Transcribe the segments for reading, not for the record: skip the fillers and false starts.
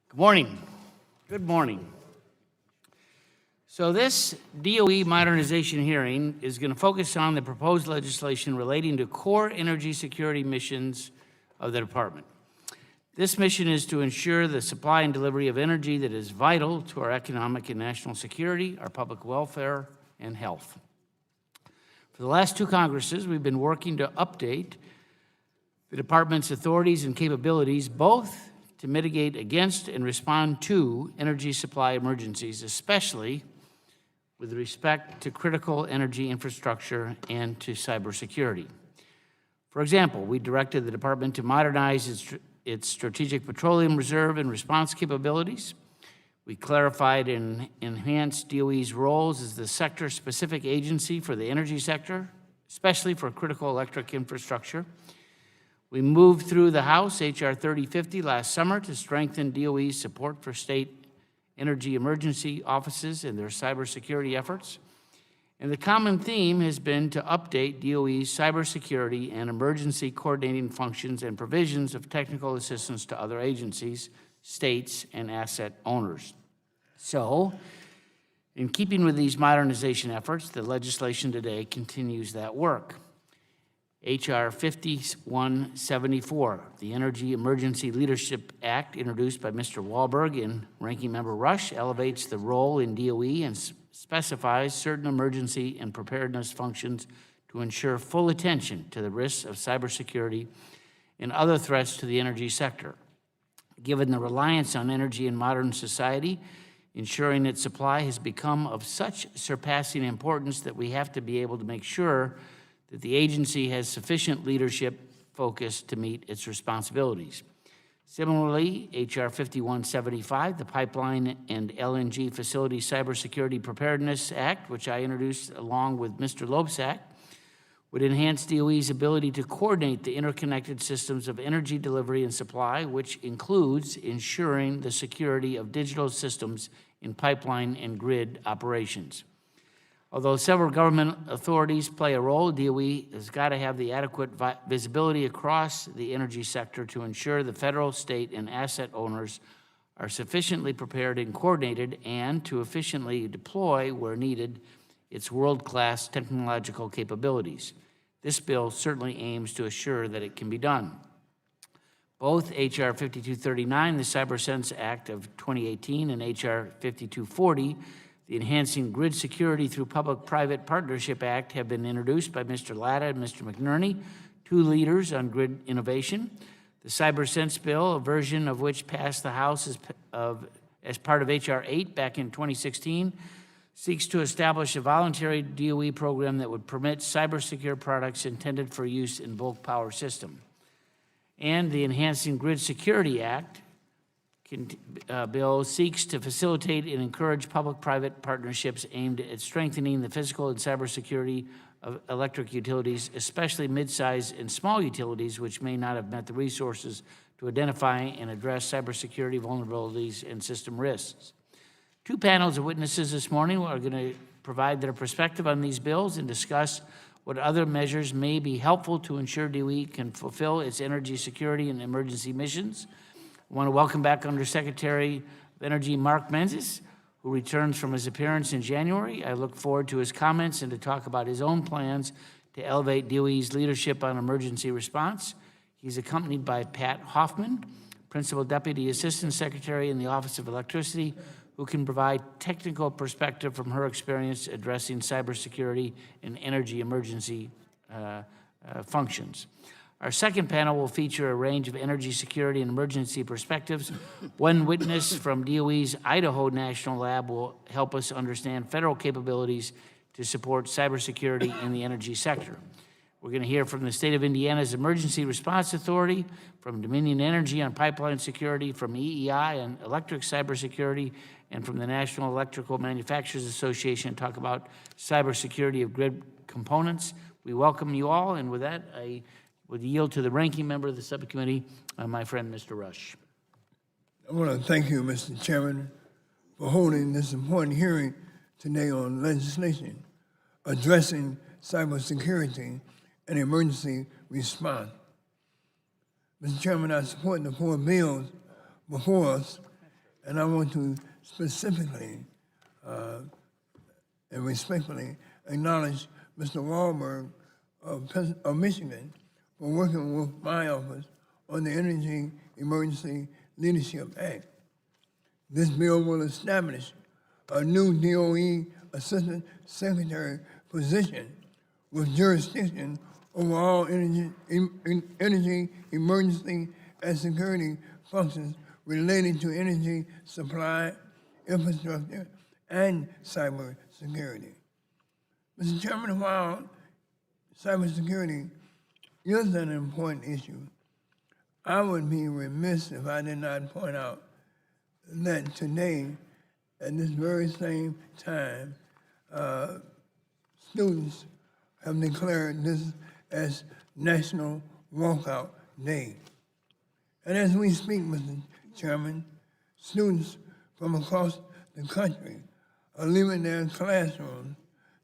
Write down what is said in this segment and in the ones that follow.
Good morning. Good morning. So this DOE Modernization hearing is going to focus on the proposed legislation relating to core energy security missions of the department. This mission is to ensure the supply and delivery of energy that is vital to our economic and national security, our public welfare, and health. For the last two Congresses, we've been working to update the department's authorities and capabilities, both to mitigate against and respond to energy supply emergencies, especially with respect to critical energy infrastructure and to cybersecurity. For example, we directed the department to modernize its strategic petroleum reserve and response capabilities. We clarified and enhanced DOE's roles as the sector-specific agency for the energy sector, especially for critical electric infrastructure. We moved through the House H.R. 3050 last summer to strengthen DOE's support for state energy emergency offices and their cybersecurity efforts. And the common theme has been to update DOE's cybersecurity and emergency coordinating functions and provisions of technical assistance to other agencies, states, and asset owners. So, in keeping with these modernization efforts, the legislation today continues that work. H.R. 5174, the Energy Emergency Leadership Act, introduced by Mr. Wahlberg and Ranking Member Rush, elevates the role in DOE and specifies certain emergency and preparedness functions to ensure full attention to the risks of cybersecurity and other threats to the energy sector. Given the reliance on energy in modern society, ensuring its supply has become of such surpassing importance that we have to be able to make sure that the agency has sufficient leadership focus to meet its responsibilities. Similarly, H.R. 5175, the Pipeline and LNG Facility Cybersecurity Preparedness Act, which I introduced along with Mr. Loebsack, would enhance DOE's ability to coordinate the interconnected systems of energy delivery and supply, which includes ensuring the security of digital systems in pipeline and grid operations. Although several government authorities play a role, DOE has got to have the adequate visibility across the energy sector to ensure the federal, state, and asset owners are sufficiently prepared and coordinated and to efficiently deploy, where needed, its world-class technological capabilities. This bill certainly aims to assure that it can be done. Both H.R. 5239, the CyberSense Act of 2018, and H.R. 5240, the Enhancing Grid Security Through Public-Private Partnership Act, have been introduced by Mr. Latta and Mr. McNerney, two leaders on grid innovation. The CyberSense bill, a version of which passed the House as part of H.R. 8 back in 2016, seeks to establish a voluntary DOE program that would permit cybersecure products intended for use in bulk power system. And the Enhancing Grid Security Act bill seeks to facilitate and encourage public-private partnerships aimed at strengthening the physical and cybersecurity of electric utilities, especially mid-size and small utilities which may not have met the resources to identify and address cybersecurity vulnerabilities and system risks. Two panels of witnesses this morning are going to provide their perspective on these bills and discuss what other measures may be helpful to ensure DOE can fulfill its energy security and emergency missions. I want to welcome back Undersecretary of Energy Mark Menzies, who returns from his appearance in January. I look forward to his comments and to talk about his own plans to elevate DOE's leadership on emergency response. He's accompanied by Pat Hoffman, Principal Deputy Assistant Secretary in the Office of Electricity, who can provide technical perspective from her experience addressing cybersecurity and energy emergency functions. Our second panel will feature a range of energy security and emergency perspectives. One witness from DOE's Idaho National Lab will help us understand federal capabilities to support cybersecurity in the energy sector. We're going to hear from the state of Indiana's Emergency Response Authority, from Dominion Energy on pipeline security, from EEI on electric cybersecurity, and from the National Electrical Manufacturers Association to talk about cybersecurity of grid components. We welcome you all, and with that, I would yield to the ranking member of the subcommittee, my friend, Mr. Rush. I want to thank you, Mr. Chairman, for holding this important hearing today on legislation addressing cybersecurity and emergency response. Mr. Chairman, I support the four bills before us And I want to specifically and respectfully acknowledge Mr. Wahlberg of Michigan for working with my office on the Energy Emergency Leadership Act. This bill will establish a new DOE Assistant Secretary position with jurisdiction over all energy emergency and security functions related to energy supply, infrastructure, and cybersecurity. Mr. Chairman, while cybersecurity is an important issue, I would be remiss if I did not point out that today, at this very same time, students have declared this as National Walkout Day. And as we speak, Mr. Chairman, students from across the country are leaving their classrooms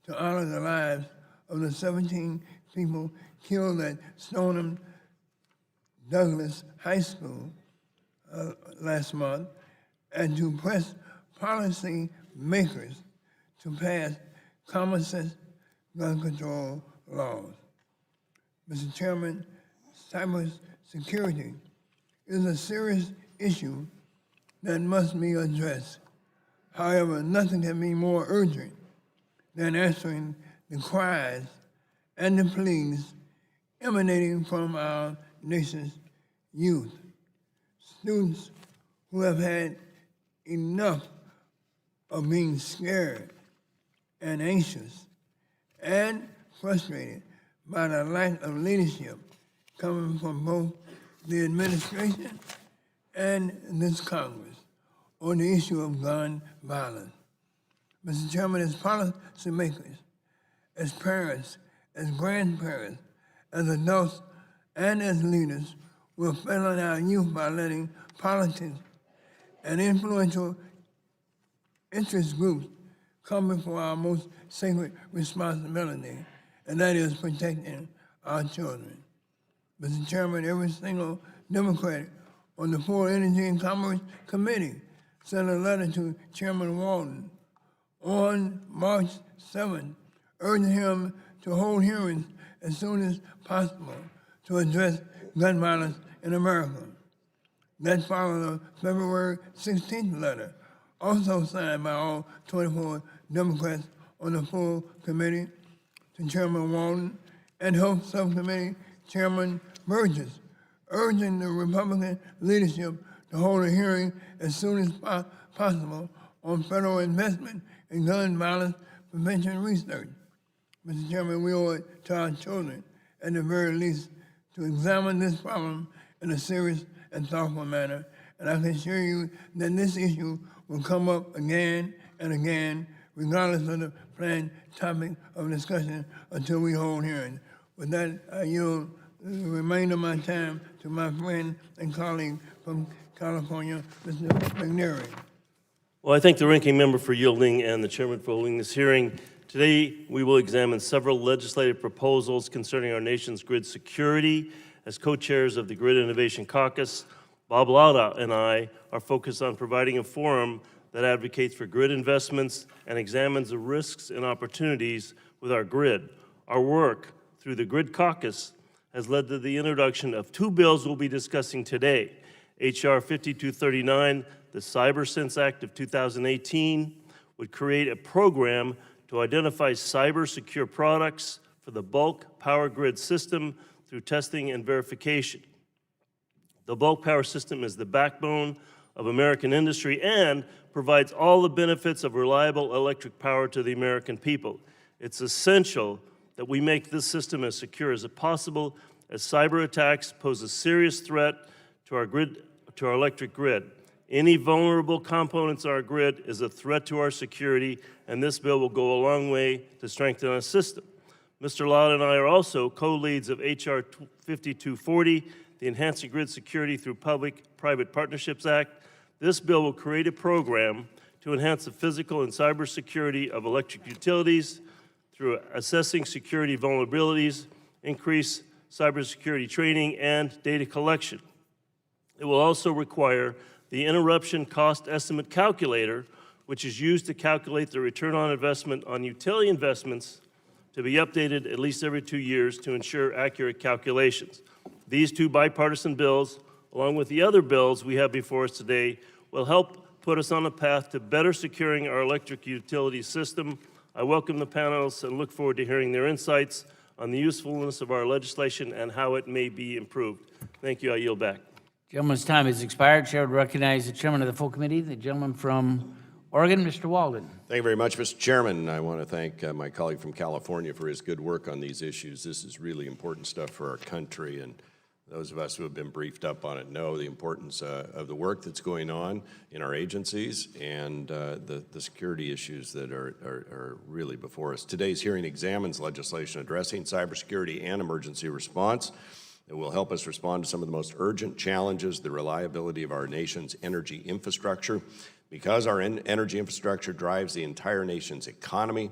to honor the lives of the 17 people killed at Stoneham Douglas High School last month, and to press policy makers to pass common sense gun control laws. Mr. Chairman, cybersecurity is a serious issue that must be addressed. However, nothing can be more urgent than answering the cries and the pleas emanating from our nation's youth. Students who have had enough of being scared and anxious and frustrated by the lack of leadership coming from both the administration and this Congress on the issue of gun violence. Mr. Chairman, as policymakers, as parents, as grandparents, as adults, and as leaders, we're failing our youth by letting politics and influential interest groups come before our most sacred responsibility, and that is protecting our children. Mr. Chairman, every single Democrat on the full Energy and Commerce Committee sent a letter to Chairman Walton on March 7th, urging him to hold hearings as soon as possible to address gun violence in America. That followed a February 16th letter, also signed by all 24 Democrats on the full committee, to Chairman Walton and Health Subcommittee Chairman Burgess, urging the Republican leadership to hold a hearing as soon as possible on federal investment in gun violence prevention research. Mr. Chairman, we owe it to our children, at the very least, to examine this problem in a serious and thoughtful manner. And I can assure you that this issue will come up again and again, regardless of the planned topic of discussion, until we hold hearings. With that, I yield the remainder of my time to my friend and colleague from California, Mr. McNary. Well, I thank the ranking member for yielding and the chairman for holding this hearing. Today, we will examine several legislative proposals concerning our nation's grid security. As co-chairs of the Grid Innovation Caucus, Bob Lauda and I are focused on providing a forum that advocates for grid investments and examines the risks and opportunities with our grid. Our work through the Grid Caucus has led to the introduction of two bills we'll be discussing today. H.R. 5239, the CyberSense Act of 2018, would create a program to identify cyber-secure products for the bulk power grid system through testing and verification. The bulk power system is the backbone of American industry and provides all the benefits of reliable electric power to the American people. It's essential that we make this system as secure as possible, as cyber attacks pose a serious threat to our grid, to our electric grid. Any vulnerable components in our grid is a threat to our security, and this bill will go a long way to strengthen our system. Mr. Lott and I are also co-leads of H.R. 5240, the Enhancing Grid Security Through Public-Private Partnerships Act. This bill will create a program to enhance the physical and cybersecurity of electric utilities through assessing security vulnerabilities, increase cybersecurity training, and data collection. It will also require the interruption cost estimate calculator, which is used to calculate the return on investment on utility investments, to be updated at least every 2 years to ensure accurate calculations. These two bipartisan bills, along with the other bills we have before us today, will help put us on a path to better securing our electric utility system. I welcome the panelists and look forward to hearing their insights on the usefulness of our legislation and how it may be improved. Thank you. I yield back. Gentleman's time has expired. Chair would recognize the chairman of the full committee, the gentleman from Oregon, Mr. Walden. Thank you very much, Mr. Chairman. I want to thank my colleague from California for his good work on these issues. This is really important stuff for our country, and those of us who have been briefed up on it know the importance of the work that's going on in our agencies and the security issues that are really before us. Today's hearing examines legislation addressing cybersecurity and emergency response. It will help us respond to some of the most urgent challenges, the reliability of our nation's energy infrastructure. Because our energy infrastructure drives the entire nation's economy,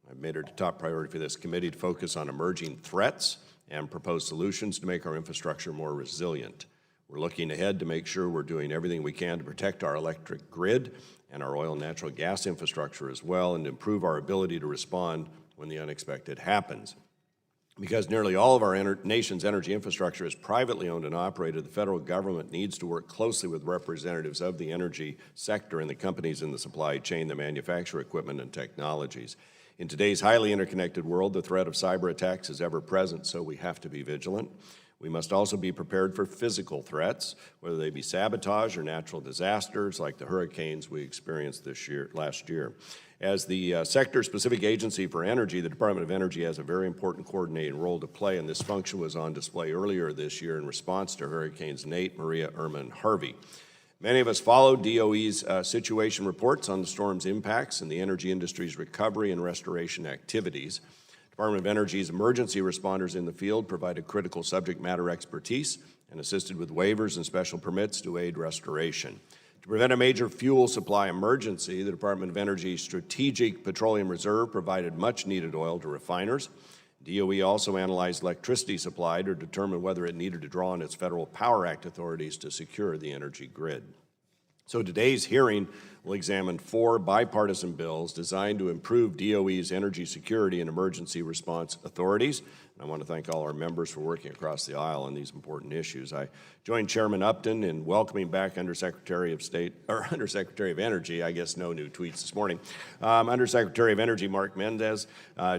I've made it a top priority for this committee to focus on emerging threats and propose solutions to make our infrastructure more resilient. We're looking ahead to make sure we're doing everything we can to protect our electric grid and our oil and natural gas infrastructure as well, and improve our ability to respond when the unexpected happens. Because nearly all of our nation's energy infrastructure is privately owned and operated, the federal government needs to work closely with representatives of the energy sector and the companies in the supply chain that manufacture equipment and technologies. In today's highly interconnected world, the threat of cyber attacks is ever present, so we have to be vigilant. We must also be prepared for physical threats, whether they be sabotage or natural disasters like the hurricanes we experienced last year. As the sector-specific agency for energy, the Department of Energy has a very important coordinating role to play, and this function was on display earlier this year in response to Hurricanes Nate, Maria, Irma, and Harvey. Many of us followed DOE's situation reports on the storm's impacts and the energy industry's recovery and restoration activities. Department of Energy's emergency responders in the field provided critical subject matter expertise and assisted with waivers and special permits to aid restoration. To prevent a major fuel supply emergency, the Department of Energy's Strategic Petroleum Reserve provided much-needed oil to refiners. DOE also analyzed electricity supply to determine whether it needed to draw on its Federal Power Act authorities to secure the energy grid. So today's hearing will examine 4 bipartisan bills designed to improve DOE's energy security and emergency response authorities. And I want to thank all our members for working across the aisle on these important issues. I joined Chairman Upton in welcoming back Undersecretary of Energy, I guess no new tweets this morning, Undersecretary of Energy Mark Mendez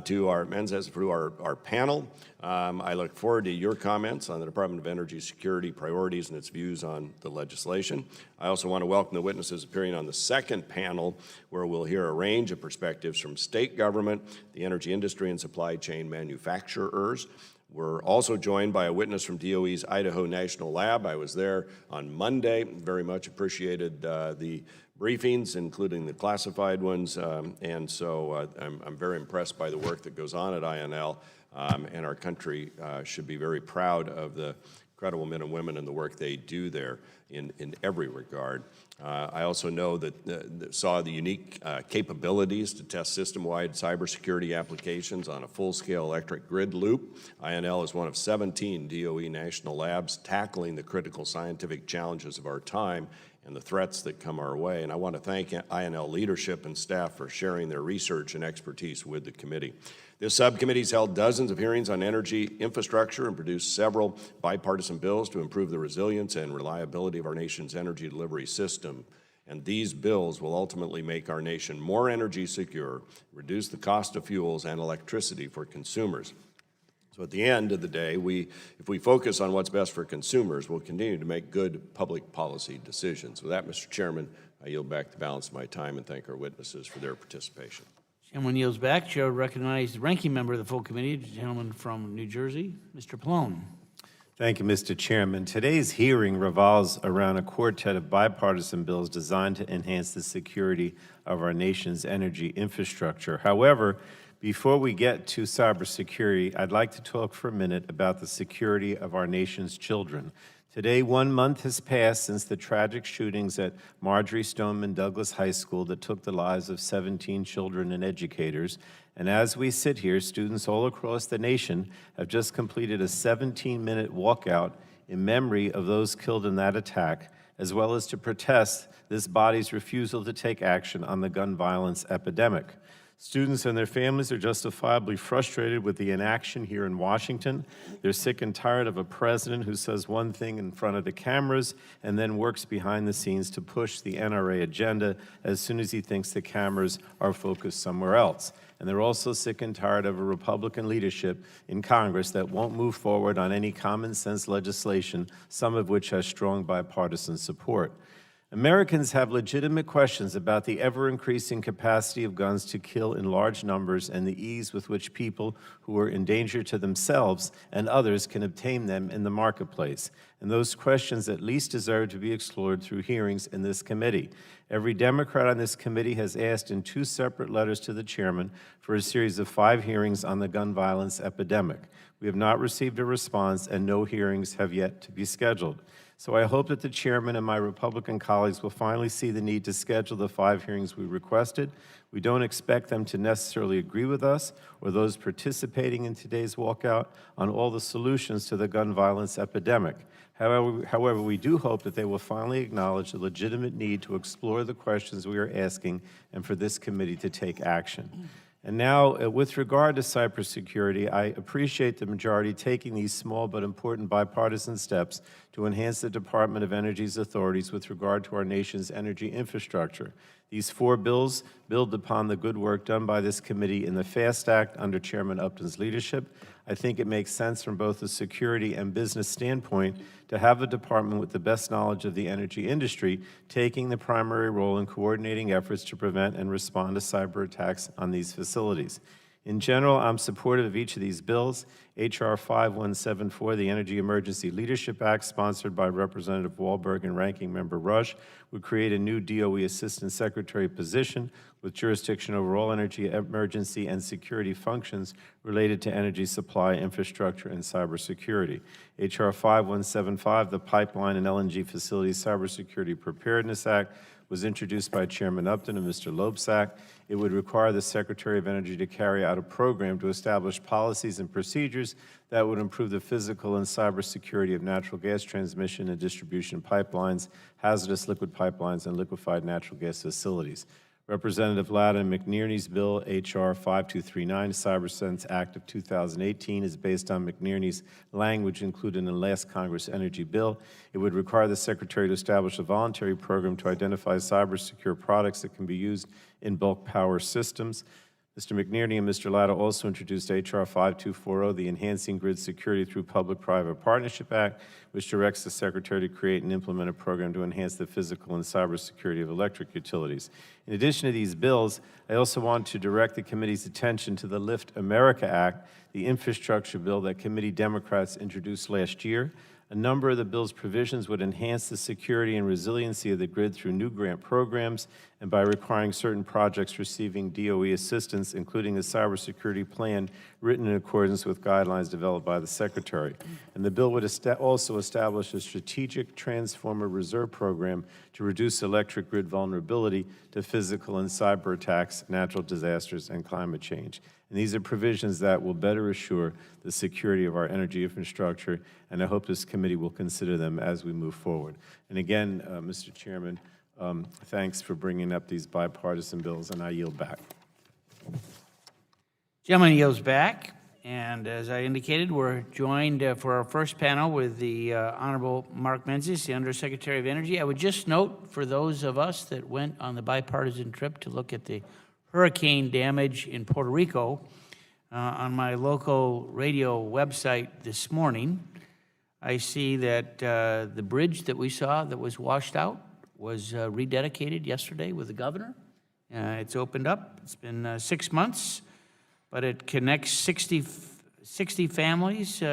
to our panel. I look forward to your comments on the Department of Energy security priorities and its views on the legislation. I also want to welcome the witnesses appearing on the second panel, where we'll hear a range of perspectives from state government, the energy industry, and supply chain manufacturers. We're also joined by a witness from DOE's Idaho National Lab. I was there on Monday, very much appreciated the briefings, including the classified ones, and so I'm very impressed by the work that goes on at INL, and our country should be very proud of the incredible men and women and the work they do there in every regard. I also know that saw the unique capabilities to test system-wide cybersecurity applications on a full-scale electric grid loop. INL is one of 17 DOE national labs tackling the critical scientific challenges of our time and the threats that come our way. And I want to thank INL leadership and staff for sharing their research and expertise with the committee. This subcommittee has held dozens of hearings on energy infrastructure and produced several bipartisan bills to improve the resilience and reliability of our nation's energy delivery system. And these bills will ultimately make our nation more energy secure, reduce the cost of fuels and electricity for consumers. So at the end of the day, if we focus on what's best for consumers, we'll continue to make good public policy decisions. With that, Mr. Chairman, I yield back the balance of my time and thank our witnesses for their participation. Gentleman yields back. Chair would recognize the ranking member of the full committee, the gentleman from New Jersey, Mr. Pallone. Thank you, Mr. Chairman. Today's hearing revolves around a quartet of bipartisan bills designed to enhance the security of our nation's energy infrastructure. However, before we get to cybersecurity, I'd like to talk for a minute about the security of our nation's children. Today, 1 month has passed since the tragic shootings at Marjory Stoneman Douglas High School that took the lives of 17 children and educators. And as we sit here, students all across the nation have just completed a 17-minute walkout in memory of those killed in that attack as well as to protest this body's refusal to take action on the gun violence epidemic. Students and their families are justifiably frustrated with the inaction here in Washington. They're sick and tired of a president who says one thing in front of the cameras and then works behind the scenes to push the NRA agenda as soon as he thinks the cameras are focused somewhere else. And they're also sick and tired of a Republican leadership in Congress that won't move forward on any common sense legislation, some of which has strong bipartisan support. Americans have legitimate questions about the ever-increasing capacity of guns to kill in large numbers and the ease with which people who are in danger to themselves and others can obtain them in the marketplace. And those questions at least deserve to be explored through hearings in this committee. Every Democrat on this committee has asked in 2 separate letters to the chairman for a series of 5 hearings on the gun violence epidemic. We have not received a response, and no hearings have yet to be scheduled. So I hope that the chairman and my Republican colleagues will finally see the need to schedule the 5 hearings we requested. We don't expect them to necessarily agree with us or those participating in today's walkout on all the solutions to the gun violence epidemic. However, we do hope that they will finally acknowledge the legitimate need to explore the questions we are asking and for this committee to take action. And now, with regard to cybersecurity, I appreciate the majority taking these small but important bipartisan steps to enhance the Department of Energy's authorities with regard to our nation's energy infrastructure. These 4 bills build upon the good work done by this committee in the FAST Act under Chairman Upton's leadership. I think it makes sense from both a security and business standpoint to have a department with the best knowledge of the energy industry taking the primary role in coordinating efforts to prevent and respond to cyber attacks on these facilities. In general, I'm supportive of each of these bills. H.R. 5174, the Energy Emergency Leadership Act, sponsored by Representative Wahlberg and Ranking Member Rush, would create a new DOE Assistant Secretary position with jurisdiction over all energy emergency and security functions related to energy supply, infrastructure, and cybersecurity. H.R. 5175, the Pipeline and LNG Facilities Cybersecurity Preparedness Act, was introduced by Chairman Upton and Mr. Loebsack. It would require the Secretary of Energy to carry out a program to establish policies and procedures that would improve the physical and cybersecurity of natural gas transmission and distribution pipelines, hazardous liquid pipelines, and liquefied natural gas facilities. Representative Latta and McNerney's bill, H.R. 5239, CyberSense Act of 2018, is based on McNerney's language included in the last Congress energy bill. It would require the Secretary to establish a voluntary program to identify cyber-secure products that can be used in bulk power systems. Mr. McNerney and Mr. Latta also introduced H.R. 5240, the Enhancing Grid Security Through Public-Private Partnership Act, which directs the Secretary to create and implement a program to enhance the physical and cybersecurity of electric utilities. In addition to these bills, I also want to direct the committee's attention to the Lift America Act, the infrastructure bill that committee Democrats introduced last year. A number of the bill's provisions would enhance the security and resiliency of the grid through new grant programs and by requiring certain projects receiving DOE assistance, including a cybersecurity plan written in accordance with guidelines developed by the Secretary. And the bill would also establish a strategic transformer reserve program to reduce electric grid vulnerability to physical and cyber attacks, natural disasters, and climate change. And these are provisions that will better assure the security of our energy infrastructure, and I hope this committee will consider them as we move forward. And again, Mr. Chairman, thanks for bringing up these bipartisan bills, and I yield back. Gentleman yields back, and as I indicated, we're joined for our first panel with the Honorable Mark Menzies, the Undersecretary of Energy. I would just note for those of us that went on the bipartisan trip to look at the hurricane damage in Puerto Rico, on my local radio website this morning, I see that the bridge that we saw that was washed out was rededicated yesterday with the governor. It's opened up. It's been 6 months, but it connects 60 families in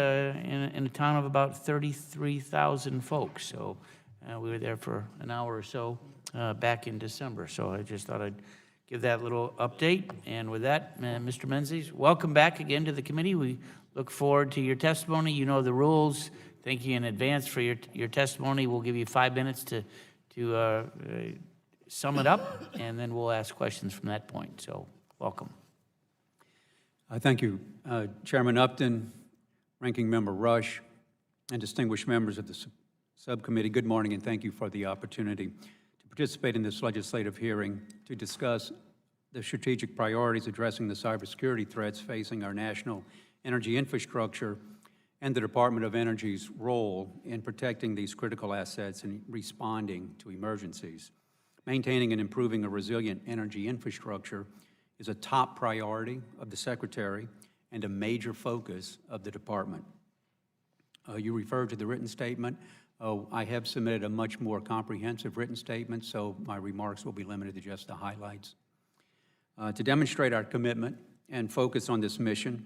a town of about 33,000 folks. So we were there for an hour or so back in December. So I just thought I'd give that little update. And with that, Mr. Menzies, welcome back again to the committee. We look forward to your testimony. You know the rules. Thank you in advance for your testimony. We'll give you 5 minutes to sum it up, and then we'll ask questions from that point. So welcome. Thank you, Chairman Upton, Ranking Member Rush, and distinguished members of the Subcommittee, good morning, and thank you for the opportunity to participate in this legislative hearing to discuss the strategic priorities addressing the cybersecurity threats facing our national energy infrastructure and the Department of Energy's role in protecting these critical assets and responding to emergencies. Maintaining and improving a resilient energy infrastructure is a top priority of the Secretary and a major focus of the Department. You referred to the written statement. I have submitted a much more comprehensive written statement, so my remarks will be limited to just the highlights. To demonstrate our commitment and focus on this mission,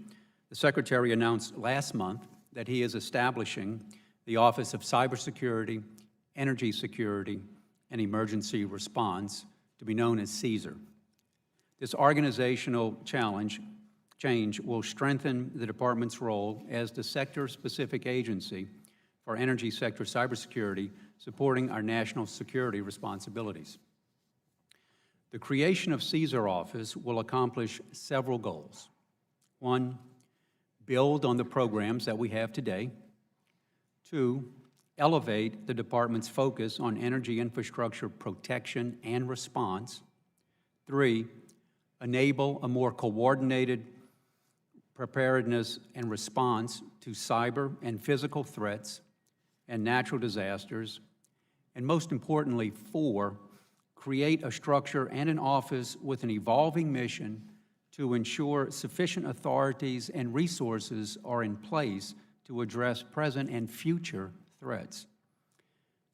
the Secretary announced last month that he is establishing the Office of Cybersecurity, Energy Security, and Emergency Response, to be known as CSER. This organizational change will strengthen the Department's role as the sector-specific agency for energy sector cybersecurity, supporting our national security responsibilities. The creation of CSER office will accomplish several goals. One, build on the programs that we have today. Two, elevate the Department's focus on energy infrastructure protection and response. Three, enable a more coordinated preparedness and response to cyber and physical threats and natural disasters. And most importantly, four, create a structure and an office with an evolving mission to ensure sufficient authorities and resources are in place to address present and future threats.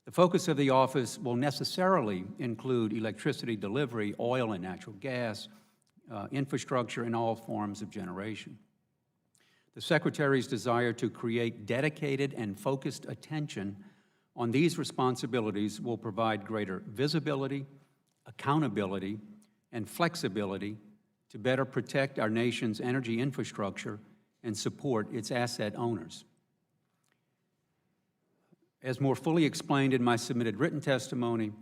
The focus of the office will necessarily include electricity delivery, oil and natural gas, infrastructure in all forms of generation. The Secretary's desire to create dedicated and focused attention on these responsibilities will provide greater visibility, accountability, and flexibility to better protect our nation's energy infrastructure and support its asset owners. As more fully explained in my submitted written testimony,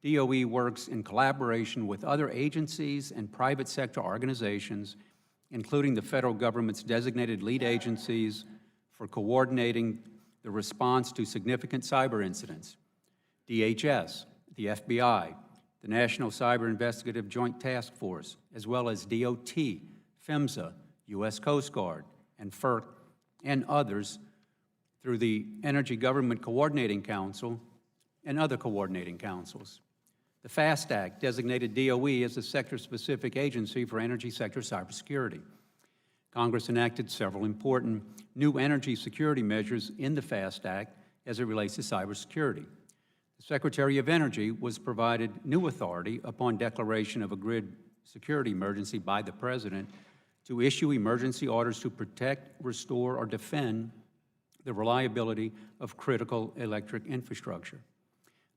DOE works in collaboration with other agencies and private sector organizations, including the federal government's designated lead agencies, for coordinating the response to significant cyber incidents: DHS, the FBI, the National Cyber Investigative Joint Task Force, as well as DOT, PHMSA, U.S. Coast Guard, and FERC, and others through the Energy Government Coordinating Council and other coordinating councils. The FAST Act designated DOE as the sector-specific agency for energy sector cybersecurity. Congress enacted several important new energy security measures in the FAST Act as it relates to cybersecurity. The Secretary of Energy was provided new authority upon declaration of a grid security emergency by the President to issue emergency orders to protect, restore, or defend the reliability of critical electric infrastructure.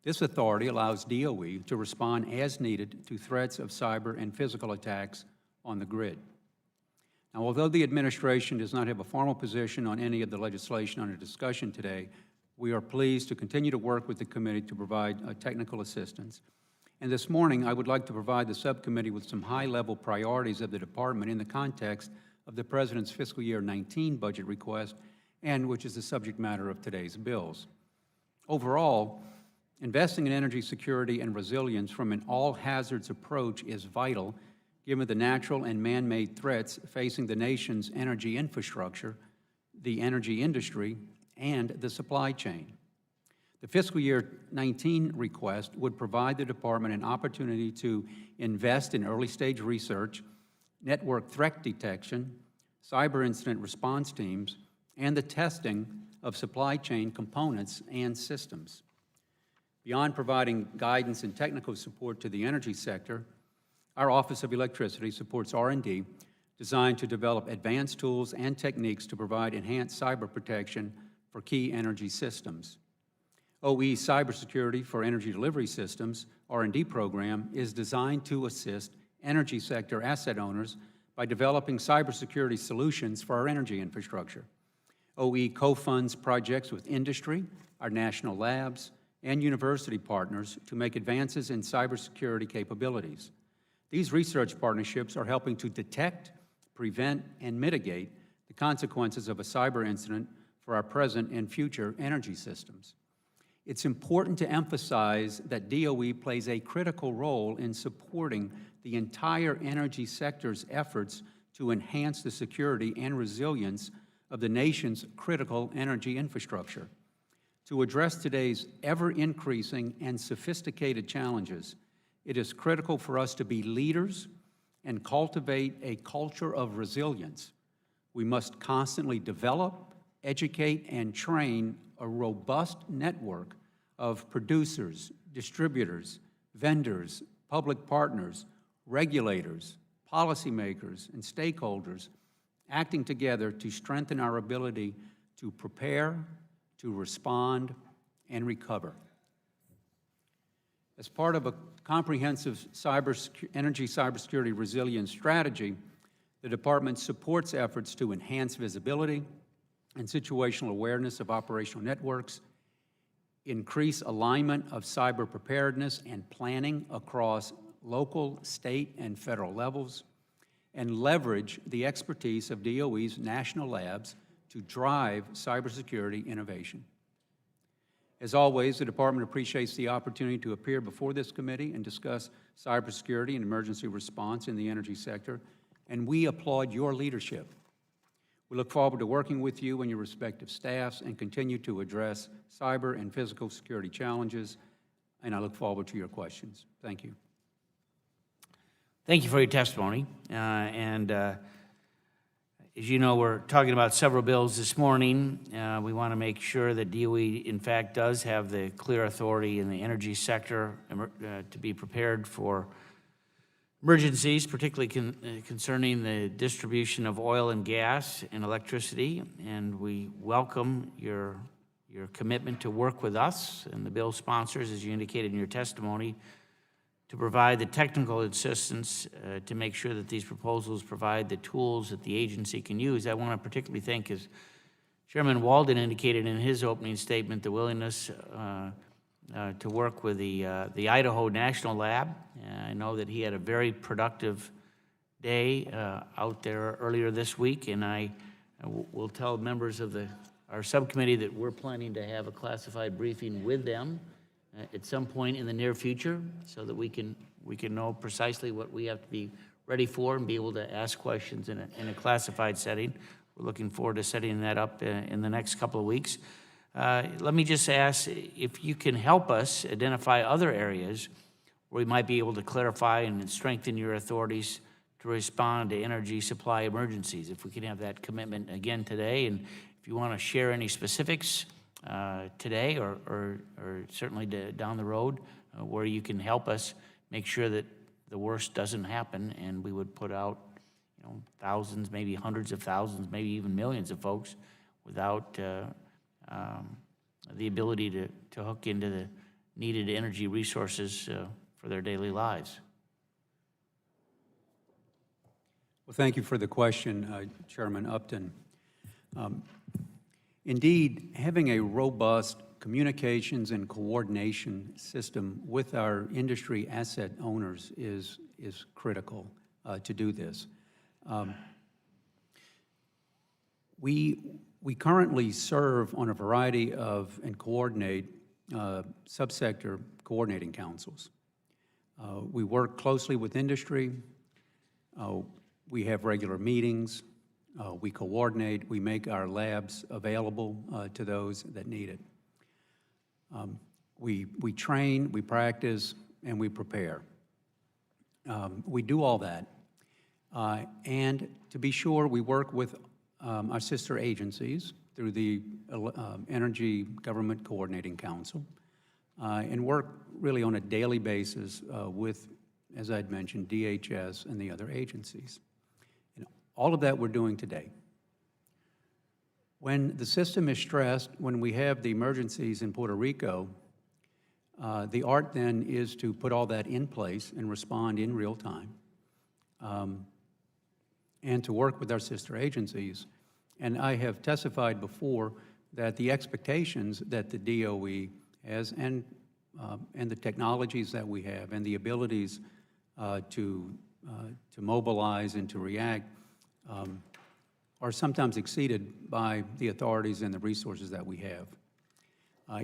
This authority allows DOE to respond as needed to threats of cyber and physical attacks on the grid. Now, although the administration does not have a formal position on any of the legislation under discussion today, we are pleased to continue to work with the committee to provide technical assistance. And this morning, I would like to provide the subcommittee with some high-level priorities of the department in the context of the President's fiscal year 19 budget request, and which is the subject matter of today's bills. Overall, investing in energy security and resilience from an all-hazards approach is vital, given the natural and man-made threats facing the nation's energy infrastructure, the energy industry, and the supply chain. The fiscal year 19 request would provide the department an opportunity to invest in early-stage research, network threat detection, cyber incident response teams, and the testing of supply chain components and systems. Beyond providing guidance and technical support to the energy sector, our Office of Electricity supports R&D designed to develop advanced tools and techniques to provide enhanced cyber protection for key energy systems. OE's Cybersecurity for Energy Delivery Systems R&D program is designed to assist energy sector asset owners by developing cybersecurity solutions for our energy infrastructure. OE co-funds projects with industry, our national labs, and university partners to make advances in cybersecurity capabilities. These research partnerships are helping to detect, prevent, and mitigate the consequences of a cyber incident for our present and future energy systems. It's important to emphasize that DOE plays a critical role in supporting the entire energy sector's efforts to enhance the security and resilience of the nation's critical energy infrastructure. To address today's ever-increasing and sophisticated challenges, it is critical for us to be leaders and cultivate a culture of resilience. We must constantly develop, educate, and train a robust network of producers, distributors, vendors, public partners, regulators, policymakers, and stakeholders acting together to strengthen our ability to prepare, to respond, and recover. As part of a comprehensive energy cybersecurity resilience strategy, the Department supports efforts to enhance visibility and situational awareness of operational networks, increase alignment of cyber preparedness and planning across local, state, and federal levels, and leverage the expertise of DOE's national labs to drive cybersecurity innovation. As always, the Department appreciates the opportunity to appear before this committee and discuss cybersecurity and emergency response in the energy sector, and we applaud your leadership. We look forward to working with you and your respective staffs and continue to address cyber and physical security challenges, and I look forward to your questions. Thank you. Thank you for your testimony. As you know, we're talking about several bills this morning. We want to make sure that DOE, in fact, does have the clear authority in the energy sector to be prepared for emergencies, particularly concerning the distribution of oil and gas and electricity. And we welcome your commitment to work with us and the bill sponsors, as you indicated in your testimony, to provide the technical assistance to make sure that these proposals provide the tools that the agency can use. I want to particularly thank, as Chairman Walden indicated in his opening statement, the willingness to work with the Idaho National Lab. I know that he had a very productive day out there earlier this week, and I will tell members of our subcommittee that we're planning to have a classified briefing with them at some point in the near future, so that we can know precisely what we have to be ready for and be able to ask questions in a classified setting. We're looking forward to setting that up in the next couple of weeks. Let me just ask if you can help us identify other areas where we might be able to clarify and strengthen your authorities to respond to energy supply emergencies. If we can have that commitment again today, and if you want to share any specifics today or certainly down the road where you can help us make sure that the worst doesn't happen, and we would put out thousands, maybe hundreds of thousands, maybe even millions of folks without the ability to hook into the needed energy resources for their daily lives. Well, thank you for the question, Chairman Upton. Indeed, having a robust communications and coordination system with our industry asset owners is critical to do this. We currently serve on a variety of and coordinate subsector coordinating councils. We work closely with industry. We have regular meetings. We coordinate. We make our labs available to those that need it. We train, we practice, and we prepare. We do all that. And to be sure, we work with our sister agencies through the Energy Government Coordinating Council and work really on a daily basis with, as I'd mentioned, DHS and the other agencies. And all of that we're doing today. When the system is stressed, when we have the emergencies in Puerto Rico, the art then is to put all that in place and respond in real time, and to work with our sister agencies. And I have testified before that the expectations that the DOE has and the technologies that we have and the abilities to mobilize and to react are sometimes exceeded by the authorities and the resources that we have.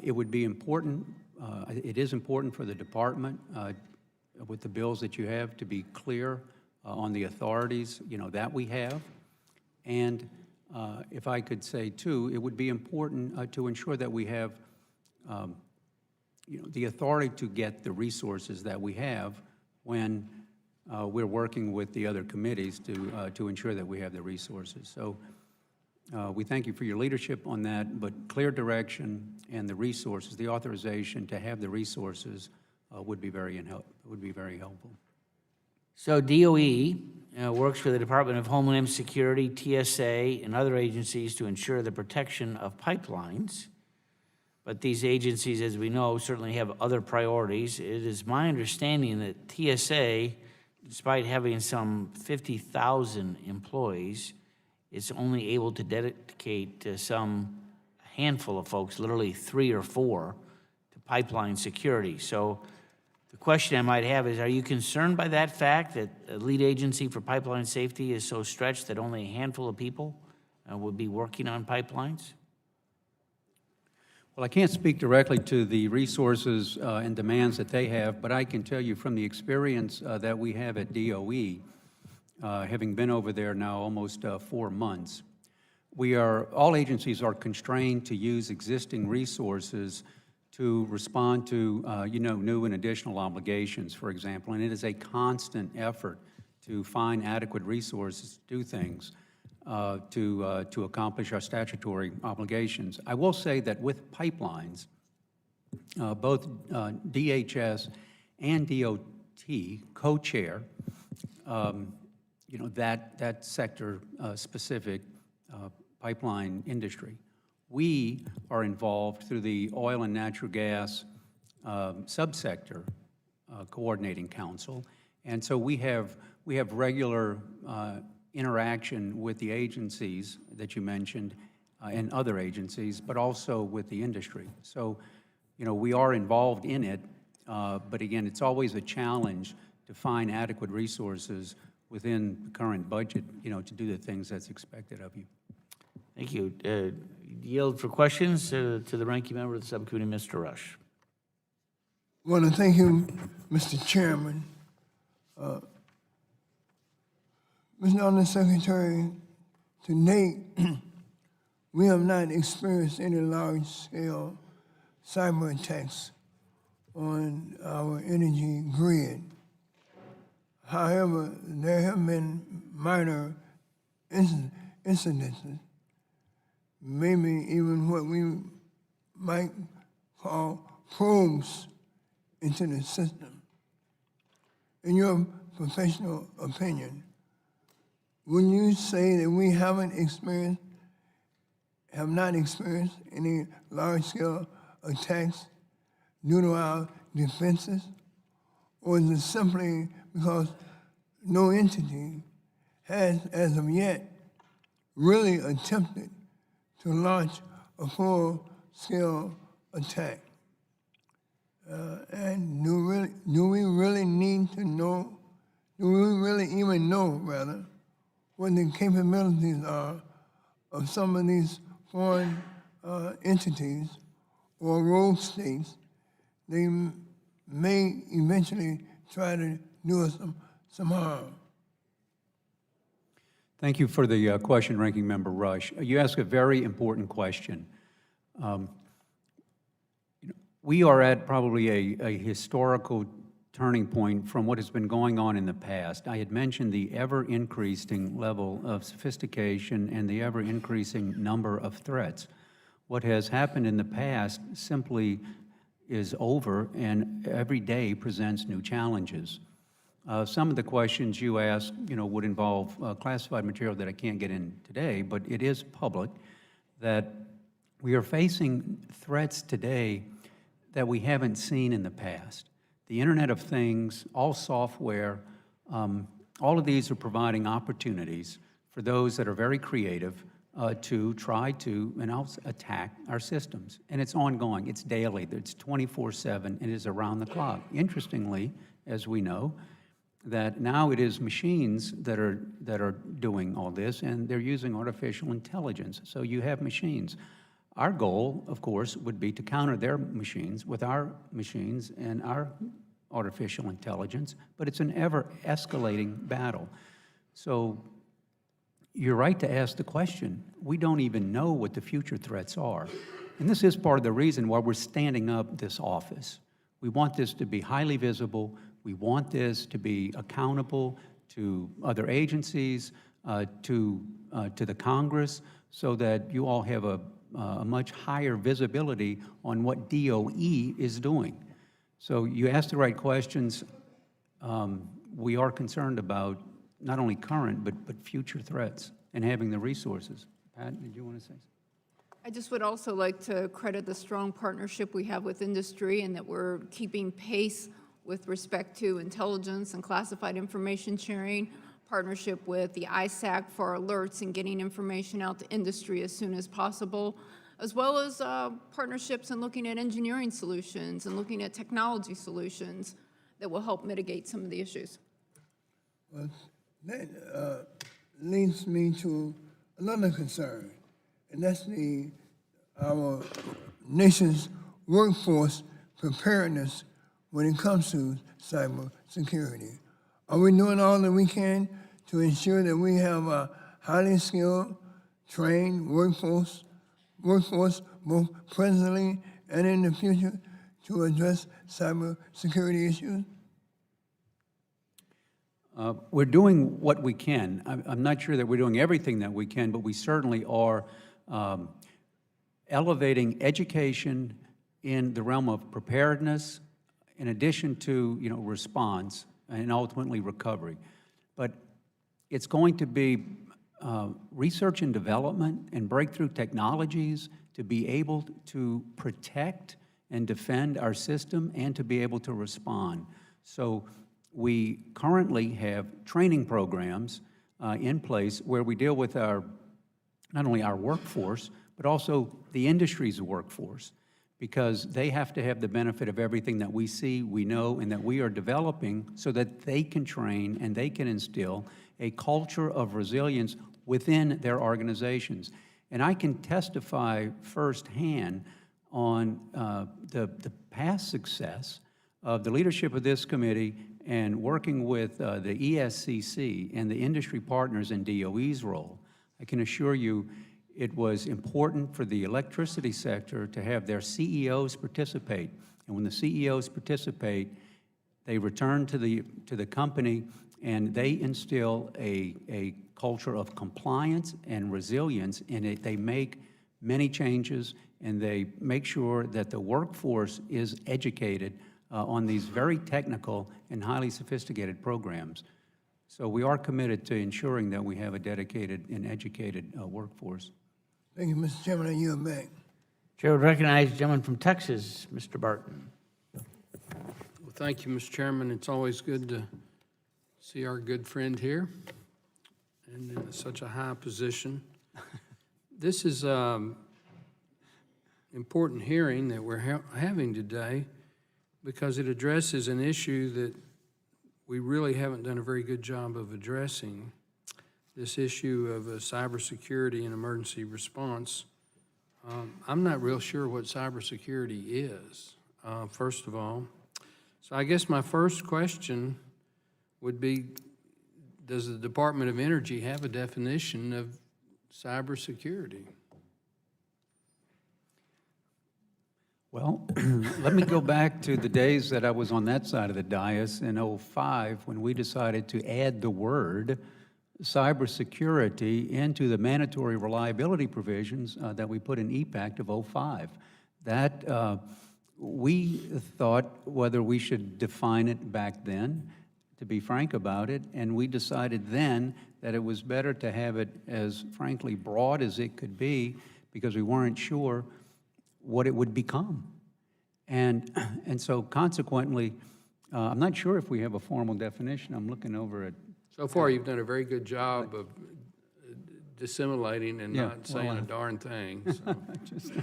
It would be important, it is important for the department with the bills that you have to be clear on the authorities, that we have. And if I could say too, it would be important to ensure that we have, the authority to get the resources that we have when we're working with the other committees to ensure that we have the resources. So we thank you for your leadership on that, but clear direction and the resources, the authorization to have the resources would be very helpful. So DOE works with the Department of Homeland Security, TSA, and other agencies to ensure the protection of pipelines. But these agencies, as we know, certainly have other priorities. It is my understanding that TSA, despite having some 50,000 employees, is only able to dedicate some handful of folks, literally 3 or 4, to pipeline security. So the question I might have is, are you concerned by that fact that the lead agency for pipeline safety is so stretched that only a handful of people would be working on pipelines? Well, I can't speak directly to the resources and demands that they have, but I can tell you from the experience that we have at DOE, having been over there now almost 4 months, all agencies are constrained to use existing resources to respond to, new and additional obligations, for example, and it is a constant effort to find adequate resources to do things to accomplish our statutory obligations. I will say that with pipelines, both DHS and DOT co-chair, that sector specific pipeline industry. We are involved through the Oil and Natural Gas Subsector Coordinating Council, and so we have regular interaction with the agencies that you mentioned and other agencies, but also with the industry. So, we are involved in it, but again, it's always a challenge to find adequate resources within the current budget, to do the things that's expected of you. Thank you. Yield for questions to the ranking member of the subcommittee, Mr. Rush. I want to thank you, Mr. Chairman. Mr. Undersecretary, to date, we have not experienced any large-scale cyber attacks on our energy grid. However, there have been minor incidences, maybe even what we might call probes into the system. In your professional opinion, would you say that we have not experienced any large-scale attacks due to our defenses? Or is it simply because no entity has, as of yet, really attempted to launch a full-scale attack? And do we really need to know, do we really even know, rather, what the capabilities are of some of these foreign entities or rogue states? They may eventually try to do us some harm. Thank you for the question, Ranking Member Rush. You ask a very important question. We are at probably a historical turning point from what has been going on in the past. I had mentioned the ever-increasing level of sophistication and the ever-increasing number of threats. What has happened in the past simply is over, and every day presents new challenges. Some of the questions you asked, would involve classified material that I can't get in today, but it is public, that we are facing threats today that we haven't seen in the past. The Internet of Things, all software, all of these are providing opportunities for those that are very creative to try to attack our systems. And it's ongoing, it's daily, it's 24/7, it is around the clock. Interestingly, as we know, that now it is machines that are doing all this, and they're using artificial intelligence. So you have machines. Our goal, of course, would be to counter their machines with our machines and our artificial intelligence, but it's an ever-escalating battle. So you're right to ask the question. We don't even know what the future threats are. And this is part of the reason why we're standing up this office. We want this to be highly visible. We want this to be accountable to other agencies, to the Congress, so that you all have a much higher visibility on what DOE is doing. So you asked the right questions. We are concerned about not only current, but future threats and having the resources. Pat, did you want to say something? I just would also like to credit the strong partnership we have with industry and that we're keeping pace with respect to intelligence and classified information sharing, partnership with the ISAC for alerts and getting information out to industry as soon as possible, as well as partnerships and looking at engineering solutions and looking at technology solutions that will help mitigate some of the issues. Well, that leads me to another concern, and that's our nation's workforce preparedness when it comes to cybersecurity. Are we doing all that we can to ensure that we have a highly skilled, trained workforce both presently and in the future to address cybersecurity issues? We're doing what we can. I'm not sure that we're doing everything that we can, but we certainly are elevating education in the realm of preparedness, in addition to response and ultimately recovery. But it's going to be research and development and breakthrough technologies to be able to protect and defend our system and to be able to respond. So we currently have training programs in place where we deal with not only our workforce, but also the industry's workforce, because they have to have the benefit of everything that we see, we know, and that we are developing so that they can train and they can instill a culture of resilience within their organizations. And I can testify firsthand on the past success of the leadership of this committee and working with the ESCC and the industry partners in DOE's role. I can assure you it was important for the electricity sector to have their CEOs participate. And when the CEOs participate, they return to the company and they instill a culture of compliance and resilience, and they make many changes, and they make sure that the workforce is educated on these very technical and highly sophisticated programs. So we are committed to ensuring that we have a dedicated and educated workforce. Thank you, Mr. Chairman. I yield back. Chair would recognize the gentleman from Texas, Mr. Barton. Well, thank you, Mr. Chairman. It's always good to see our good friend here and in such a high position. This is an important hearing that we're having today because it addresses an issue that we really haven't done a very good job of addressing, this issue of cybersecurity and emergency response. I'm not real sure what cybersecurity is, first of all. So I guess my first question would be, does the Department of Energy have a definition of cybersecurity? Well, let me go back to the days that I was on that side of the dais in '05 when we decided to add the word cybersecurity into the mandatory reliability provisions that we put in EPACT of '05. That we thought whether we should define it back then, to be frank about it, and we decided then that it was better to have it as frankly broad as it could be because we weren't sure what it would become. And so consequently, I'm not sure if we have a formal definition. I'm looking over at... So far, you've done a very good job of dissimulating and not saying a darn thing. So.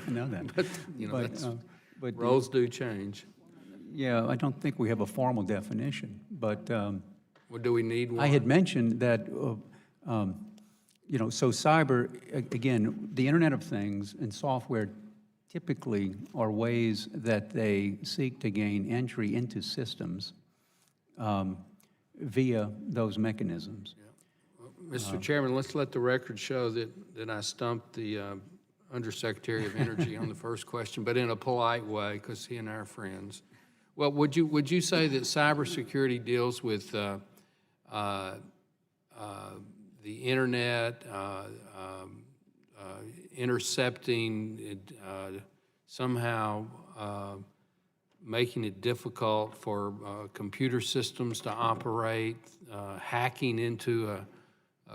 I know that. But, you know, but roles do change. Yeah, I don't think we have a formal definition, but... Well, do we need one? I had mentioned that you know, so cyber, again, the Internet of Things and software typically are ways that they seek to gain entry into systems via those mechanisms. Mr. Chairman, let's let the record show that I stumped the Undersecretary of Energy on the first question, but in a polite way, because he and I are friends. Well, would you say that cybersecurity deals with the internet, intercepting, somehow making it difficult for computer systems to operate, hacking into a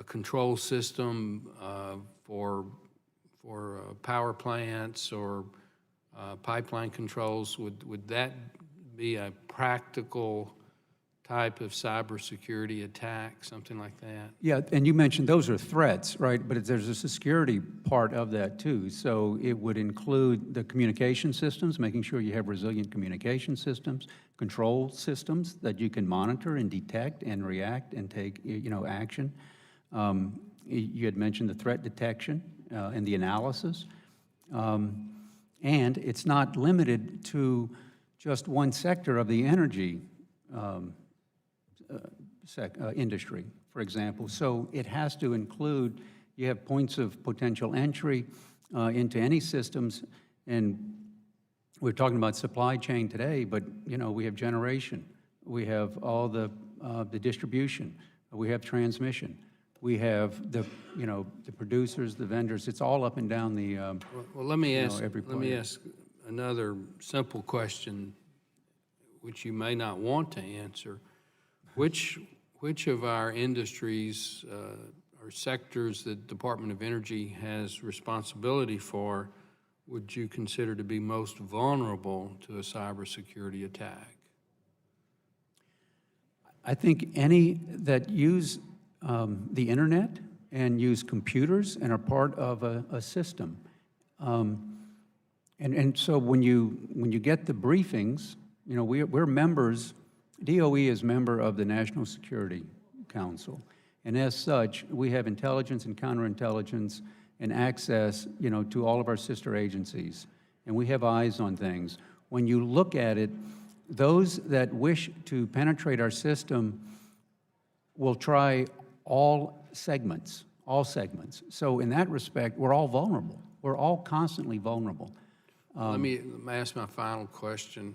control system for power plants or pipeline controls? Would that be a practical type of cybersecurity attack, something like that? Yeah, and you mentioned those are threats, right? But there's a security part of that too. So it would include the communication systems, making sure you have resilient communication systems, control systems that you can monitor and detect and react and take, you know, action. You had mentioned the threat detection and the analysis. And it's not limited to just one sector of the energy industry, for example. So it has to include, you have points of potential entry into any systems, and we're talking about supply chain today, but you know, we have generation, we have all the distribution, we have transmission, we have the, you know, the producers, the vendors. It's all up and down the Well, let me ask, every let me player. ask another simple question, which you may not want to answer. Which of our industries or sectors that Department of Energy has responsibility for would you consider to be most vulnerable to a cybersecurity attack? I think any that use the internet and use computers and are part of a system. And so when you get the briefings, you know, we're members, DOE is member of the National Security Council. And as such, we have intelligence and counterintelligence and access, you know, to all of our sister agencies. And we have eyes on things. When you look at it, those that wish to penetrate our system will try all segments. So in that respect, we're all vulnerable. We're all constantly vulnerable. Let me ask my final question.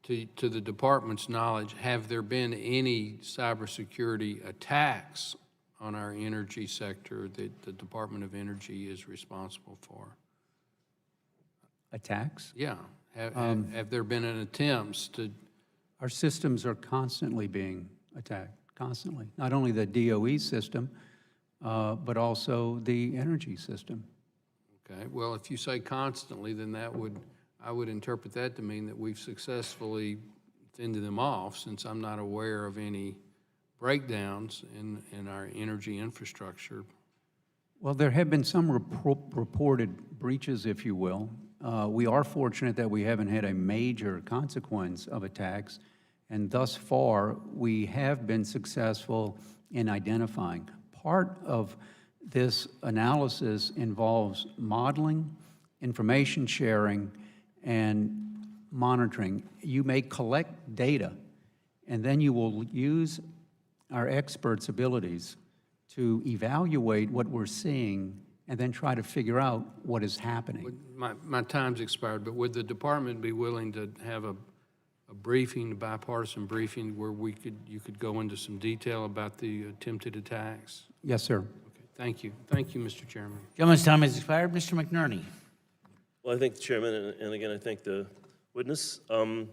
To the department's knowledge, have there been any cybersecurity attacks on our energy sector that the Department of Energy is responsible for? Attacks? Yeah. Have there been an attempts to? Our systems are constantly being attacked, constantly. Not only the DOE system, but also the energy system. Okay, well, if you say constantly, then I would interpret that to mean that we've successfully fended them off, since I'm not aware of any breakdowns in our energy infrastructure. Well, there have been some reported breaches, if you will. We are fortunate that we haven't had a major consequence of attacks, and thus far, we have been successful in identifying. Part of this analysis involves modeling, information sharing, and monitoring. You may collect data, and then you will use our experts' abilities to evaluate what we're seeing and then try to figure out what is happening. My time's expired, but would the department be willing to have a briefing, a bipartisan briefing, where you could go into some detail about the attempted attacks? Yes, sir. Okay, thank you. Thank you, Mr. Chairman. Gentleman's time has expired. Mr. McNerney. Well, I thank the chairman, and again, I thank the witness. Are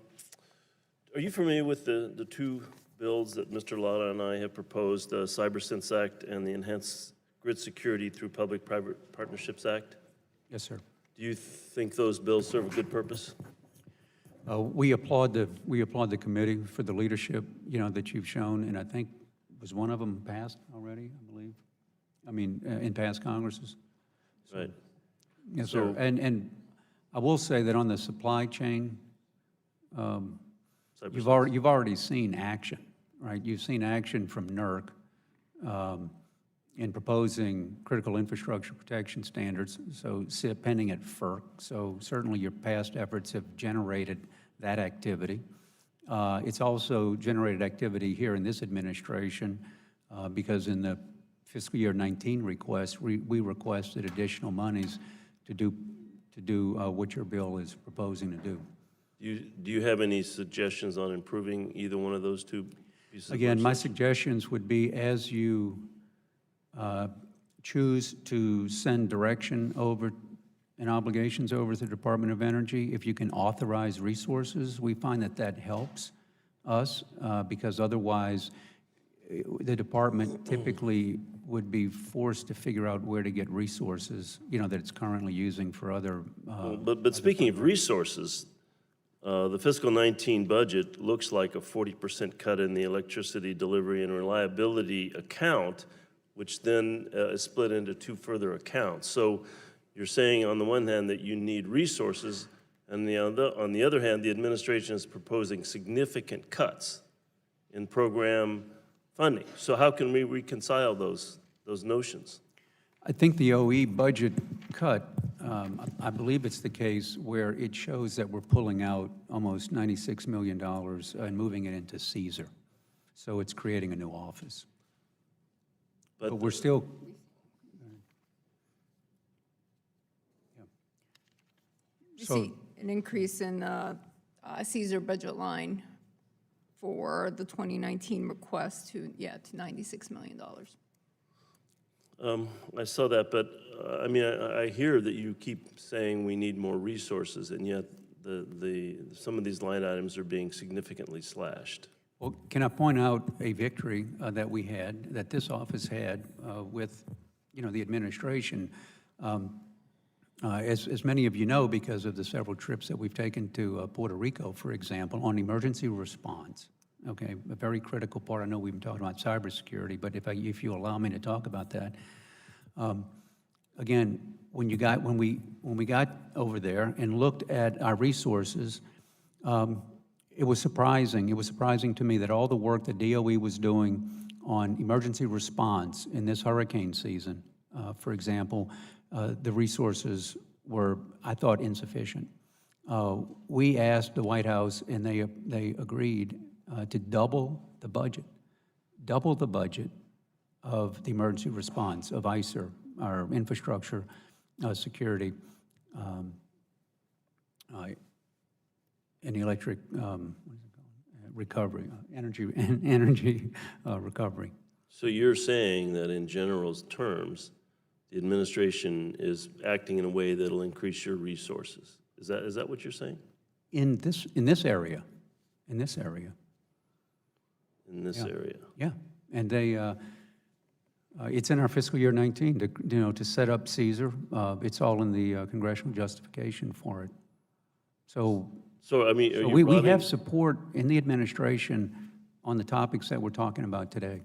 you familiar with the two bills that Mr. Lada and I have proposed, the CyberSense Act and the Enhanced Grid Security through Public-Private Partnerships Act? Yes, sir. Do you think those bills serve a good purpose? We applaud the committee for the leadership, you know, that you've shown, and I think, was one of them passed already, I believe? I mean, in past Congresses? Right. Yes, sir. And I will say that on the supply chain, you've already seen action, right? You've seen action from NERC in proposing critical infrastructure protection standards, so pending at FERC. So certainly your past efforts have generated that activity. It's also generated activity here in this administration because in the fiscal year 19 request, we requested additional monies to do what your bill is proposing to do. Do you have any suggestions on improving either one of those two pieces of Again, my legislation? suggestions would be as you choose to send direction over and obligations over to the Department of Energy, if you can authorize resources, we find that that helps us because otherwise the department typically would be forced to figure out where to get resources, that it's currently using for other. But speaking of resources, the fiscal 19 budget looks like a 40% cut in the electricity delivery and reliability account, which then is split into two further accounts. So you're saying on the one hand that you need resources, and on the other hand, the administration is proposing significant cuts in program funding. So how can we reconcile those notions? I think the OE budget cut, I believe it's the case where it shows that we're pulling out almost $96 million and moving it into Caesar. So it's creating a new office. But we're still. You see an increase in Caesar budget line for the 2019 request to $96 million. I saw that, but I mean, I hear that you keep saying we need more resources, and yet some of these line items are being significantly slashed. Well, can I point out a victory that we had, that this office had with, the administration? As many of you know, because of the several trips that we've taken to Puerto Rico, for example, on emergency response, okay, a very critical part. I know we've been talking about cybersecurity, but if you allow me to talk about that, again, when we got over there and looked at our resources, it was surprising. It was surprising to me that all the work that DOE was doing on emergency response in this hurricane season, for example, the resources were, I thought, insufficient. We asked the White House, and they agreed to double the budget of the emergency response of ICER, our infrastructure security, and electric recovery, energy recovery. So you're saying that in general terms, the administration is acting in a way that'll increase your resources. Is that what you're saying? In this area. Yeah, and they, it's in our fiscal year 19 to set up Caesar. It's all in the congressional justification for it. So I mean, are you we robbing- have support in the administration on the topics that we're talking about today.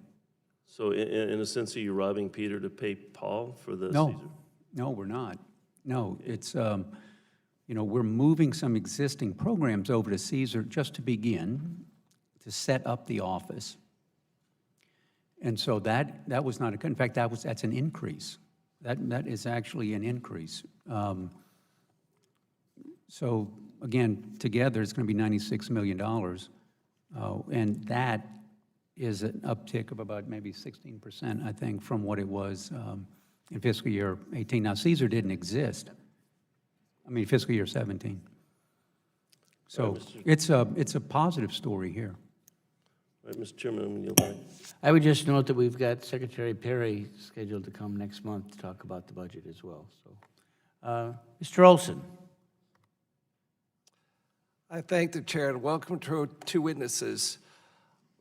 So in a sense, are you robbing Peter to pay Paul for the No, Caesar? no, we're not. No, it's, we're moving some existing programs over to Caesar just to begin to set up the office. And so that was not in fact, that's an increase. That is actually an increase. So again, together it's going to be $96 million, and that is an uptick of about maybe 16%, I think, from what it was in fiscal year 18. Now, Caesar didn't exist. I mean, fiscal year 17. So it's a positive story here. All right, Mr. Chairman, I'm going to yield back. I would just note that we've got Secretary Perry scheduled to come next month to talk about the budget as well. So, Mr. Olson. I thank the chair and welcome to our two witnesses.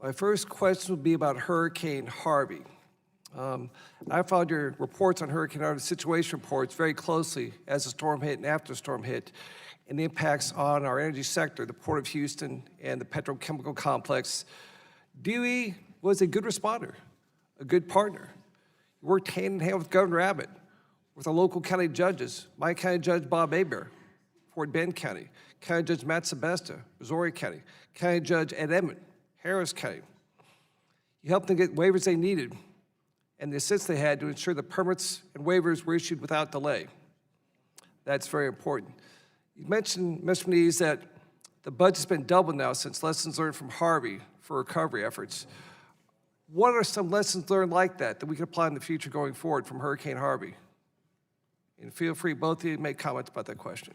My first question will be about Hurricane Harvey. I followed your reports on Hurricane Harvey, situation reports, very closely as the storm hit and after the storm hit, and the impacts on our energy sector, the Port of Houston, and the petrochemical complex. DOE was a good responder, a good partner. You worked hand in hand with Governor Abbott, with our local county judges, my county judge Bob Aber, Fort Bend County, County Judge Matt Sebesta, Missouri County, County Judge Ed Emmett, Harris County. You helped them get waivers they needed and the assistance they had to ensure the permits and waivers were issued without delay. That's very important. You mentioned, Mr. Menees, that the budget's been doubled now since lessons learned from Harvey for recovery efforts. What are some lessons learned like that we can apply in the future going forward from Hurricane Harvey? And feel free, both of you, to make comments about that question.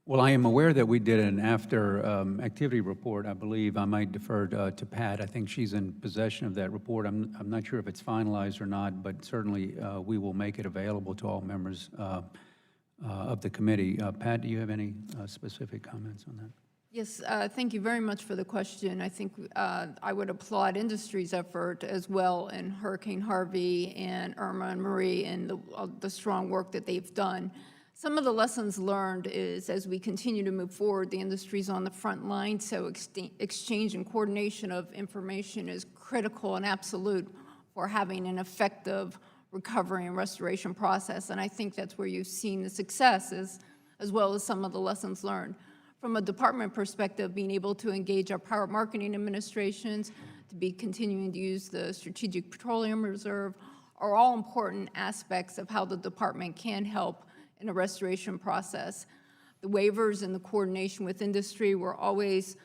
Well, I am aware that we did an after activity report. I believe I might defer to Pat. I think she's in possession of that report. I'm not sure if it's finalized or not, but certainly we will make it available to all members of the committee. Pat, do you have any specific comments on that? Yes, thank you very much for the question. I think I would applaud industry's effort as well in Hurricane Harvey and Irma and Marie and the strong work that they've done. Some of the lessons learned is as we continue to move forward, the industry's on the front line, so exchange and coordination of information is critical and absolute for having an effective recovery and restoration process. And I think that's where you've seen the successes as well as some of the lessons learned. From a department perspective, being able to engage our power marketing administrations, to be continuing to use the Strategic Petroleum Reserve, are all important aspects of how the department can help in a restoration process. The waivers and the coordination with industry were always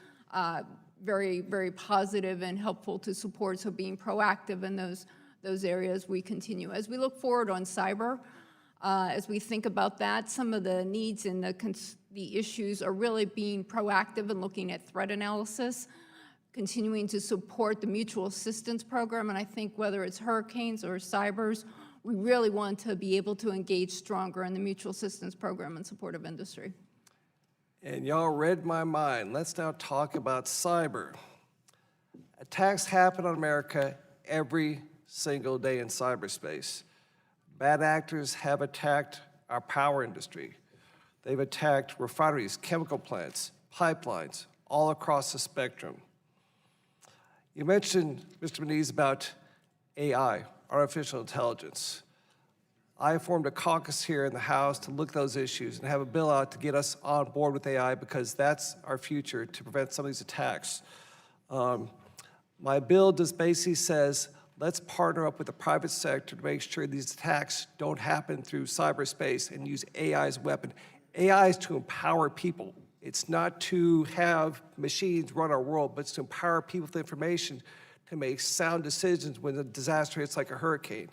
very, very positive and helpful to support, so being proactive in those areas we continue. As we look forward on cyber, as we think about that, some of the needs and the issues are really being proactive and looking at threat analysis, continuing to support the mutual assistance program, and I think whether it's hurricanes or cybers, we really want to be able to engage stronger in the mutual assistance program in support of industry. And y'all read my mind. Let's now talk about cyber. Attacks happen on America every single day in cyberspace. Bad actors have attacked our power industry. They've attacked refineries, chemical plants, pipelines, all across the spectrum. You mentioned, Mr. Menees, about AI, artificial intelligence. I formed a caucus here in the House to look at those issues and have a bill out to get us on board with AI because that's our future to prevent some of these attacks. My bill just basically says, let's partner up with the private sector to make sure these attacks don't happen through cyberspace and use AI as a weapon. AI is to empower people. It's not to have machines run our world, but it's to empower people with information to make sound decisions when a disaster hits like a hurricane.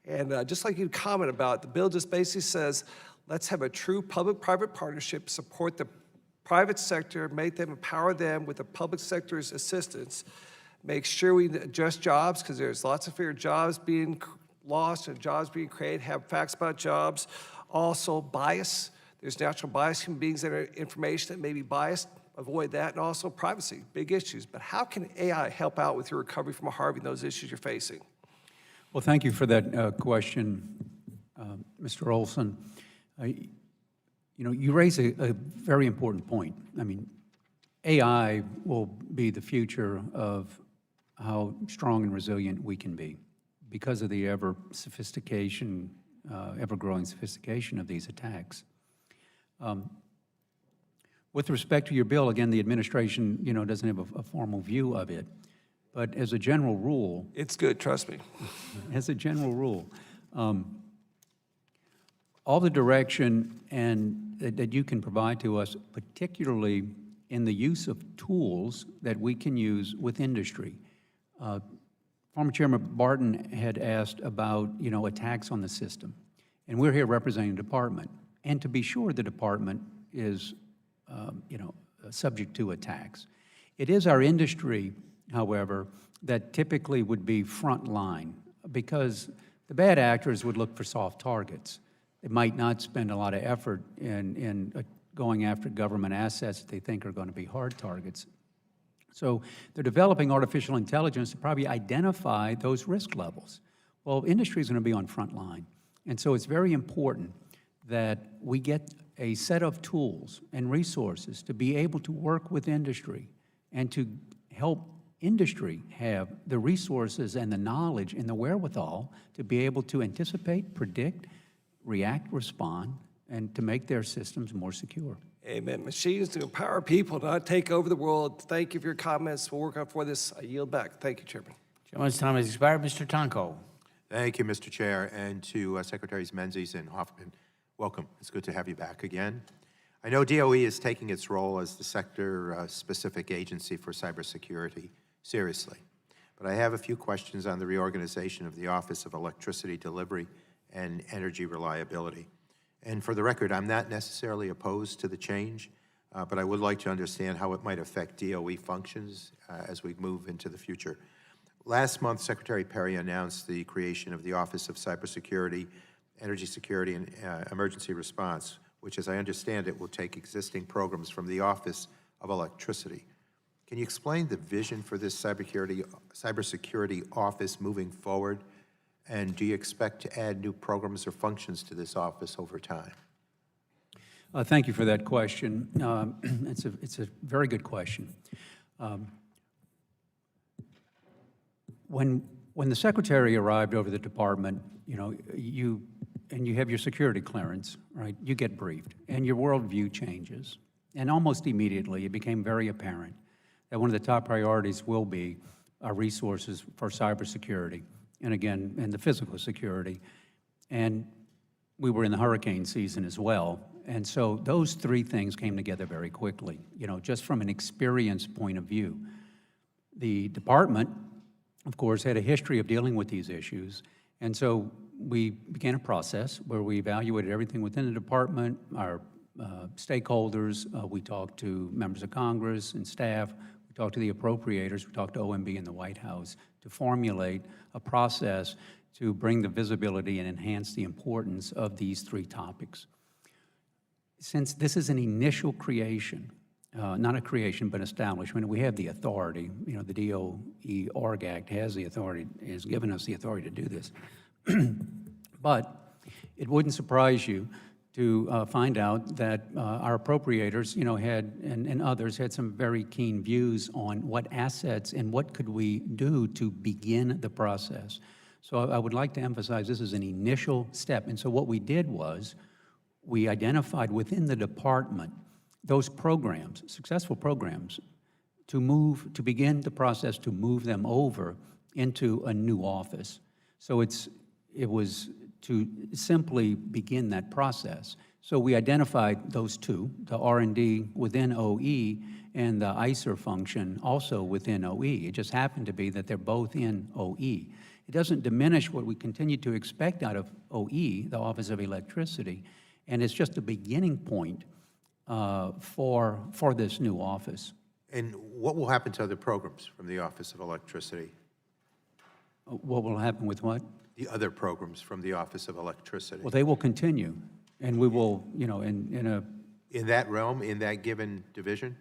And just like you comment about, the bill just basically says, let's have a true public-private partnership, support the private sector, make them, empower them with the public sector's assistance, make sure we adjust jobs, because there's lots of fear of jobs being lost and jobs being created, have facts about jobs. Also, bias. There's natural bias, human beings that are information that may be biased, avoid that, and also privacy, big issues. But how can AI help out with your recovery from Harvey and those issues you're facing? Well, thank you for that question, Mr. Olson. You raise a very important point. I mean, AI will be the future of how strong and resilient we can be because of the ever-growing sophistication of these attacks. With respect to your bill, again, the administration, doesn't have a formal view of it. But as a general rule... It's good, trust me. As a general rule, all the direction that you can provide to us, particularly in the use of tools that we can use with industry. Former Chairman Barton had asked about, attacks on the system. And we're here representing the department. And to be sure, the department is, subject to attacks. It is our industry, however, that typically would be front line because the bad actors would look for soft targets. They might not spend a lot of effort in going after government assets that they think are going to be hard targets. So they're developing artificial intelligence to probably identify those risk levels. Well, industry is going to be on front line. And so it's very important that we get a set of tools and resources to be able to work with industry and to help industry have the resources and the knowledge and the wherewithal to be able to anticipate, predict, react, respond, and to make their systems more secure. Amen. Machines to empower people, not take over the world. Thank you for your comments. We'll work on for this. I yield back. Thank you, Chairman. Gentleman's time has expired. Mr. Tonko. Thank you, Mr. Chair, and to Secretaries Menzies and Hoffman. Welcome. It's good to have you back again. I know DOE is taking its role as the sector-specific agency for cybersecurity seriously, but I have a few questions on the reorganization of the Office of Electricity Delivery and Energy Reliability. And for the record, I'm not necessarily opposed to the change, but I would like to understand how it might affect DOE functions as we move into the future. Last month, Secretary Perry announced the creation of the Office of Cybersecurity, Energy Security, and Emergency Response, which, as I understand it, will take existing programs from the Office of Electricity. Can you explain the vision for this cybersecurity office moving forward? And do you expect to add new programs or functions to this office over time? Thank you for that question. It's a very good question. When the Secretary arrived over the department, you have your security clearance, right? You get briefed, and your worldview changes. And almost immediately, it became very apparent that one of the top priorities will be our resources for cybersecurity, and again, and the physical security. And we were in the hurricane season as well. And so those three things came together very quickly, just from an experience point of view. The department, of course, had a history of dealing with these issues. And so we began a process where we evaluated everything within the department, our stakeholders. We talked to members of Congress and staff. We talked to the appropriators. We talked to OMB and the White House to formulate a process to bring the visibility and enhance the importance of these three topics. Since this is an initial creation, not a creation, but establishment, we have the authority. The DOE Org Act has the authority, has given us the authority to do this. But it wouldn't surprise you to find out that our appropriators, had, and others had some very keen views on what assets and what could we do to begin the process. So I would like to emphasize this is an initial step. And so what we did was we identified within the department those programs, successful programs, to begin the process to move them over into a new office. So it was to simply begin that process. So we identified those two, the R&D within OE and the ICER function also within OE. It just happened to be that they're both in OE. It doesn't diminish what we continue to expect out of OE, the Office of Electricity, and it's just a beginning point for this new office. And what will happen to other programs from the Office of Electricity? What will happen with what? The other programs from the Office of Electricity. Well, they will continue, and we will, In that realm, in that given division?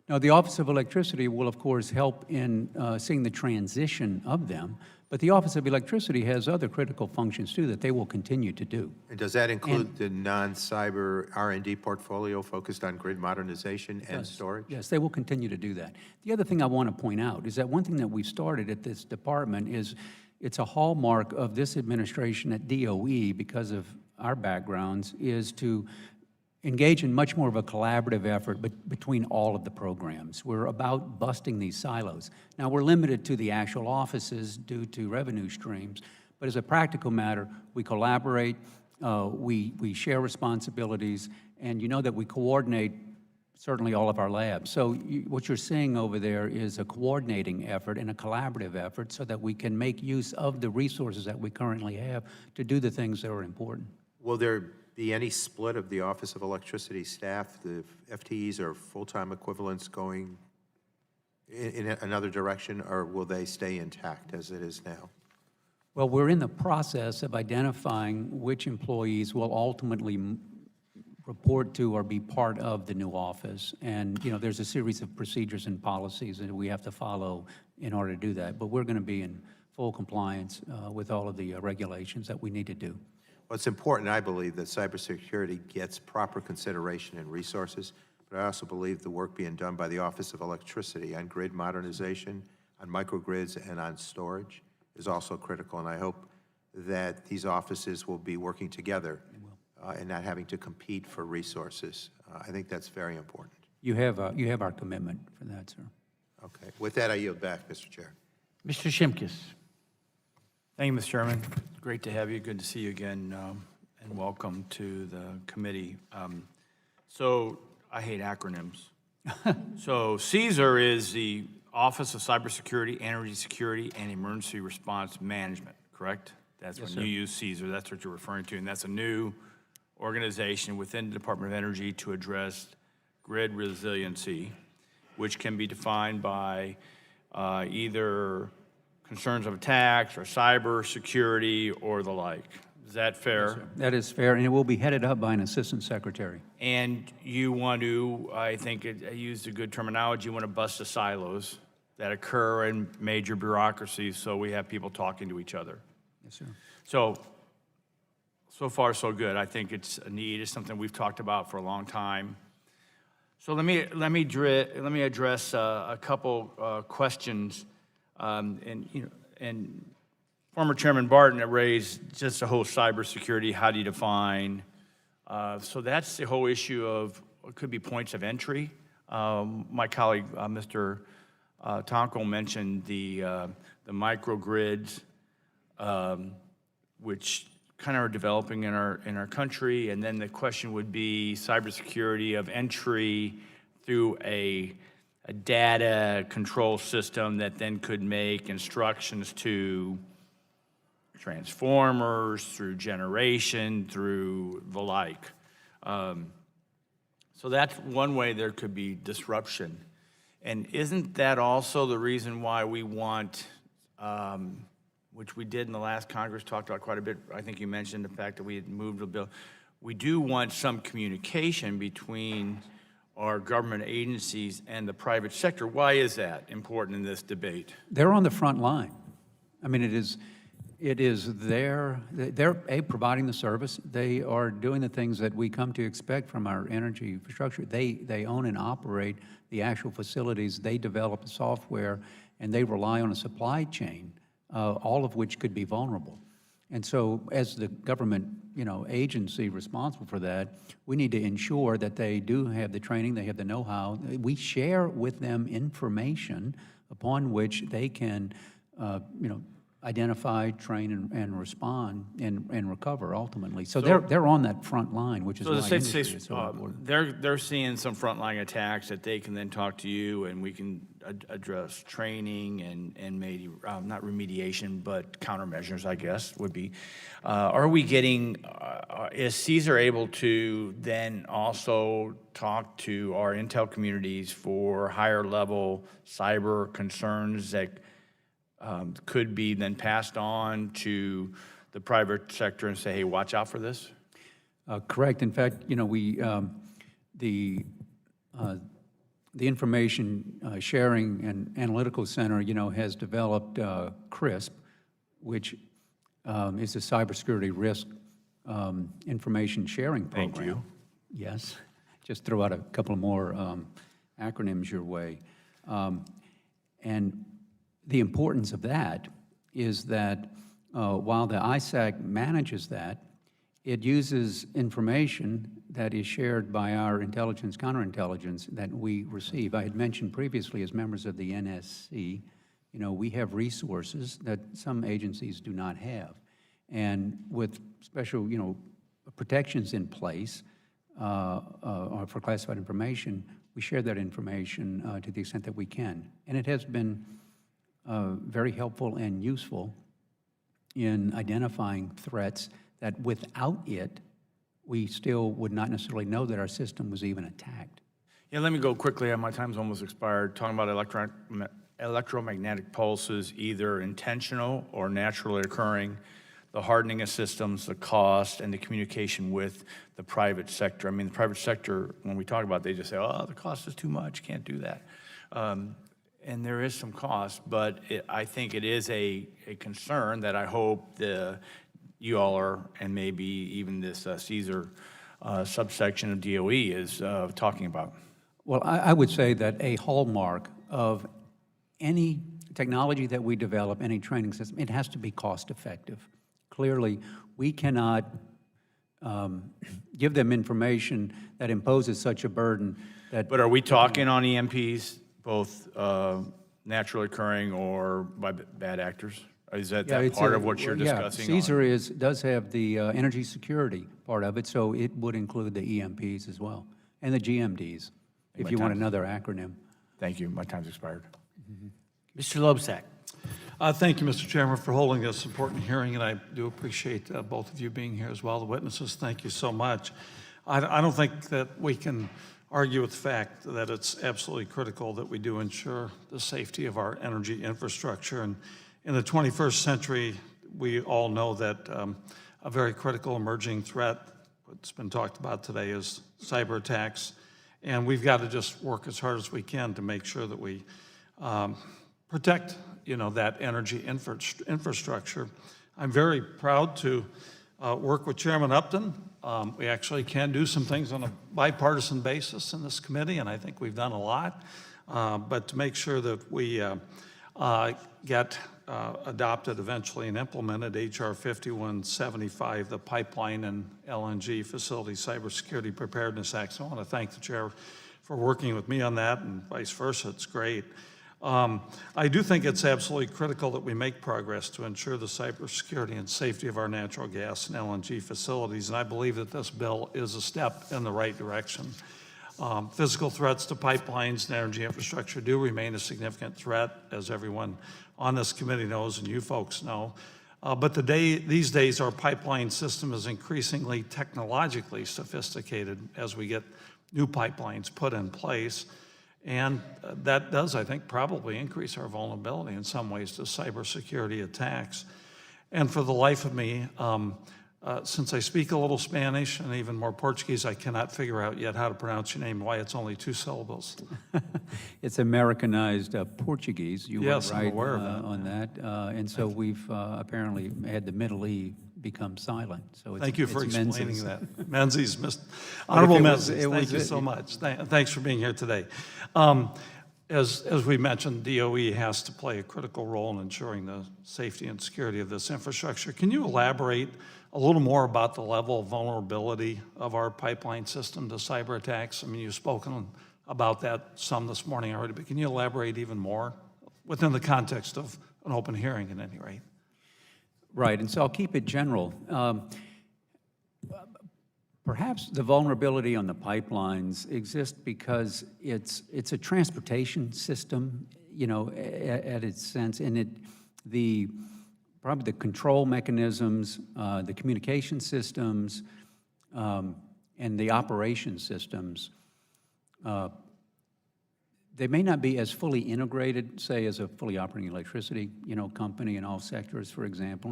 Now, the Office of Electricity will, of course, help in seeing the transition of them, but the Office of Electricity has other critical functions, too, that they will continue to do. And does that include the non-cyber R&D portfolio focused on grid modernization and storage? Yes, they will continue to do that. The other thing I want to point out is that one thing that we've started at this department is it's a hallmark of this administration at DOE, because of our backgrounds, is to engage in much more of a collaborative effort between all of the programs. We're about busting these silos. Now, we're limited to the actual offices due to revenue streams, but as a practical matter, we collaborate, we share responsibilities, and you know that we coordinate certainly all of our labs. So what you're seeing over there is a coordinating effort and a collaborative effort so that we can make use of the resources that we currently have to do the things that are important. Will there be any split of the Office of Electricity staff, the FTEs or full-time equivalents going in another direction, or will they stay intact as it is now? Well, we're in the process of identifying which employees will ultimately report to or be part of the new office. And, there's a series of procedures and policies that we have to follow in order to do that. But we're going to be in full compliance with all of the regulations that we need to do. Well, it's important, I believe, that cybersecurity gets proper consideration and resources, but I also believe the work being done by the Office of Electricity on grid modernization, on microgrids, and on storage is also critical, and I hope that these offices will be working together and not having to compete for resources. I think that's very important. You have our commitment for that, sir. Okay. With that, I yield back, Mr. Chair. Mr. Shimkus. Thank you, Mr. Chairman. Great to have you. Good to see you again, and welcome to the committee. So I hate acronyms. So CSER is the Office of Cybersecurity, Energy Security, and Emergency Response Management, correct? That's when you use CSER, that's what you're referring to, and that's a new organization within the Department of Energy to address grid resiliency, which can be defined by either concerns of attacks or cybersecurity or the like. Is that fair? That is fair, and it will be headed up by an assistant secretary. And you want to, I think I used a good terminology, you want to bust the silos that occur in major bureaucracies so we have people talking to each other. Yes, sir. So far, so good. I think it's a need. It's something we've talked about for a long time. So let me address a couple questions. And former Chairman Barton had raised just the whole cybersecurity. How do you define? So that's the whole issue of what could be points of entry. My colleague, Mr. Tonko, mentioned the microgrids, which kind of are developing in our country, and then the question would be cybersecurity of entry through a data control system that then could make instructions to transformers, through generation, through the like. So that's one way there could be disruption. And isn't that also the reason why we want, which we did in the last Congress, talked about quite a bit, I think you mentioned the fact that we had moved the bill. We do want some communication between our government agencies and the private sector. Why is that important in this debate? They're on the front line. I mean, they're providing the service. They are doing the things that we come to expect from our energy infrastructure. They own and operate the actual facilities. They develop the software, and they rely on a supply chain, all of which could be vulnerable. And so as the government, agency responsible for that, we need to ensure that they do have the training, they have the know-how. We share with them information upon which they can, identify, train, and respond and recover ultimately. So they're on that front line, which is why industry is so important. They're seeing some frontline attacks that they can then talk to you, and we can address training and maybe not remediation, but countermeasures, I guess, would be. Are we getting? Is CSER able to then also talk to our intel communities for higher level cyber concerns that could be then passed on to the private sector and say, hey, watch out for this? Correct. In fact, the Information Sharing and Analytical Center, has developed CRISP, which is a cybersecurity risk information sharing program. Thank you. Yes. Just throw out a couple more acronyms your way. And the importance of that is that while the ISAC manages that, it uses information that is shared by our intelligence, counterintelligence that we receive. I had mentioned previously, as members of the NSC, we have resources that some agencies do not have. And with special, protections in place for classified information, we share that information to the extent that we can. And it has been very helpful and useful in identifying threats that without it, we still would not necessarily know that our system was even attacked. Yeah, let me go quickly. My time's almost expired. Talking about electromagnetic pulses, either intentional or naturally occurring, the hardening of systems, the cost, and the communication with the private sector. I mean, the private sector, when we talk about it, they just say, oh, the cost is too much, can't do that. And there is some cost, but I think it is a concern that I hope you all are, and maybe even this CSER subsection of DOE is talking about. Well, I would say that a hallmark of any technology that we develop, any training system, it has to be cost effective. Clearly, we cannot give them information that imposes such a burden that... But are we talking on EMPs, both naturally occurring or by bad actors? Is that Yeah, it's part a- of what you're yeah, discussing? CSER does have the energy security part of it, so it would include the EMPs as well, and the GMDs, if my you want time. another acronym. Thank you, my time's expired. Mr. Loebsack. Thank you, Mr. Chairman, for holding this important hearing, and I do appreciate both of you being here as well. The witnesses, thank you so much. I don't think that we can argue with the fact that it's absolutely critical that we do ensure the safety of our energy infrastructure. And in the 21st century, we all know that a very critical emerging threat, what's been talked about today, is cyber attacks. And we've got to just work as hard as we can to make sure that we protect, that energy infrastructure. I'm very proud to work with Chairman Upton. We actually can do some things on a bipartisan basis in this committee, and I think we've done a lot. But to make sure that we get adopted eventually and implemented H.R. 5175, the Pipeline and LNG Facility Cybersecurity Preparedness Act. So I want to thank the chair for working with me on that, and vice versa. It's great. I do think it's absolutely critical that we make progress to ensure the cybersecurity and safety of our natural gas and LNG facilities, and I believe that this bill is a step in the right direction. Physical threats to pipelines and energy infrastructure do remain a significant threat, as everyone on this committee knows and you folks know. But these days, our pipeline system is increasingly technologically sophisticated as we get new pipelines put in place. And that does, I think, probably increase our vulnerability in some ways to cybersecurity attacks. And for the life of me, since I speak a little Spanish and even more Portuguese, I cannot figure out yet how to pronounce your name, why it's only 2 syllables. It's Americanized Portuguese. You Yes, were I'm right aware of that. on that. And so we've apparently had the middle E become silent. So Thank you for it's explaining Menzies. that. Menzies, Honorable it was- Menzies, it thank was- you so much. Thanks for being here today. As we mentioned, DOE has to play a critical role in ensuring the safety and security of this infrastructure. Can you elaborate a little more about the level of vulnerability of our pipeline system to cyber attacks? I mean, you've spoken about that some this morning already, but can you elaborate even more within the context of an open hearing at any rate? Right, and so I'll keep it general. Perhaps the vulnerability on the pipelines exists because it's a transportation system, at its sense, and probably the control mechanisms, the communication systems, and the operation systems, they may not be as fully integrated, say, as a fully operating electricity, company in all sectors, for example,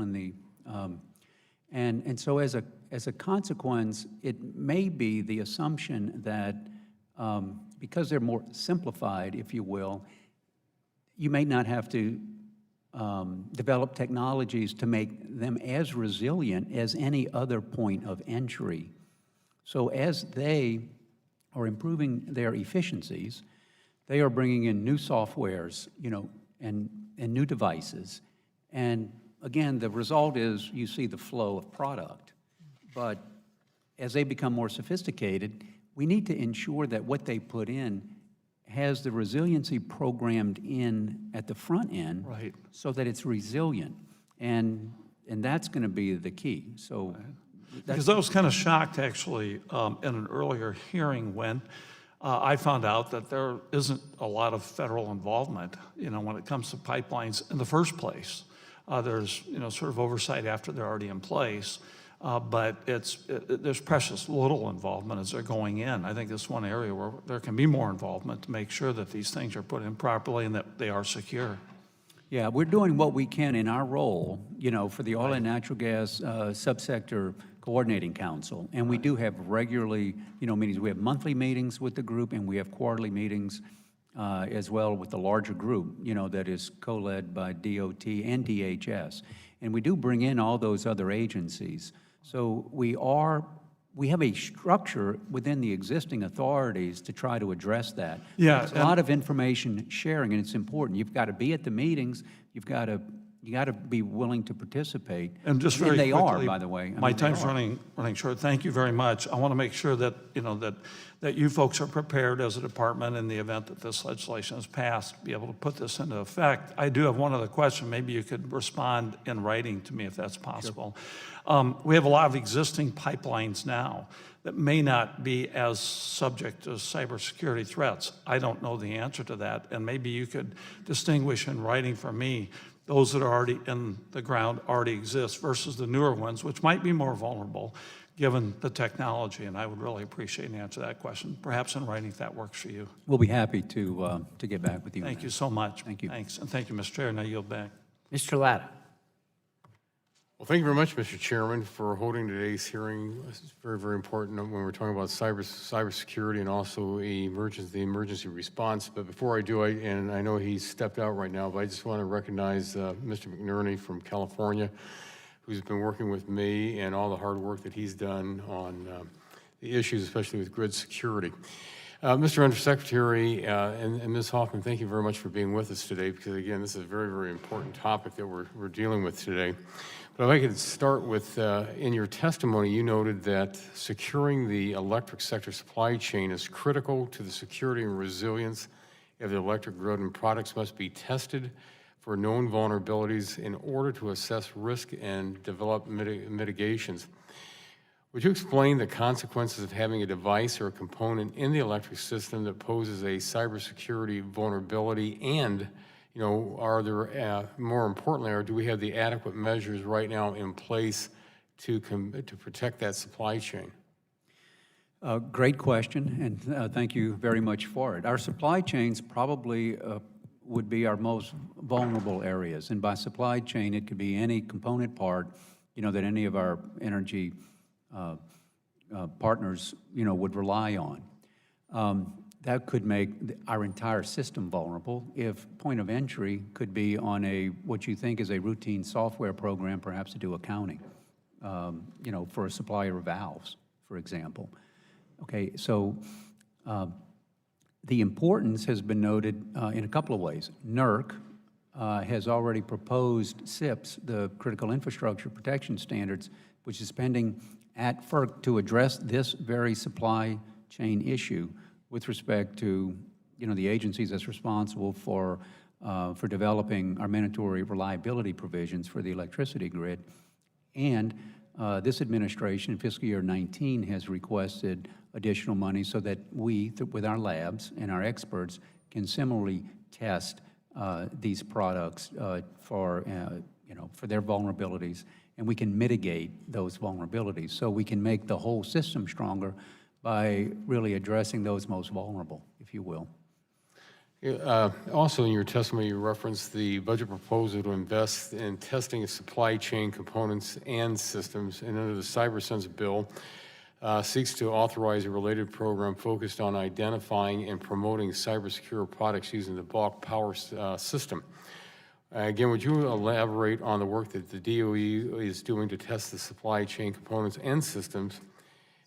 and so as a consequence, it may be the assumption that because they're more simplified, if you will, you may not have to develop technologies to make them as resilient as any other point of entry. So as they are improving their efficiencies, they are bringing in new softwares, and new devices. And again, the result is you see the flow of product. But as they become more sophisticated, we need to ensure that what they put in has the resiliency programmed in at the front end, Right. so that it's resilient. And that's going to be the key. So Because I was kind of shocked, actually, in an earlier hearing when I found out that there isn't a lot of federal involvement, when it comes to pipelines in the first place. There's, sort of oversight after they're already in place, but there's precious little involvement as they're going in. I think that's one area where there can be more involvement to make sure that these things are put in properly and that they are secure. yeah, we're doing what we can in our role, for the Oil and Natural Gas Subsector Coordinating Council. And we do have regularly, meetings. We have monthly meetings with the group, and we have quarterly meetings as well with the larger group, that is co-led by DOT and DHS. And we do bring in all those other agencies. So we have a structure within the existing authorities to try to address that. Yeah, It's a lot of information sharing, and it's important. You've got to be at the meetings. You've got to You got to be willing to participate. And just very they quickly, are, by the way. my time's running short. Thank you very much. I want to make sure that, that you folks are prepared as a department in the event that this legislation is passed, be able to put this into effect. I do have one other question. Maybe you could respond in writing to me if that's possible. Sure. We have a lot of existing pipelines now that may not be as subject to cybersecurity threats. I don't know the answer to that, and maybe you could distinguish in writing for me those that are already in the ground, already exist, versus the newer ones, which might be more vulnerable given the technology. And I would really appreciate an answer to that question, perhaps in writing if that works for you. We'll be happy to get back with you. Thank you so much. Thank you. Thanks. And thank you, Mr. Chair. Now I yield back. Mr. Latta. Well, thank you very much, Mr. Chairman, for holding today's hearing. This is very, very important when we're talking about cybersecurity and also the emergency response. But before I do, and I know he's stepped out right now, but I just want to recognize Mr. McNerney from California, who's been working with me and all the hard work that he's done on the issues, especially with grid security. Mr. Undersecretary and Ms. Hoffman, thank you very much for being with us today, because again, this is a very, very important topic that we're dealing with today. But if I could start with, in your testimony, you noted that securing the electric sector supply chain is critical to the security and resilience of the electric grid, and products must be tested for known vulnerabilities in order to assess risk and develop mitigations. Would you explain the consequences of having a device or a component in the electric system that poses a cybersecurity vulnerability, and are there, more importantly, do we have the adequate measures right now in place to protect that supply chain? Great question, and thank you very much for it. Our supply chains probably would be our most vulnerable areas, and by supply chain, it could be any component part, that any of our energy partners, would rely on. That could make our entire system vulnerable if point of entry could be on what you think is a routine software program, perhaps to do accounting, for a supplier of valves, for example. Okay, so the importance has been noted in a couple of ways. NERC has already proposed CIPS, the Critical Infrastructure Protection Standards, which is pending at FERC to address this very supply chain issue with respect to, the agencies that's responsible for developing our mandatory reliability provisions for the electricity grid. And this administration, fiscal year 19, has requested additional money so that we, with our labs and our experts, can similarly test these products for their vulnerabilities, and we can mitigate those vulnerabilities. So we can make the whole system stronger by really addressing those most vulnerable, if you will. Also in your testimony, you referenced the budget proposal to invest in testing of supply chain components and systems, and under the CyberSense bill, seeks to authorize a related program focused on identifying and promoting cybersecure products using the bulk power system. Again, would you elaborate on the work that the DOE is doing to test the supply chain components and systems?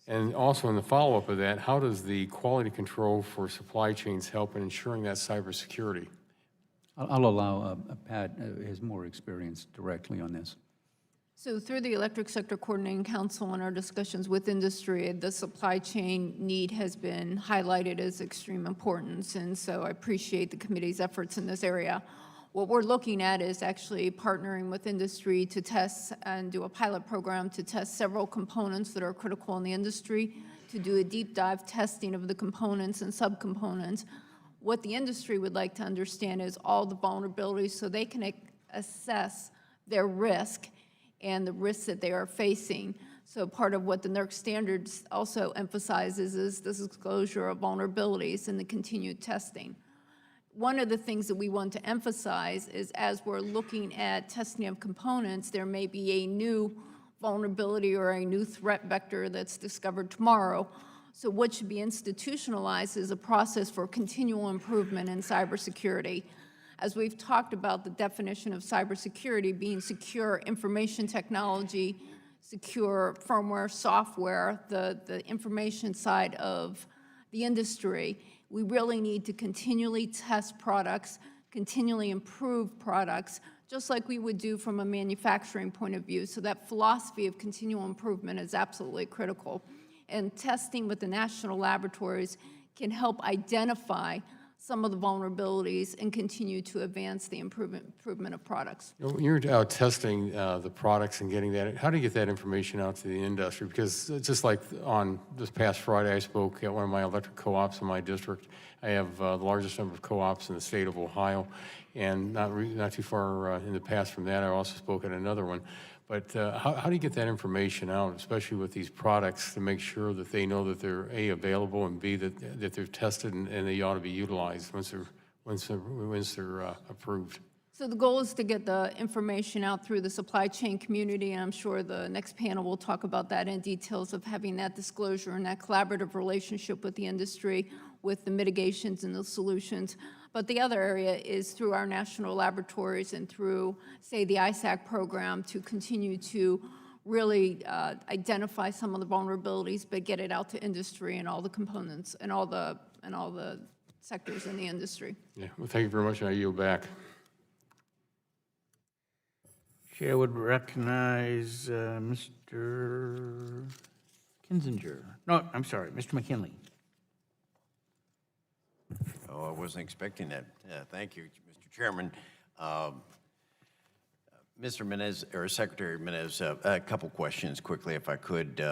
And also in the follow-up of that, how does the quality control for supply chains help in ensuring that cybersecurity? I'll allow Pat has more experience directly on this. So through the Electric Sector Coordinating Council and our discussions with industry, the supply chain need has been highlighted as extreme importance, and so I appreciate the committee's efforts in this area. What we're looking at is actually partnering with industry to test and do a pilot program to test several components that are critical in the industry, to do a deep dive testing of the components and subcomponents. What the industry would like to understand is all the vulnerabilities so they can assess their risk and the risks that they are facing. So part of what the NERC standards also emphasizes is the disclosure of vulnerabilities and the continued testing. One of the things that we want to emphasize is as we're looking at testing of components, there may be a new vulnerability or a new threat vector that's discovered tomorrow. So what should be institutionalized is a process for continual improvement in cybersecurity. As we've talked about the definition of cybersecurity being secure information technology, secure firmware, software, the information side of the industry, we really need to continually test products, continually improve products just like we would do from a manufacturing point of view. So that philosophy of continual improvement is absolutely critical. And testing with the national laboratories can help identify some of the vulnerabilities and continue to advance the improvement of products. When you're out testing the products and getting that, how do you get that information out to the industry? Because just like on this past Friday, I spoke at one of my electric co-ops in my district. I have the largest number of co-ops in the state of Ohio, and not too far in the past from that, I also spoke at another one. But how do you get that information out, especially with these products, to make sure that they know that they're A, available, and B, that they're tested and they ought to be utilized once they're approved? So the goal is to get the information out through the supply chain community, and I'm sure the next panel will talk about that in details of having that disclosure and that collaborative relationship with the industry, with the mitigations and the solutions. But the other area is through our national laboratories and through, say, the ISAC program to continue to really identify some of the vulnerabilities, but get it out to industry and all the components and all the sectors in the industry. Yeah, well, thank you very much, and I yield back. Chair would recognize Mr. Kinzinger. No, I'm sorry, Mr. McKinley. Oh, I wasn't expecting that. Thank you, Mr. Chairman. Mr. Menez, or Secretary Menez, a couple questions quickly, if I could.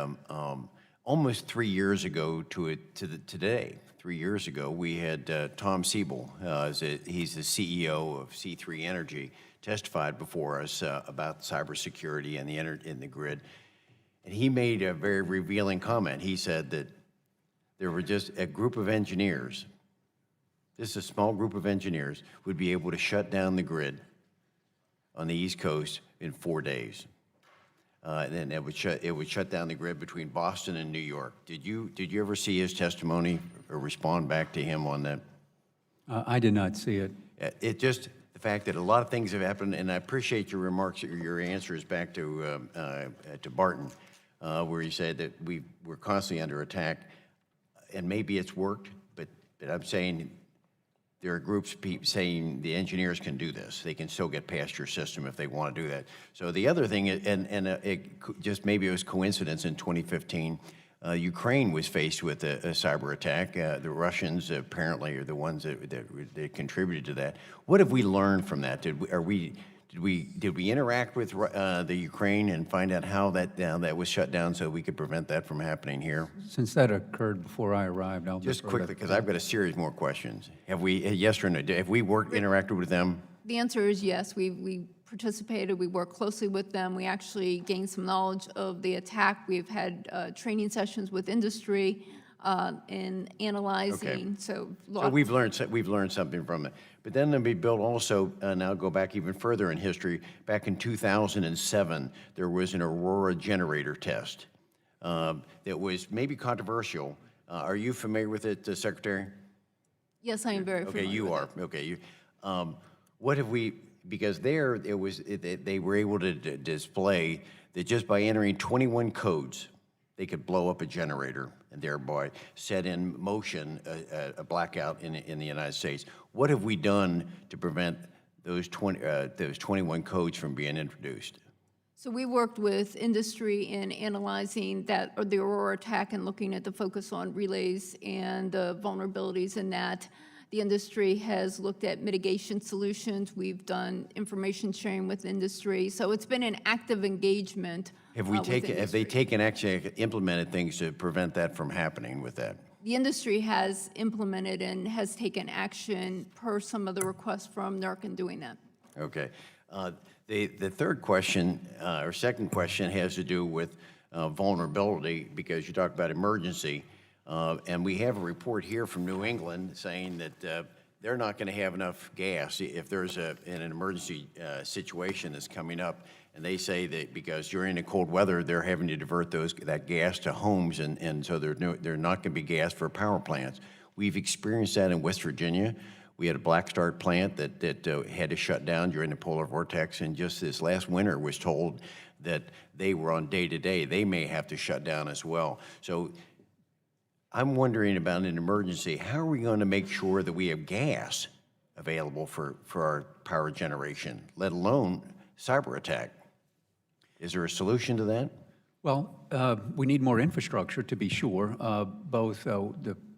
Almost 3 years ago today, 3 years ago, we had Tom Siebel, he's the CEO of C3 Energy, testified before us about cybersecurity and the grid. And he made a very revealing comment. He said that there were just a group of engineers, just a small group of engineers, would be able to shut down the grid on the East Coast in 4 days. And then it would shut down the grid between Boston and New York. Did you ever see his testimony or respond back to him on that? I did not see it. It just, the fact that a lot of things have happened, and I appreciate your remarks, your answers back to Barton, where you said that we're constantly under attack, and maybe it's worked, but I'm saying there are groups saying the engineers can do this. They can still get past your system if they want to do that. So the other thing, maybe it was coincidence in 2015, Ukraine was faced with a cyber attack. The Russians apparently are the ones that contributed to that. What have we learned from that? Did we interact with the Ukraine and find out how that was shut down so we could prevent that from happening here? Since that occurred before I arrived, I'll Just defer quickly, to- because I've got a series more questions. Have we, yes or no, have we interacted with them? The answer is yes. We participated. We worked closely with them. We actually gained some knowledge of the attack. We've had training sessions with industry in analyzing. So we've learned something from it. But then we built also, now go back even further in history, back in 2007, there was an Aurora generator test that was maybe controversial. Are you familiar with it, Secretary? yes, I am very familiar Okay, you with are. it. Okay, what have we? Because they were able to display that just by entering 21 codes, they could blow up a generator and thereby set in motion a blackout in the United States. What have we done to prevent those 21 codes from being introduced? So we worked with industry in analyzing the Aurora attack and looking at the focus on relays and the vulnerabilities in that. The industry has looked at mitigation solutions. We've done information sharing with industry. So it's been an active engagement. Have they actually implemented things to prevent that from happening with that? The industry has implemented and has taken action per some of the requests from NERC in doing that. Okay. The third question, or second question, has to do with vulnerability, because you talked about emergency. And we have a report here from New England saying that they're not going to have enough gas if there's an emergency situation that's coming up. And they say that because during the cold weather, they're having to divert that gas to homes, and so they're not going to be gas for power plants. We've experienced that in West Virginia. We had a Black Start plant that had to shut down during the polar vortex, and just this last winter was told that they were on day-to-day. They may have to shut down as well. So I'm wondering about an emergency. How are we going to make sure that we have gas available for our power generation, let alone cyber attack. Is there a solution to that? Well, we need more infrastructure, to be sure. Both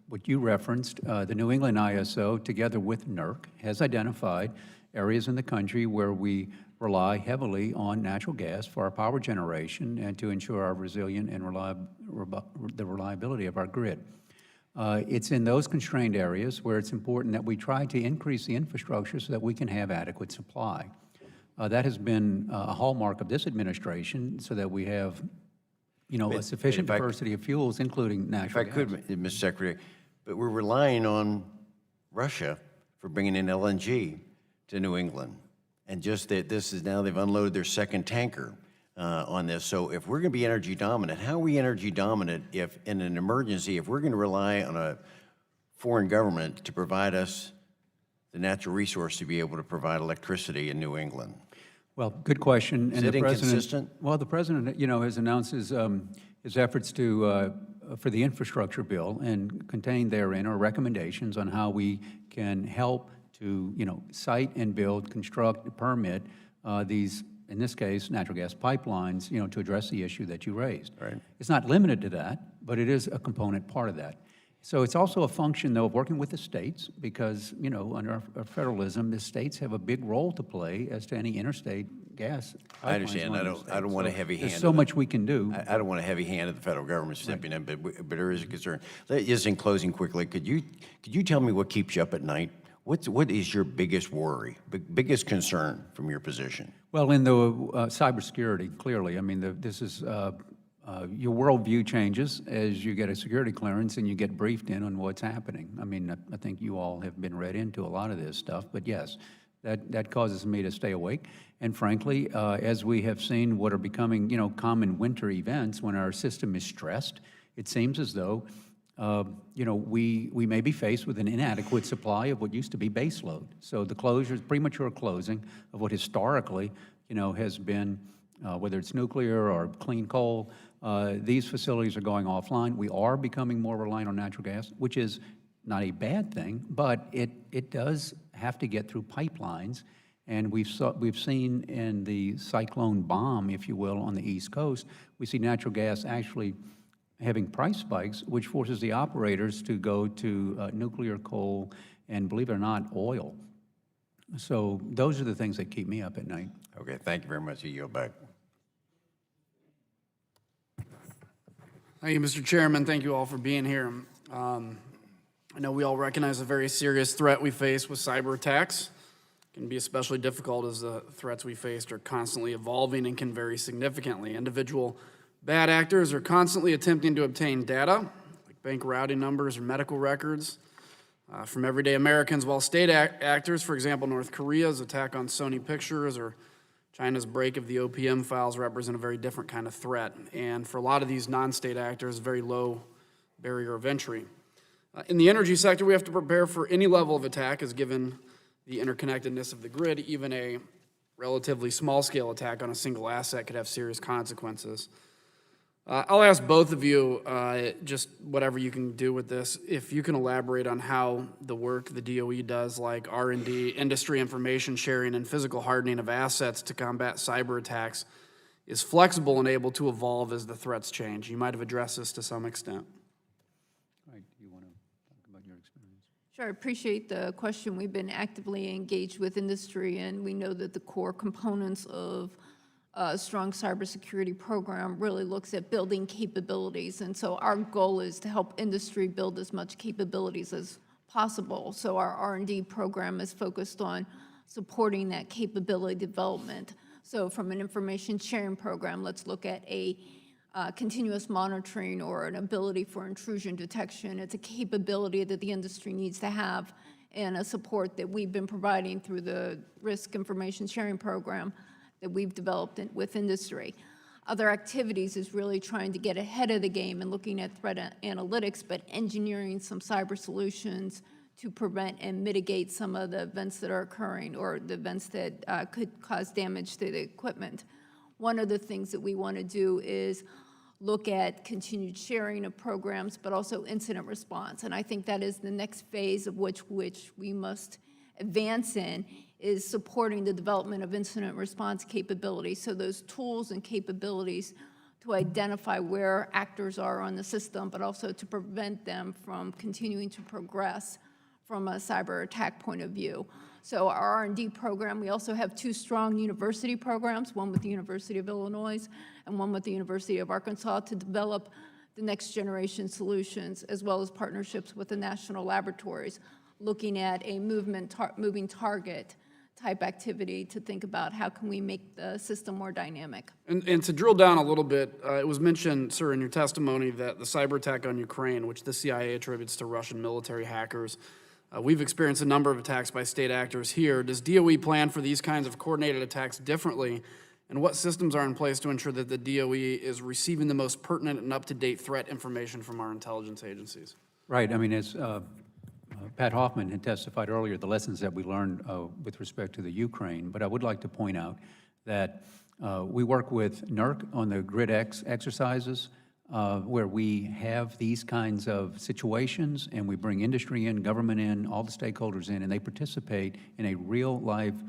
what you referenced, the New England ISO, together with NERC, has identified areas in the country where we rely heavily on natural gas for our power generation and to ensure our resilient and the reliability of our grid. It's in those constrained areas where it's important that we try to increase the infrastructure so that we can have adequate supply. That has been a hallmark of this administration, so that we have, a sufficient diversity of fuels, including natural gas. If I could, Mr. Secretary, but we're relying on Russia for bringing in LNG to New England. And just that this is now, they've unloaded their second tanker on this. So if we're going to be energy dominant, how are we energy dominant if in an emergency, if we're going to rely on a foreign government to provide us the natural resource to be able to provide electricity in New England? Well, good question. Is it inconsistent? Well, the president, has announced his efforts for the infrastructure bill, and contained therein are recommendations on how we can help to, site and build, construct, permit these, in this case, natural gas pipelines, to address the issue that you raised. Right. It's not limited to that, but it is a component part of that. So it's also a function, though, of working with the states, because, under our federalism, the states have a big role to play as to any interstate gas pipelines. I understand. going I to don't the want a states. heavy hand. There's so much we can do. I don't want a heavy hand of the federal government stepping in, but there is a concern. Just in closing quickly, could you tell me what keeps you up at night? What is your biggest worry, biggest concern from your position? Well, in the cybersecurity, clearly, I mean, this is, your worldview changes as you get a security clearance and you get briefed in on what's happening. I mean, I think you all have been read into a lot of this stuff, but yes, that causes me to stay awake. And frankly, as we have seen what are becoming, common winter events when our system is stressed, it seems as though we may be faced with an inadequate supply of what used to be base load. So the premature closing of what historically, has been, whether it's nuclear or clean coal, these facilities are going offline. We are becoming more reliant on natural gas, which is not a bad thing, but it does have to get through pipelines. And we've seen in the cyclone bomb, if you will, on the East Coast, we see natural gas actually having price spikes, which forces the operators to go to nuclear, coal, and believe it or not, oil. So those are the things that keep me up at night. Okay, thank you very much. You yield back. Thank you, Mr. Chairman. Thank you all for being here. I know we all recognize the very serious threat we face with cyber attacks. It can be especially difficult as the threats we faced are constantly evolving and can vary significantly. Individual bad actors are constantly attempting to obtain data, like bank routing numbers or medical records, from everyday Americans, while state actors, for example, North Korea's attack on Sony Pictures or China's break of the OPM files, represent a very different kind of threat. And for a lot of these non-state actors, very low barrier of entry. In the energy sector, we have to prepare for any level of attack, as given the interconnectedness of the grid, even a relatively small-scale attack on a single asset could have serious consequences. I'll ask both of you, just whatever you can do with this, if you can elaborate on how the work the DOE does, like R&D, industry information sharing, and physical hardening of assets to combat cyber attacks, is flexible and able to evolve as the threats change. You might have addressed this to some extent. Right, do you want to talk about your experience? Sure, I appreciate the question. We've been actively engaged with industry, and we know that the core components of a strong cybersecurity program really looks at building capabilities. And so our goal is to help industry build as much capabilities as possible. So our R&D program is focused on supporting that capability development. So from an information sharing program, let's look at a continuous monitoring or an ability for intrusion detection. It's a capability that the industry needs to have, and a support that we've been providing through the risk information sharing program that we've developed with industry. Other activities is really trying to get ahead of the game and looking at threat analytics, but engineering some cyber solutions to prevent and mitigate some of the events that are occurring or the events that could cause damage to the equipment. One of the things that we want to do is look at continued sharing of programs, but also incident response. And I think that is the next phase of which we must advance in is supporting the development of incident response capabilities. So those tools and capabilities to identify where actors are on the system, but also to prevent them from continuing to progress from a cyber attack point of view. So our R&D program, we also have 2 strong university programs, one with the University of Illinois and one with the University of Arkansas, to develop the next generation solutions, as well as partnerships with the national laboratories, looking at a moving target type activity to think about how can we make the system more dynamic. And to drill down a little bit, it was mentioned, sir, in your testimony that the cyber attack on Ukraine, which the CIA attributes to Russian military hackers, we've experienced a number of attacks by state actors here. Does DOE plan for these kinds of coordinated attacks differently? And what systems are in place to ensure that the DOE is receiving the most pertinent and up-to-date threat information from our intelligence agencies? Right, I mean, as Pat Hoffman had testified earlier, the lessons that we learned with respect to the Ukraine, but I would like to point out that we work with NERC on the GridX exercises, where we have these kinds of situations, and we bring industry in, government in, all the stakeholders in, and they participate in a real-life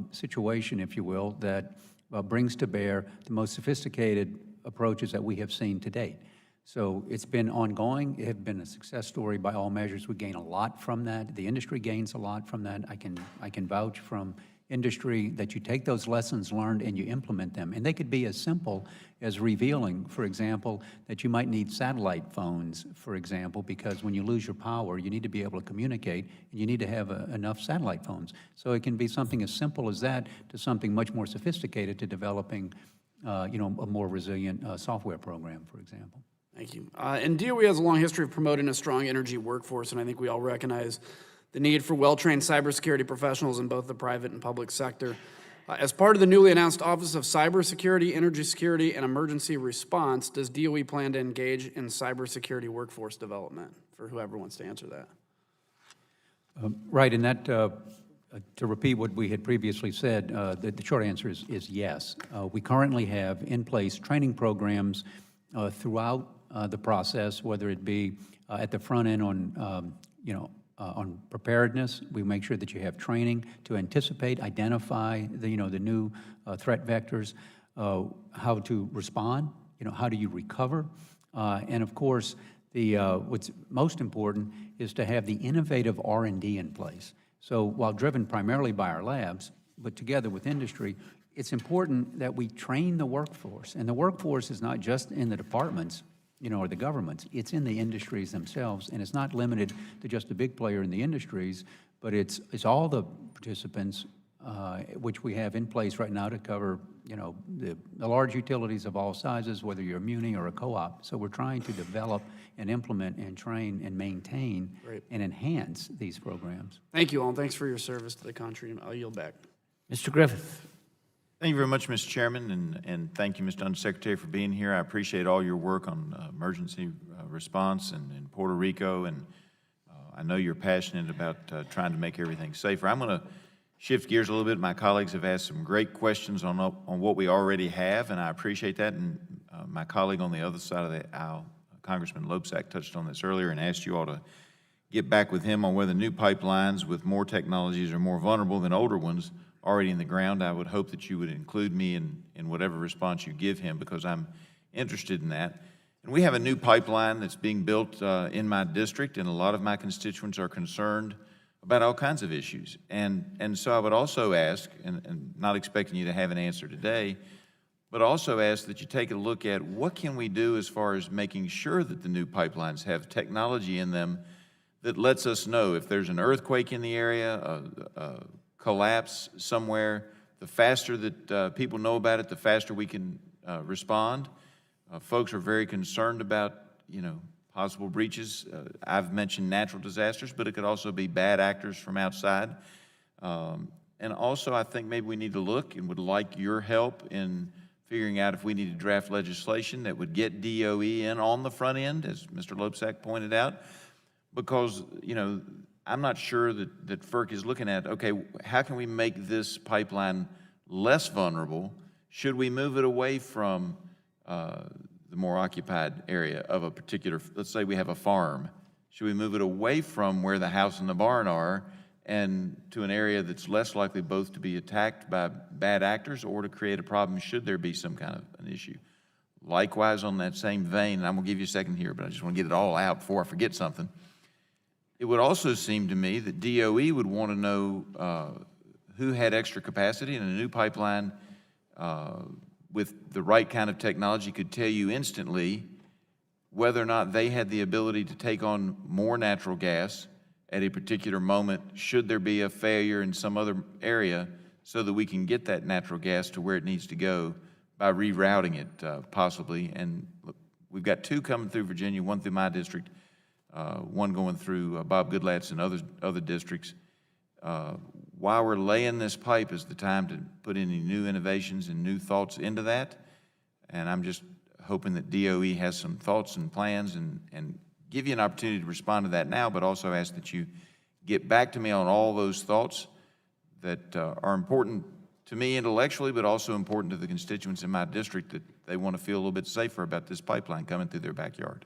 situation, if you will, that brings to bear the most sophisticated approaches that we have seen to date. So it's been ongoing. It has been a success story by all measures. We gain a lot from that. The industry gains a lot from that. I can vouch from industry that you take those lessons learned and you implement them. And they could be as simple as revealing, for example, that you might need satellite phones, for example, because when you lose your power, you need to be able to communicate, and you need to have enough satellite phones. So it can be something as simple as that to something much more sophisticated to developing, a more resilient software program, for example. Thank you. And DOE has a long history of promoting a strong energy workforce, and I think we all recognize the need for well-trained cybersecurity professionals in both the private and public sector. As part of the newly announced Office of Cybersecurity, Energy Security, and Emergency Response, does DOE plan to engage in cybersecurity workforce development? For whoever wants to answer that. Right, and that, to repeat what we had previously said, the short answer is yes. We currently have in place training programs throughout the process, whether it be at the front end on preparedness. We make sure that you have training to anticipate, identify the new threat vectors, how to respond, how do you recover, and of course, what's most important is to have the innovative R&D in place. So while driven primarily by our labs, but together with industry, it's important that we train the workforce. And the workforce is not just in the departments, or the governments. It's in the industries themselves, and it's not limited to just a big player in the industries, but it's all the participants, which we have in place right now to cover, the large utilities of all sizes, whether you're a muni or a co-op. So we're trying to develop and implement and train and maintain and enhance these programs. Thank you all, and thanks for your service to the country. I'll yield back. Mr. Griffith. Thank you very much, Mr. Chairman, and thank you, Mr. Undersecretary, for being here. I appreciate all your work on emergency response in Puerto Rico, and I know you're passionate about trying to make everything safer. I'm going to shift gears a little bit. My colleagues have asked some great questions on what we already have, and I appreciate that. And my colleague on the other side of the aisle, Congressman Loebsack, touched on this earlier and asked you all to get back with him on whether new pipelines with more technologies are more vulnerable than older ones already in the ground. I would hope that you would include me in whatever response you give him, because I'm interested in that. And we have a new pipeline that's being built in my district, and a lot of my constituents are concerned about all kinds of issues. And so I would also ask, and not expecting you to have an answer today, but also ask that you take a look at what can we do as far as making sure that the new pipelines have technology in them that lets us know if there's an earthquake in the area, collapse somewhere, the faster that people know about it, the faster we can respond. Folks are very concerned about, possible breaches. I've mentioned natural disasters, but it could also be bad actors from outside. And also, I think maybe we need to look and would like your help in figuring out if we need to draft legislation that would get DOE in on the front end, as Mr. Loebsack pointed out, because, I'm not sure that FERC is looking at, okay, how can we make this pipeline less vulnerable? Should we move it away from the more occupied area of a particular, let's say we have a farm. Should we move it away from where the house and the barn are and to an area that's less likely both to be attacked by bad actors or to create a problem should there be some kind of an issue. Likewise, on that same vein, and I'm going to give you a second here, but I just want to get it all out before I forget something. It would also seem to me that DOE would want to know who had extra capacity, and a new pipeline with the right kind of technology could tell you instantly whether or not they had the ability to take on more natural gas at a particular moment should there be a failure in some other area, so that we can get that natural gas to where it needs to go by rerouting it possibly. And look, we've got two coming through Virginia, one through my district, one going through Bob Goodlat's and other districts. While we're laying this pipe is the time to put any new innovations and new thoughts into that. And I'm just hoping that DOE has some thoughts and plans and give you an opportunity to respond to that now, but also ask that you get back to me on all those thoughts that are important to me intellectually, but also important to the constituents in my district, that they want to feel a little bit safer about this pipeline coming through their backyard.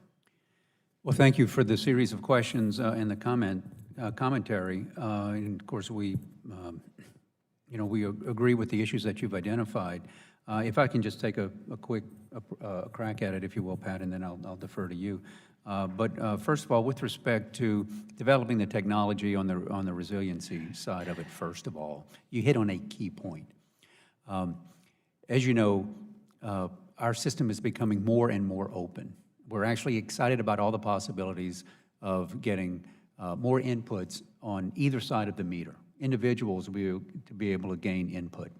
Well, thank you for the series of questions and the commentary. And of course, we agree with the issues that you've identified. If I can just take a quick crack at it, if you will, Pat, and then I'll defer to you. But first of all, with respect to developing the technology on the resiliency side of it, first of all, you hit on a key point. As you know, our system is becoming more and more open. We're actually excited about all the possibilities of getting more inputs on either side of the meter. Individuals will be able to gain input.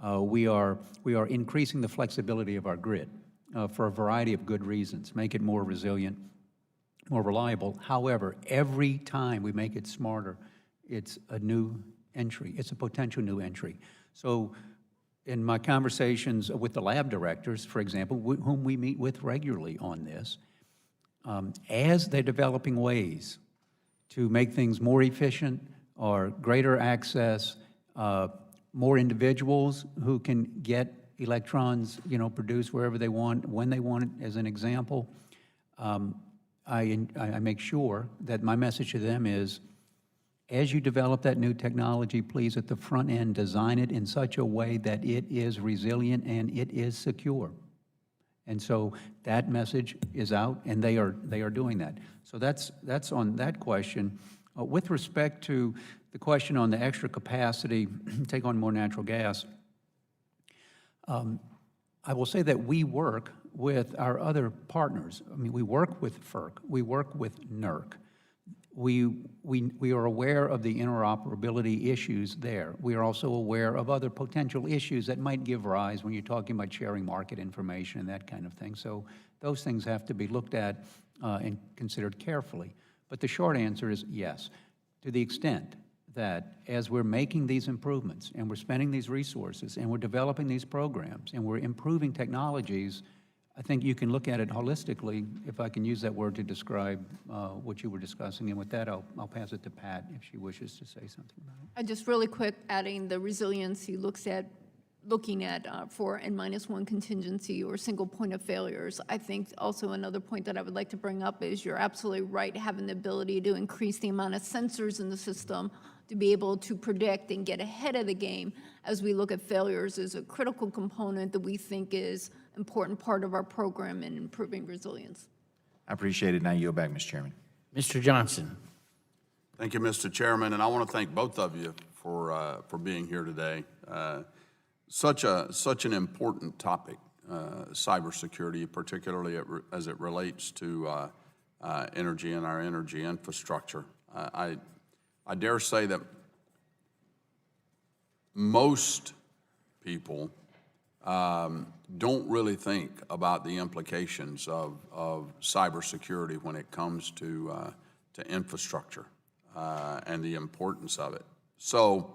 We are increasing the flexibility of our grid for a variety of good reasons, make it more resilient, more reliable. However, every time we make it smarter, it's a new entry. It's a potential new entry. So in my conversations with the lab directors, for example, whom we meet with regularly on this, as they're developing ways to make things more efficient or greater access, more individuals who can get electrons, produced wherever they want, when they want it, as an example, I make sure that my message to them is, as you develop that new technology, please, at the front end, design it in such a way that it is resilient and it is secure. And so that message is out, and they are doing that. So that's on that question. With respect to the question on the extra capacity, take on more natural gas, I will say that we work with our other partners. I mean, we work with FERC, we work with NERC. We are aware of the interoperability issues there. We are also aware of other potential issues that might give rise when you're talking about sharing market information and that kind of thing. So those things have to be looked at and considered carefully. But the short answer is yes, to the extent that as we're making these improvements and we're spending these resources and we're developing these programs and we're improving technologies, I think you can look at it holistically, if I can use that word to describe what you were discussing. And with that, I'll pass it to Pat if she wishes to say something about it. Just really quick, adding the resiliency looking at for N-1 contingency or single point of failures. I think also another point that I would like to bring up is you're absolutely right, having the ability to increase the amount of sensors in the system to be able to predict and get ahead of the game as we look at failures is a critical component that we think is an important part of our program in improving resilience. I appreciate it. Now you go back, Mr. Chairman. Mr. Johnson. Thank you, Mr. Chairman, and I want to thank both of you for being here today. Such an important topic, cybersecurity, particularly as it relates to energy and our energy infrastructure. I dare say that most people don't really think about the implications of cybersecurity when it comes to infrastructure and the importance of it. So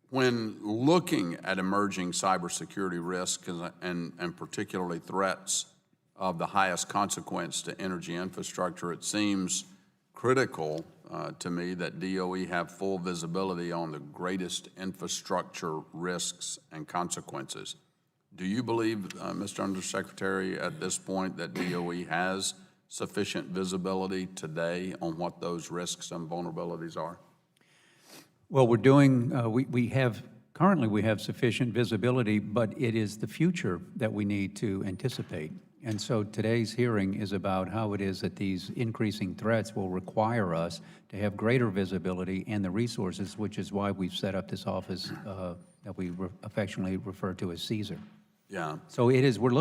when looking at emerging cybersecurity risks and particularly threats of the highest consequence to energy infrastructure, it seems critical to me that DOE have full visibility on the greatest infrastructure risks and consequences. Do you believe, Mr. Undersecretary, at this point that DOE has sufficient visibility today on what those risks and vulnerabilities are? Well, we're doing, currently we have sufficient visibility, but it is the future that we need to anticipate. And so today's hearing is about how it is that these increasing threats will require us to have greater visibility and the resources, which is why we've set up this office that we affectionately refer to as CSER. Yeah. So it is, we're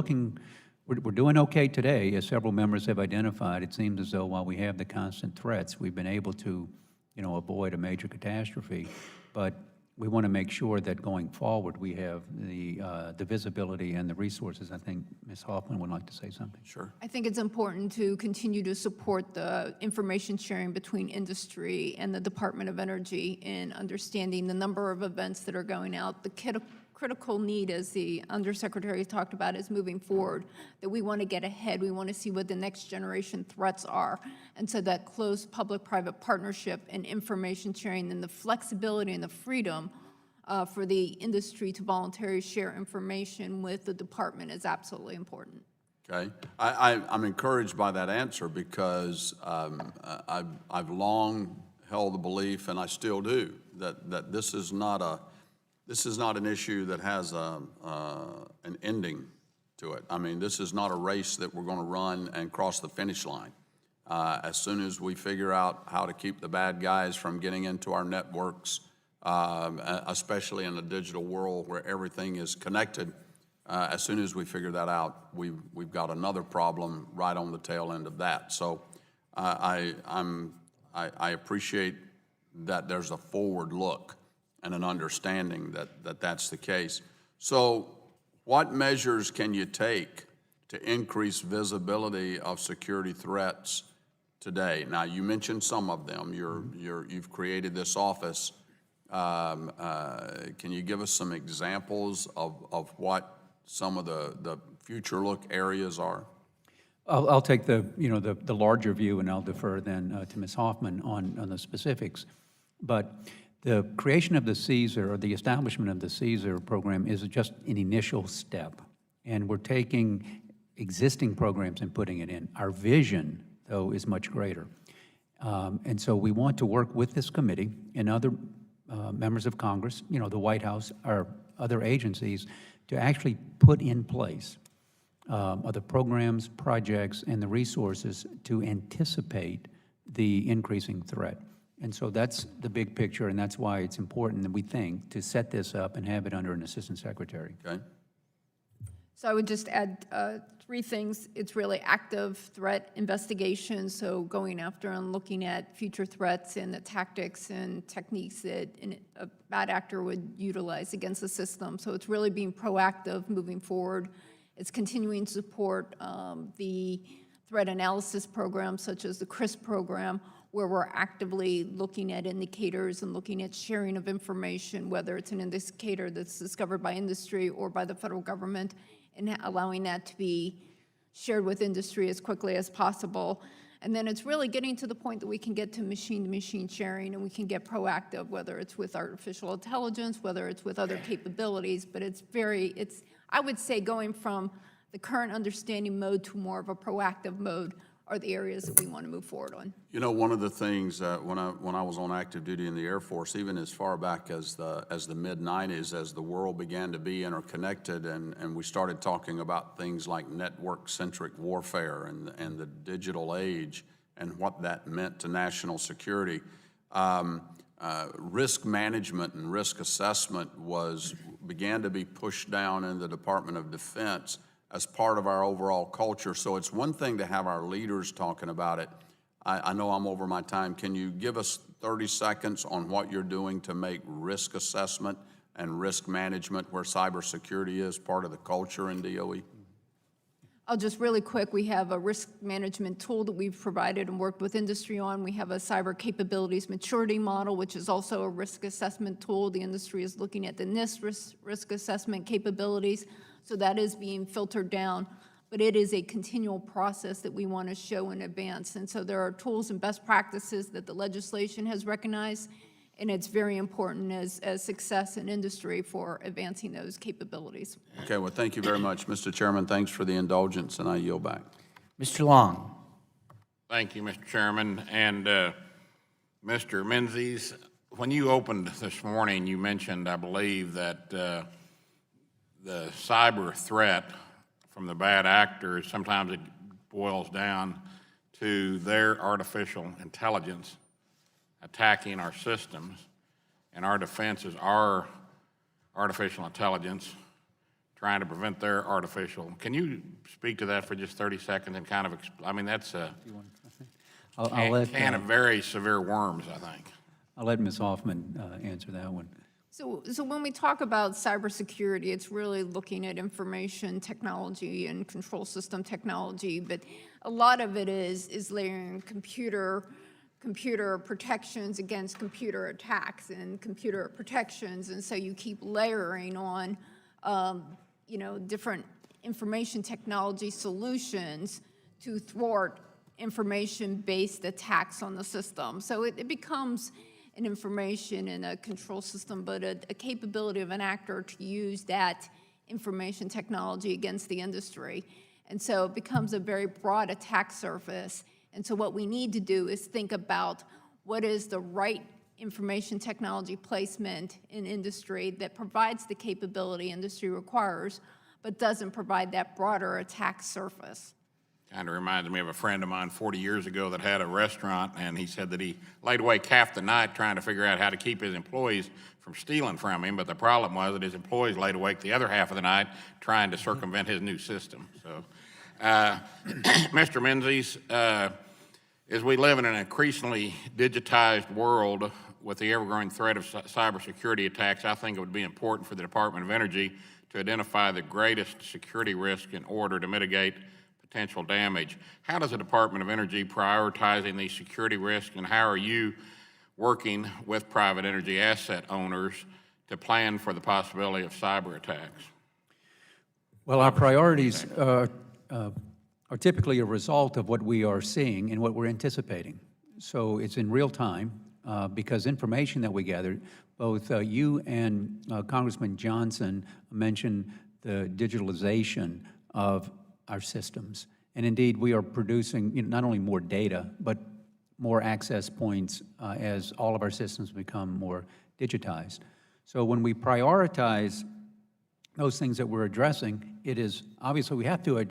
doing okay today, as several members have identified. It seems as though while we have the constant threats, we've been able to, avoid a major catastrophe. But we want to make sure that going forward, we have the visibility and the resources. I think Ms. Hoffman would like to say something. Sure. I think it's important to continue to support the information sharing between industry and the Department of Energy in understanding the number of events that are going out. The critical need, as the Undersecretary talked about, is moving forward, that we want to get ahead. We want to see what the next generation threats are. And so that close public-private partnership and information sharing and the flexibility and the freedom for the industry to voluntarily share information with the department is absolutely important. Okay. I'm encouraged by that answer because I've long held the belief, and I still do, that this is not an issue that has an ending to it. I mean, this is not a race that we're going to run and cross the finish line. As soon as we figure out how to keep the bad guys from getting into our networks, especially in a digital world where everything is connected, as soon as we figure that out, we've got another problem right on the tail end of that. So I appreciate that there's a forward look and an understanding that that's the case. So what measures can you take to increase visibility of security threats today? Now, you mentioned some of them. You've created this office. Can you give us some examples of what some of the future look areas are? I'll take the larger view, and I'll defer then to Ms. Hoffman on the specifics. But the creation of the CSER, or the establishment of the CSER program, is just an initial step. And we're taking existing programs and putting it in. Our vision, though, is much greater. And so we want to work with this committee and other members of Congress, the White House, our other agencies, to actually put in place other programs, projects, and the resources to anticipate the increasing threat. And so that's the big picture, and that's why it's important that we think to set this up and have it under an assistant secretary. Okay. So I would just add three things. It's really active threat investigation, so going after and looking at future threats and the tactics and techniques that a bad actor would utilize against the system. So it's really being proactive, moving forward. It's continuing to support the threat analysis programs, such as the CRISP program, where we're actively looking at indicators and looking at sharing of information, whether it's an indicator that's discovered by industry or by the federal government, and allowing that to be shared with industry as quickly as possible. And then it's really getting to the point that we can get to machine sharing, and we can get proactive, whether it's with artificial intelligence, whether it's with other capabilities. But it's I would say, going from the current understanding mode to more of a proactive mode are the areas that we want to move forward on. You know, one of the things when I was on active duty in the Air Force, even as far back as the mid-90s, as the world began to be interconnected, and we started talking about things like network-centric warfare and the digital age and what that meant to national security, risk management and risk assessment began to be pushed down in the Department of Defense as part of our overall culture. So it's one thing to have our leaders talking about it. I know I'm over my time. Can you give us 30 seconds on what you're doing to make risk assessment and risk management, where cybersecurity is part of the culture in DOE? I'll just really quick, we have a risk management tool that we've provided and worked with industry on. We have a cyber capabilities maturity model, which is also a risk assessment tool. The industry is looking at the NIST risk assessment capabilities. So that is being filtered down, but it is a continual process that we want to show in advance. And so there are tools and best practices that the legislation has recognized, and it's very important as success in industry for advancing those capabilities. Okay, well, thank you very much, Mr. Chairman. Thanks for the indulgence, and I yield back. Mr. Long. Thank you, Mr. Chairman. And Mr. Menzies, when you opened this morning, you mentioned, I believe, that the cyber threat from the bad actors, sometimes it boils down to their artificial intelligence attacking our systems, and our defense is our artificial intelligence trying to prevent their artificial. Can you speak to that for just 30 seconds and kind of, I mean, that's a can of very severe worms, I think. I'll let Ms. Hoffman answer that one. So when we talk about cybersecurity, it's really looking at information technology and control system technology, but a lot of it is layering computer protections against computer attacks and computer protections, and so you keep layering on, you know, different information technology solutions to thwart information-based attacks on the system. So it becomes an information and a control system, but a capability of an actor to use that information technology against the industry. And so it becomes a very broad attack surface. And so what we need to do is think about what is the right information technology placement in industry that provides the capability industry requires, but doesn't provide that broader attack surface. Kind of reminds me of a friend of mine 40 years ago that had a restaurant, and he said that he laid awake half the night trying to figure out how to keep his employees from stealing from him, but the problem was that his employees laid awake the other half of the night trying to circumvent his new system. So, Mr. Menzies, as we live in an increasingly digitized world with the ever-growing threat of cybersecurity attacks, I think it would be important for the Department of Energy to identify the greatest security risk in order to mitigate potential damage. How does the Department of Energy prioritizing these security risks, and how are you working with private energy asset owners to plan for the possibility of cyber attacks? Well, our priorities are typically a result of what we are seeing and what we're anticipating. So it's in real time because information that we gather, both you and Congressman Johnson mentioned the digitalization of our systems. And indeed, we are producing not only more data, but more access points as all of our systems become more digitized. So when we prioritize those things that we're addressing, it is obviously we have to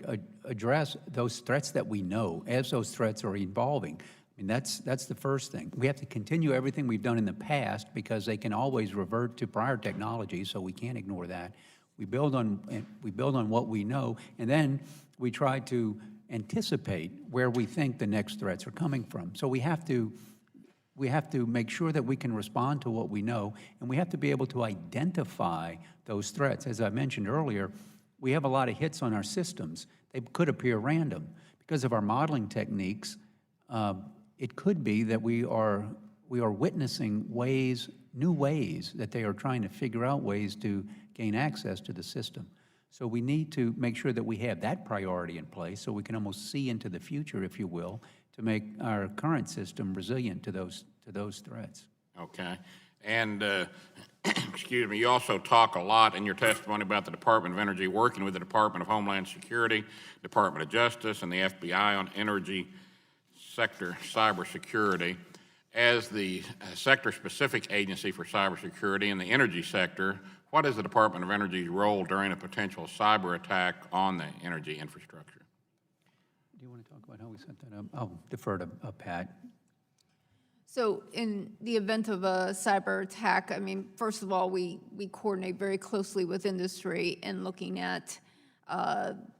address those threats that we know as those threats are evolving. I mean, that's the first thing. We have to continue everything we've done in the past because they can always revert to prior technology, so we can't ignore that. We build on what we know, and then we try to anticipate where we think the next threats are coming from. So we have to make sure that we can respond to what we know, and we have to be able to identify those threats. As I mentioned earlier, we have a lot of hits on our systems. They could appear random. Because of our modeling techniques, it could be that we are witnessing new ways that they are trying to figure out ways to gain access to the system. So we need to make sure that we have that priority in place so we can almost see into the future, if you will, to make our current system resilient to those threats. Okay. And, excuse me, you also talk a lot in your testimony about the Department of Energy working with the Department of Homeland Security, Department of Justice, and the FBI on energy sector cybersecurity. As the sector-specific agency for cybersecurity in the energy sector, what is the Department of Energy's role during a potential cyber attack on the energy infrastructure? Do you want to talk about how we set that up? I'll defer to Pat. So in the event of a cyber attack, I mean, first of all, we coordinate very closely with industry in looking at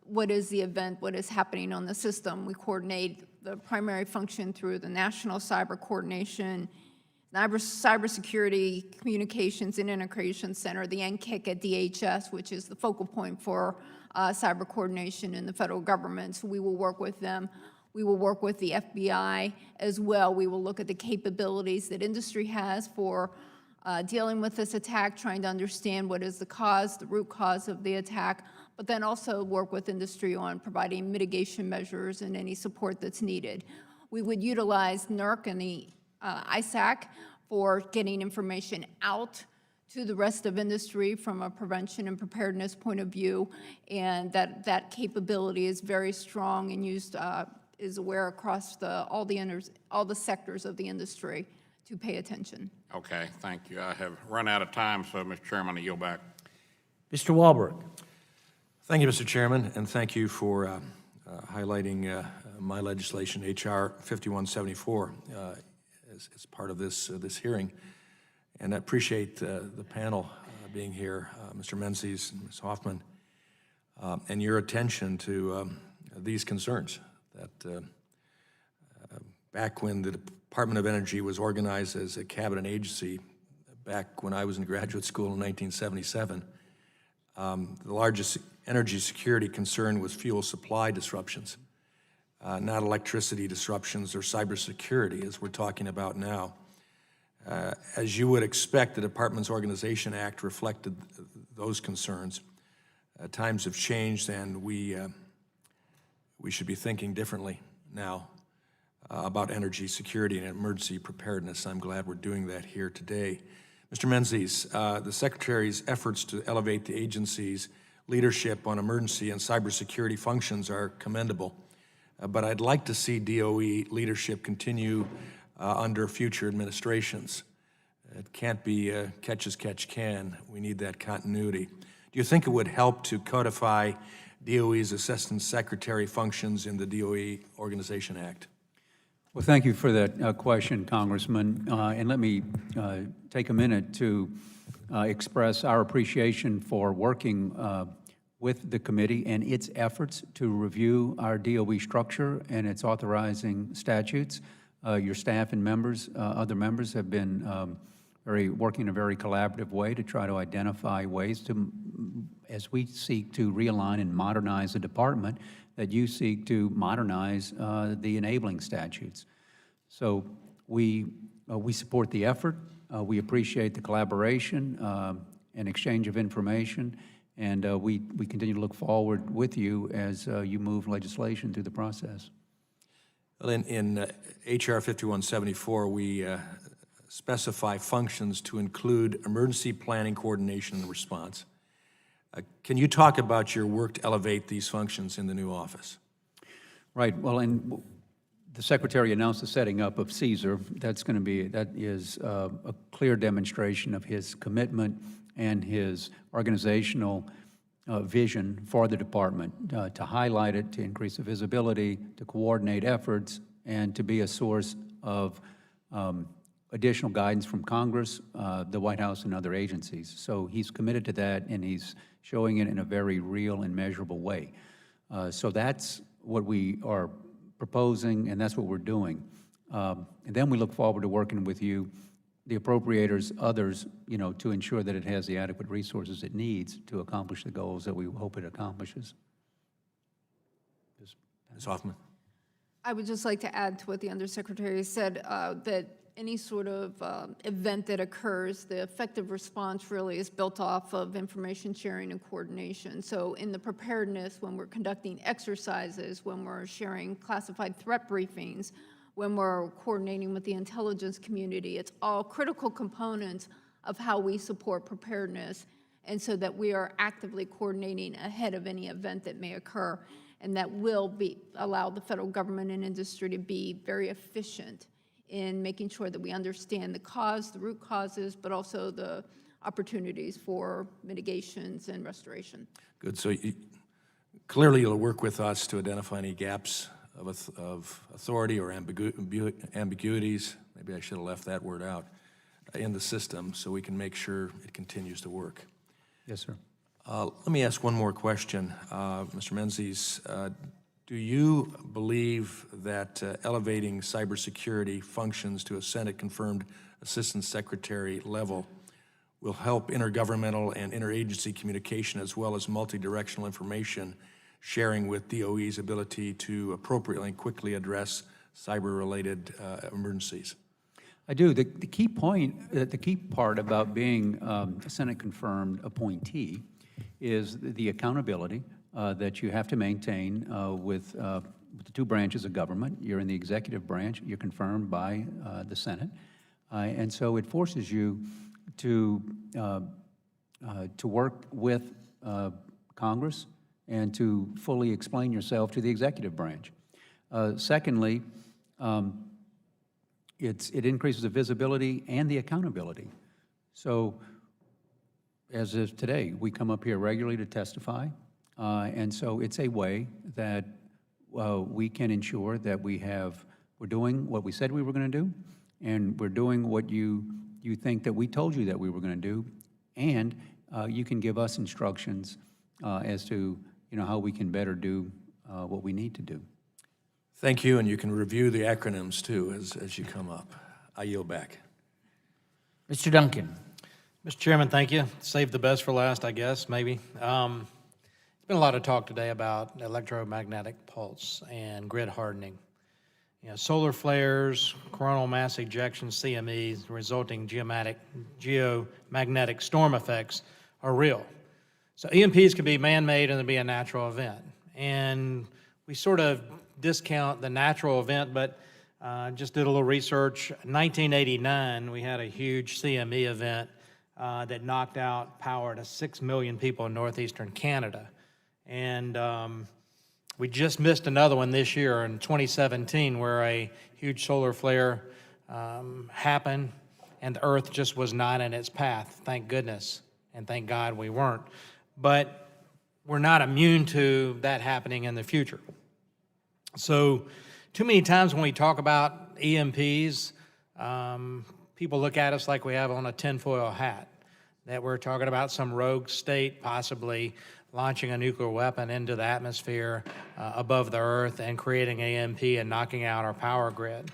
what is the event, what is happening on the system. We coordinate the primary function through the National Cyber Coordination, Cybersecurity Communications and Integration Center, the NCIC at DHS, which is the focal point for cyber coordination in the federal government. So we will work with them. We will work with the FBI as well. We will look at the capabilities that industry has for dealing with this attack, trying to understand what is the cause, the root cause of the attack, but then also work with industry on providing mitigation measures and any support that's needed. We would utilize NERC and the ISAC for getting information out to the rest of industry from a prevention and preparedness point of view, and that capability is very strong and used is aware across all the sectors of the industry to pay attention. Okay, thank you. I have run out of time, so, Mr. Chairman, I yield back. Mr. Wahlberg. Thank you, Mr. Chairman, and thank you for highlighting my legislation, H.R. 5174, as part of this hearing. And I appreciate the panel being here, Mr. Menzies and Ms. Hoffman, and your attention to these concerns. That back when the Department of Energy was organized as a cabinet agency, back when I was in graduate school in 1977, the largest energy security concern was fuel supply disruptions, not electricity disruptions or cybersecurity, as we're talking about now. As you would expect, the Department's Organization Act reflected those concerns. Times have changed, and we should be thinking differently now about energy security and emergency preparedness. I'm glad we're doing that here today. Mr. Menzies, the Secretary's efforts to elevate the agency's leadership on emergency and cybersecurity functions are commendable, but I'd like to see DOE leadership continue under future administrations. It can't be catch as catch can. We need that continuity. Do you think it would help to codify DOE's Assistant Secretary functions in the DOE Organization Act? Well, thank you for that question, Congressman. And let me take a minute to express our appreciation for working with the committee and its efforts to review our DOE structure and its authorizing statutes. Your staff and members, other members have been working in a very collaborative way to try to identify ways to, as we seek to realign and modernize the department, that you seek to modernize the enabling statutes. So we support the effort. We appreciate the collaboration and exchange of information, and we continue to look forward with you as you move legislation through the process. Well, in H.R. 5174, we specify functions to include emergency planning, coordination, and response. Can you talk about your work to elevate these functions in the new office? Right. Well, and the Secretary announced the setting up of CSER. That is a clear demonstration of his commitment and his organizational vision for the department, to highlight it, to increase the visibility, to coordinate efforts, and to be a source of additional guidance from Congress, the White House, and other agencies. So he's committed to that, and he's showing it in a very real and measurable way. So that's what we are proposing, and that's what we're doing. And then we look forward to working with you, the appropriators, others, to ensure that it has the adequate resources it needs to accomplish the goals that we hope it accomplishes. Ms. Hoffman. I would just like to add to what the Undersecretary said, that any sort of event that occurs, the effective response really is built off of information sharing and coordination. So in the preparedness, when we're conducting exercises, when we're sharing classified threat briefings, when we're coordinating with the intelligence community, it's all critical components of how we support preparedness, and so that we are actively coordinating ahead of any event that may occur, and that will allow the federal government and industry to be very efficient in making sure that we understand the root causes, but also the opportunities for mitigations and restoration. Good. So clearly you'll work with us to identify any gaps of authority or ambiguities, maybe I should have left that word out, in the system so we can make sure it continues to work. Yes, sir. Let me ask one more question. Mr. Menzies, do you believe that elevating cybersecurity functions to a Senate-confirmed Assistant Secretary level will help intergovernmental and interagency communication as well as multi-directional information sharing with DOE's ability to appropriately and quickly address cyber-related emergencies? I do. The key part about being a Senate-confirmed appointee is the accountability that you have to maintain with the two branches of government. You're in the executive branch. You're confirmed by the Senate. And so it forces you to work with Congress and to fully explain yourself to the executive branch. Secondly, it increases the visibility and the accountability. So as of today, we come up here regularly to testify, and so it's a way that we can ensure that we're doing what we said we were going to do, and we're doing what you think that we told you that we were going to do, and you can give us instructions as to how we can better do what we need to do. Thank you, and you can review the acronyms too as you come up. I yield back. Mr. Duncan. Mr. Chairman, thank you. Save the best for last, I guess, maybe. There's been a lot of talk today about electromagnetic pulse and grid hardening. Solar flares, coronal mass ejections, CMEs, resulting geomagnetic storm effects are real. So EMPs can be man-made and be a natural event. And we sort of discount the natural event, but just did a little research. In 1989, we had a huge CME event that knocked out power to 6 million people in northeastern Canada. And we just missed another one this year in 2017 where a huge solar flare happened and the Earth just was not in its path, thank goodness, and thank God we weren't. But we're not immune to that happening in the future. So too many times when we talk about EMPs, people look at us like we have on a tinfoil hat, that we're talking about some rogue state possibly launching a nuclear weapon into the atmosphere above the Earth and creating EMP and knocking out our power grid.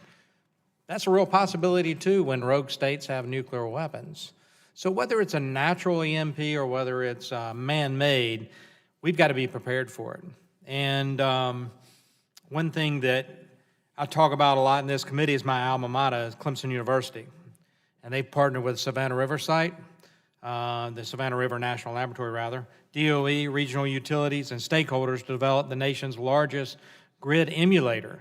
That's a real possibility too when rogue states have nuclear weapons. So whether it's a natural EMP or whether it's man-made, we've got to be prepared for it. And one thing that I talk about a lot in this committee is my alma mater, Clemson University. And they've partnered with Savannah River site, the Savannah River National Laboratory rather, DOE, regional utilities, and stakeholders to develop the nation's largest grid emulator,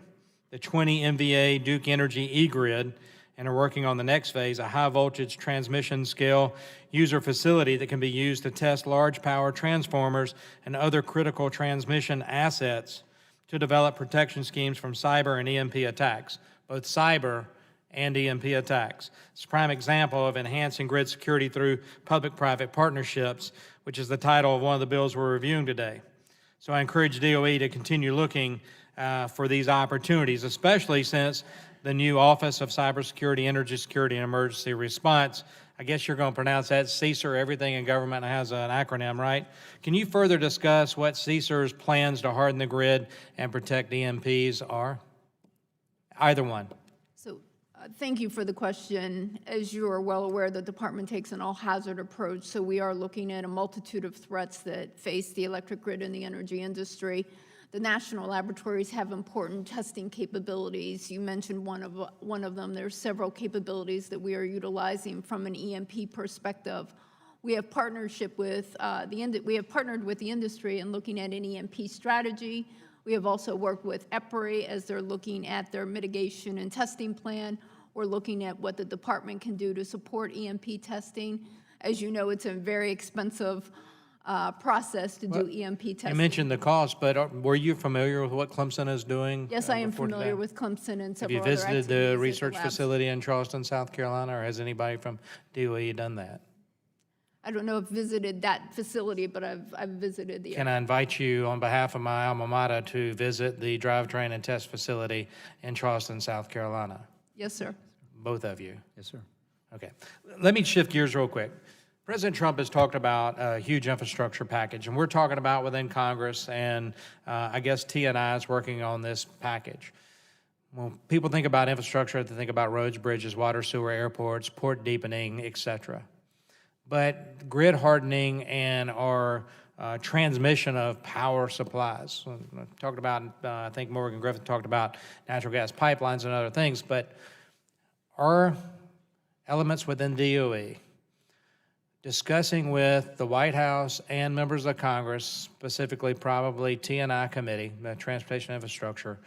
the 20 MVA Duke Energy eGrid, and are working on the next phase, a high voltage transmission scale user facility that can be used to test large power transformers and other critical transmission assets to develop protection schemes from cyber and EMP attacks, both cyber and EMP attacks. It's a prime example of enhancing grid security through public-private partnerships, which is the title of one of the bills we're reviewing today. So I encourage DOE to continue looking for these opportunities, especially since the new Office of Cybersecurity, Energy Security, and Emergency Response, I guess you're going to pronounce that CSER. Everything in government has an acronym, right? Can you further discuss what CSER's plans to harden the grid and protect EMPs are? Either one. So thank you for the question. As you are well aware, the department takes an all-hazard approach, so we are looking at a multitude of threats that face the electric grid and the energy industry. The national laboratories have important testing capabilities. You mentioned one of them. There's several capabilities that we are utilizing from an EMP perspective. We have partnership with we have partnered with the industry in looking at an EMP strategy. We have also worked with EPRI as they're looking at their mitigation and testing plan. We're looking at what the department can do to support EMP testing. As you know, it's a very expensive process to do EMP testing. You mentioned the cost, but were you familiar with what Clemson is doing? Yes, I am before familiar today? with Clemson and Have several you other visited activities the at research labs. facility in Charleston, South Carolina, or has anybody from DOE done that? I don't know if visited that facility, but I've visited the Can I invite you on behalf of my alma mater to visit the drivetrain and test facility in Charleston, South Carolina? Yes, sir. Both of you? Yes, sir. Okay. Let me shift gears real quick. President Trump has talked about a huge infrastructure package, and we're talking about within Congress, and I guess T&I is working on this package. When people think about infrastructure, they think about roads, bridges, water, sewer, airports, port deepening, et cetera. But grid hardening and our transmission of power supplies. I talked about, I think Morgan Griffith talked about natural gas pipelines and other things, but our elements within DOE discussing with the White House and members of Congress, specifically probably T&I committee, the Transportation Infrastructure,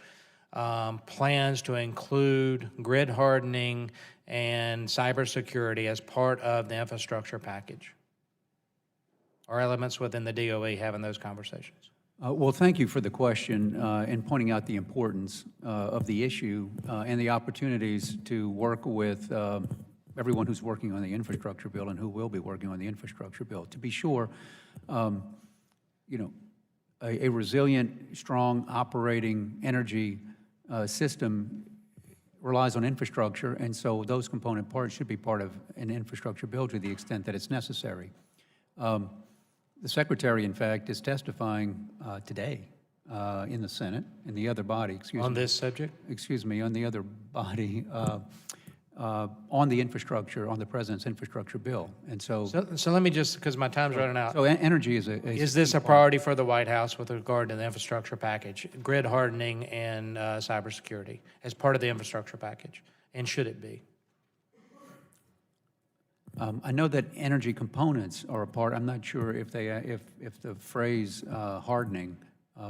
plans to include grid hardening and cybersecurity as part of the infrastructure package. Are elements within the DOE having those conversations? Well, thank you for the question and pointing out the importance of the issue and the opportunities to work with everyone who's working on the infrastructure bill and who will be working on the infrastructure bill. To be sure, you know, a resilient, strong, operating energy system relies on infrastructure, and so those component parts should be part of an infrastructure bill to the extent that it's necessary. The Secretary, in fact, is testifying today in the Senate, in the other body, excuse me. On this subject? Excuse me, on the other body, on the infrastructure, on the President's infrastructure bill. And so So let me just, because my time's running out. so energy is a Is this a priority for the White House with regard to the infrastructure package, grid hardening and cybersecurity as part of the infrastructure package? And should it be? I know that energy components are a part. I'm not sure if they, if the phrase hardening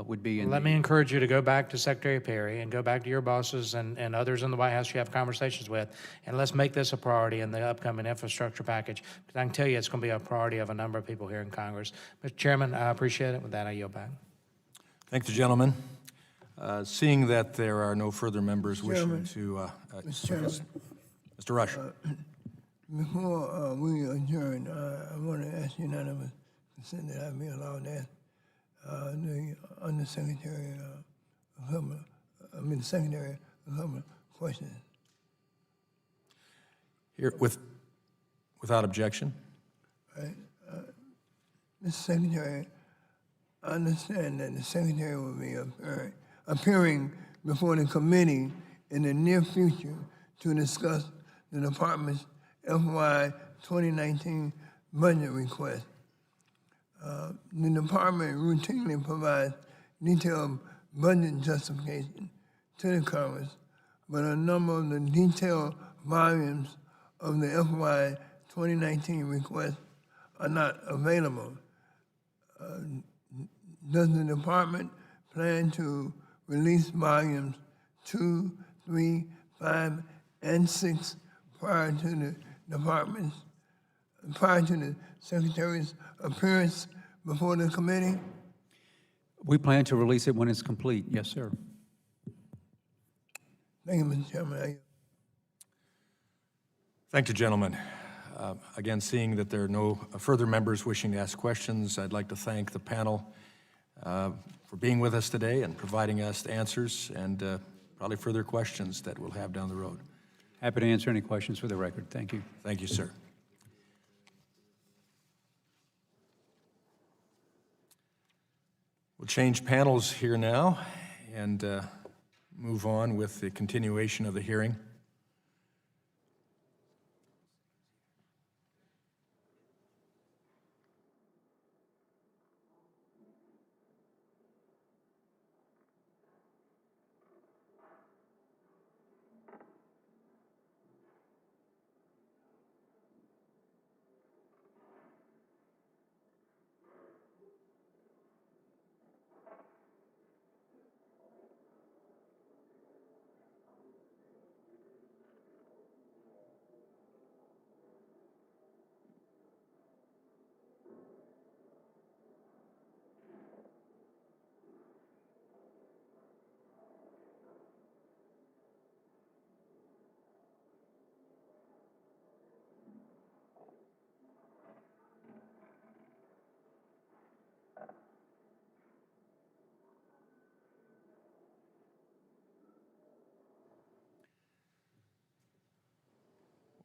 would be in Let me encourage you to go back to Secretary Perry and go back to your bosses and others in the White House you have conversations with, and let's make this a priority in the upcoming infrastructure package. Because I can tell you it's going to be a priority of a number of people here in Congress. Mr. Chairman, I appreciate it. With that, I yield back. Thank the gentleman. Seeing that there are no further members wishing Chairman. to... Mr. Chairman. Mr. Rush. Before we adjourn, I want to ask unanimous consent that I be allowed to ask the Undersecretary of Government, the Secretary of Government questions. Here, without objection. Right. Mr. Secretary, I understand that the Secretary will be appearing before the committee in the near future to discuss the Department's FY 2019 budget request. The Department routinely provides detailed budget justification to the Congress, but a number of the detailed volumes of the FY 2019 request are not available. Does the Department plan to release volumes 2, 3, 5, and 6 prior to the Secretary's appearance before the committee? We plan to release it when it's complete. Yes, sir. Thank you, Mr. Chairman. Thank you, gentlemen. Again, seeing that there are no further members wishing to ask questions, I'd like to thank the panel for being with us today and providing us answers and probably further questions that we'll have down the road. Happy to answer any questions for the record. Thank you. Thank you, sir. We'll change panels here now and move on with the continuation of the hearing.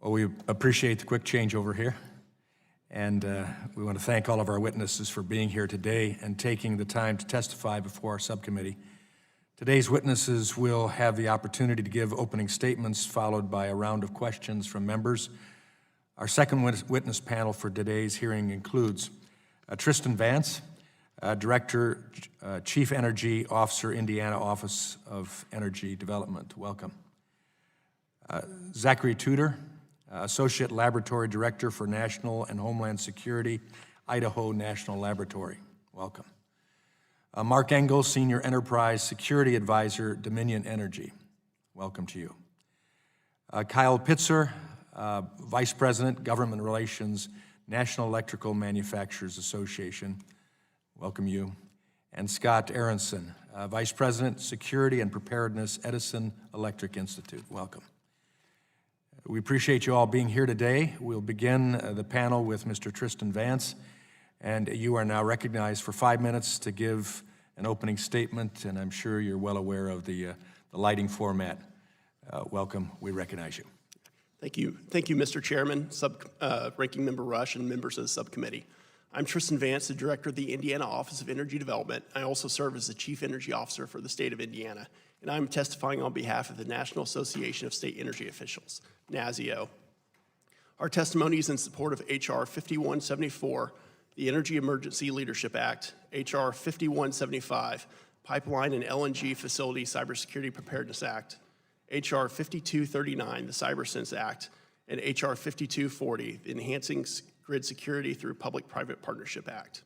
Well, we appreciate the quick change over here, and we want to thank all of our witnesses for being here today and taking the time to testify before our subcommittee. Today's witnesses will have the opportunity to give opening statements followed by a round of questions from members. Our second witness panel for today's hearing includes Tristan Vance, Director, Chief Energy Officer, Indiana Office of Energy Development. Welcome. Zachary Tudor, Associate Laboratory Director for National and Homeland Security, Idaho National Laboratory. Welcome. Mark Engel, Senior Enterprise Security Advisor, Dominion Energy. Welcome to you. Kyle Pitzer, Vice President, Government Relations, National Electrical Manufacturers Association. Welcome you. and Scott Aronson, Vice President, Security and Preparedness, Edison Electric Institute. Welcome. We appreciate you all being here today. We'll begin the panel with Mr. Tristan Vance, and you are now recognized for 5 minutes to give an opening statement, and I'm sure you're well aware of the lighting format. Welcome. We recognize you. Thank you. Thank you, Mr. Chairman, Ranking Member Rush, and members of the subcommittee. I'm Tristan Vance, the Director of the Indiana Office of Energy Development. I also serve as the Chief Energy Officer for the state of Indiana, and I'm testifying on behalf of the National Association of State Energy Officials, NASEO. Our testimony is in support of H.R. 5174, the Energy Emergency Leadership Act, H.R. 5175, Pipeline and LNG Facility Cybersecurity Preparedness Act, H.R. 5239, the CyberSense Act, and H.R. 5240, the Enhancing Grid Security Through Public-Private Partnership Act.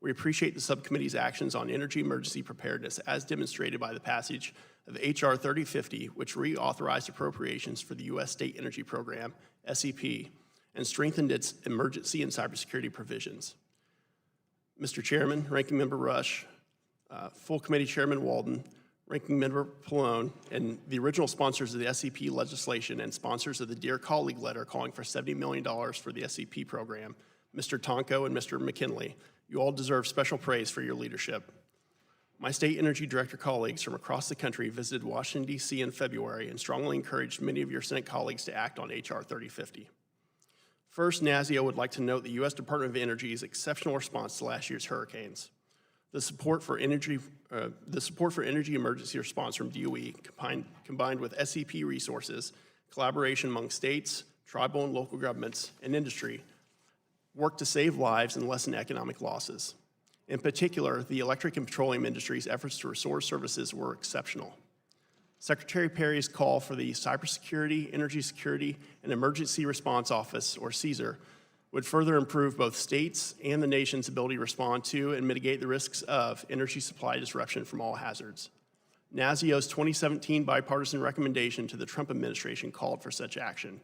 We appreciate the subcommittee's actions on energy emergency preparedness as demonstrated by the passage of H.R. 3050, which reauthorized appropriations for the U.S. State Energy Program, SEP, and strengthened its emergency and cybersecurity provisions. Mr. Chairman, Ranking Member Rush, Full Committee Chairman Walden, Ranking Member Pallone, and the original sponsors of the SEP legislation and sponsors of the Dear Colleague letter calling for $70 million for the SEP program, Mr. Tonko and Mr. McKinley, you all deserve special praise for your leadership. My state energy director colleagues from across the country visited Washington, D.C. in February and strongly encouraged many of your Senate colleagues to act on H.R. 3050. First, NASEO would like to note the U.S. Department of Energy's exceptional response to last year's hurricanes. The support for energy emergency response from DOE, combined with SEP resources, collaboration among states, tribal and local governments, and industry, worked to save lives and lessen economic losses. In particular, the electric and petroleum industry's efforts to restore services were exceptional. Secretary Perry's call for the Cybersecurity, Energy Security, and Emergency Response Office, or CESAR, would further improve both states and the nation's ability to respond to and mitigate the risks of energy supply disruption from all hazards. NASEO's 2017 bipartisan recommendation to the Trump administration called for such action.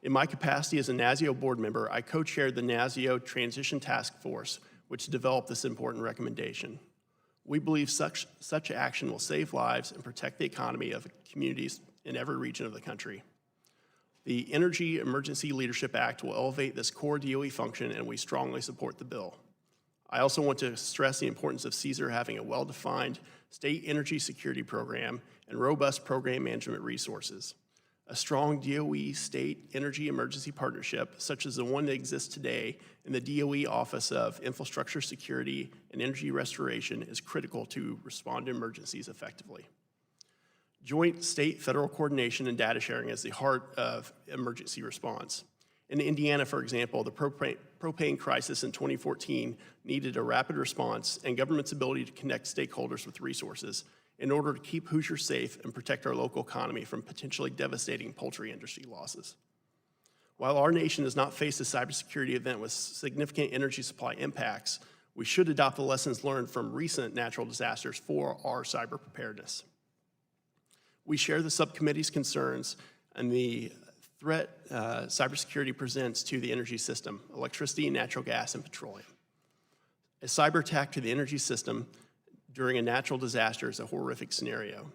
In my capacity as a NASEO board member, I co-chaired the NASEO Transition Task Force, which developed this important recommendation. We believe such action will save lives and protect the economy of communities in every region of the country. The Energy Emergency Leadership Act will elevate this core DOE function, and we strongly support the bill. I also want to stress the importance of CESAR having a well-defined state energy security program and robust program management resources. A strong DOE state energy emergency partnership, such as the one that exists today in the DOE Office of Infrastructure Security and Energy Restoration, is critical to respond to emergencies effectively. Joint state-federal coordination and data sharing is the heart of emergency response. In Indiana, for example, the propane crisis in 2014 needed a rapid response and government's ability to connect stakeholders with resources in order to keep Hoosiers safe and protect our local economy from potentially devastating poultry industry losses. While our nation has not faced a cybersecurity event with significant energy supply impacts, we should adopt the lessons learned from recent natural disasters for our cyber preparedness. We share the subcommittee's concerns and the threat cybersecurity presents to the energy system, electricity, natural gas, and petroleum. A cyber attack to the energy system during a natural disaster is a horrific scenario.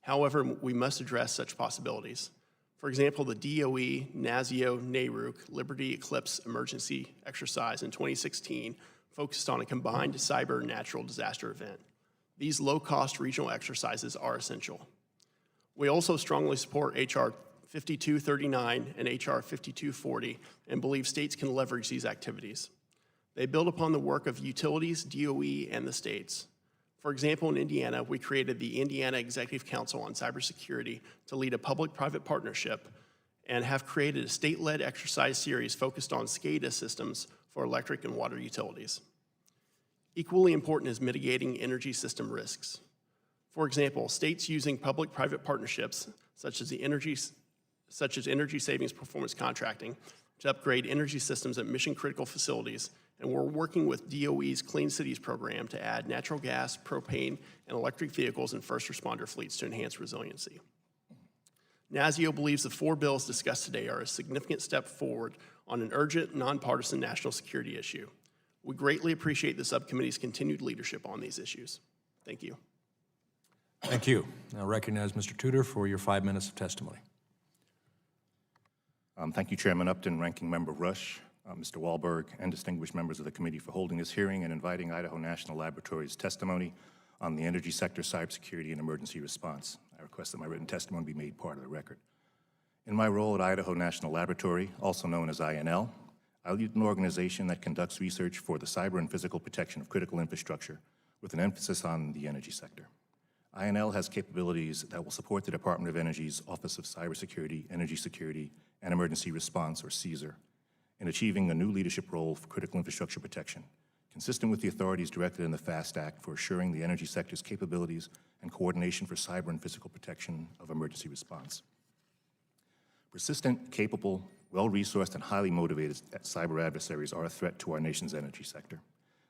However, we must address such possibilities. For example, the DOE, NASEO, NARUC, Liberty Eclipse Emergency Exercise in 2016 focused on a combined cyber natural disaster event. These low-cost regional exercises are essential. We also strongly support H.R. 5239 and H.R. 5240 and believe states can leverage these activities. They build upon the work of utilities, DOE, and the states. For example, in Indiana, we created the Indiana Executive Council on Cybersecurity to lead a public-private partnership and have created a state-led exercise series focused on SCADA systems for electric and water utilities. Equally important is mitigating energy system risks. For example, states using public-private partnerships, such as energy savings performance contracting, to upgrade energy systems at mission-critical facilities, and we're working with DOE's Clean Cities program to add natural gas, propane, and electric vehicles in first responder fleets to enhance resiliency. NASEO believes the 4 bills discussed today are a significant step forward on an urgent, nonpartisan national security issue. We greatly appreciate the subcommittee's continued leadership on these issues. Thank you. Thank you. Now recognize Mr. Tudor for your 5 minutes of testimony. Thank you, Chairman Upton, Ranking Member Rush, Mr. Wahlberg, and distinguished members of the committee for holding this hearing and inviting Idaho National Laboratory's testimony on the energy sector, cybersecurity, and emergency response. I request that my written testimony be made part of the record. In my role at Idaho National Laboratory, also known as INL, I lead an organization that conducts research for the cyber and physical protection of critical infrastructure with an emphasis on the energy sector. INL has capabilities that will support the Department of Energy's Office of Cybersecurity, Energy Security, and Emergency Response, or CSER, in achieving a new leadership role for critical infrastructure protection, consistent with the authorities directed in the FAST Act for assuring the energy sector's capabilities and coordination for cyber and physical protection of emergency response. Persistent, capable, well-resourced, and highly motivated cyber adversaries are a threat to our nation's energy sector.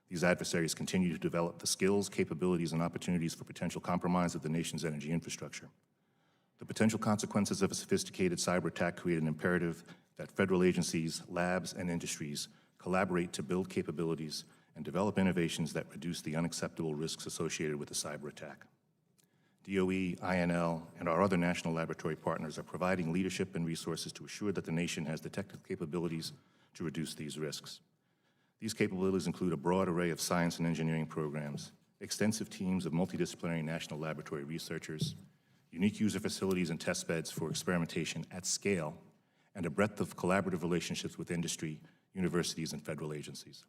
These adversaries continue to develop the skills, capabilities, and opportunities for potential compromise of the nation's energy infrastructure. The potential consequences of a sophisticated cyber attack create an imperative that federal agencies, labs, and industries collaborate to build capabilities and develop innovations that reduce the unacceptable risks associated with a cyber attack. DOE, INL, and our other national laboratory partners are providing leadership and resources to assure that the nation has the technical capabilities to reduce these risks. These capabilities include a broad array of science and engineering programs, extensive teams of multidisciplinary national laboratory researchers, unique user facilities and test beds for experimentation at scale, and a breadth of collaborative relationships with industry, universities, and federal agencies.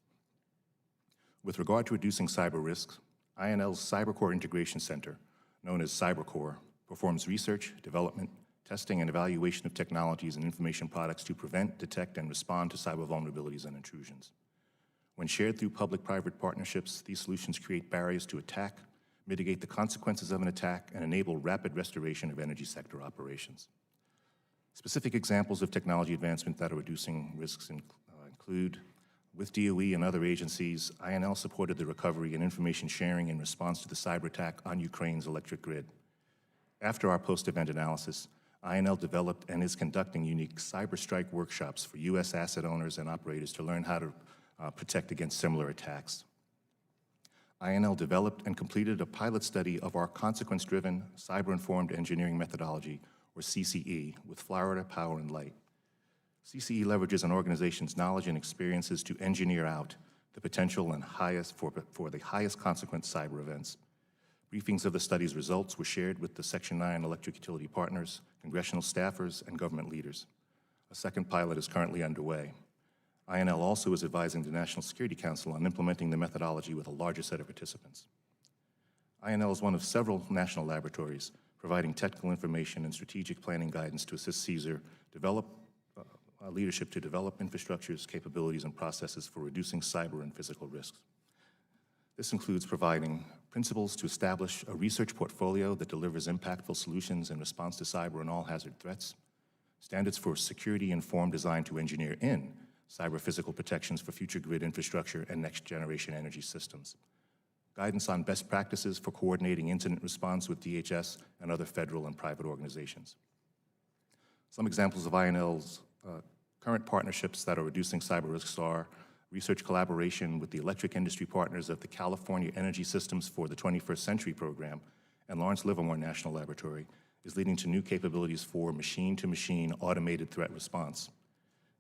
With regard to reducing cyber risks, INL's CyberCore Integration Center, known as CyberCore, performs research, development, testing, and evaluation of technologies and information products to prevent, detect, and respond to cyber vulnerabilities and intrusions. When shared through public-private partnerships, these solutions create barriers to attack, mitigate the consequences of an attack, and enable rapid restoration of energy sector operations. Specific examples of technology advancement that are reducing risks include, with DOE and other agencies, INL supported the recovery and information sharing in response to the cyber attack on Ukraine's electric grid. After our post-event analysis, INL developed and is conducting unique cyber strike workshops for U.S. asset owners and operators to learn how to protect against similar attacks. INL developed and completed a pilot study of our consequence-driven, cyber-informed engineering methodology, or CCE, with Florida Power and Light. CCE leverages an organization's knowledge and experiences to engineer out the potential and for the highest consequence cyber events. Briefings of the study's results were shared with the Section 9 electric utility partners, congressional staffers, and government leaders. A second pilot is currently underway. INL also is advising the National Security Council on implementing the methodology with a larger set of participants. INL is one of several national laboratories providing technical information and strategic planning guidance to assist CSER develop leadership to develop infrastructures, capabilities, and processes for reducing cyber and physical risks. This includes providing principles to establish a research portfolio that delivers impactful solutions in response to cyber and all hazard threats, standards for security-informed design to engineer in cyber-physical protections for future grid infrastructure and next-generation energy systems, guidance on best practices for coordinating incident response with DHS and other federal and private organizations. Some examples of INL's current partnerships that are reducing cyber risks are research collaboration with the electric industry partners of the California Energy Systems for the 21st Century program and Lawrence Livermore National Laboratory is leading to new capabilities for machine-to-machine automated threat response.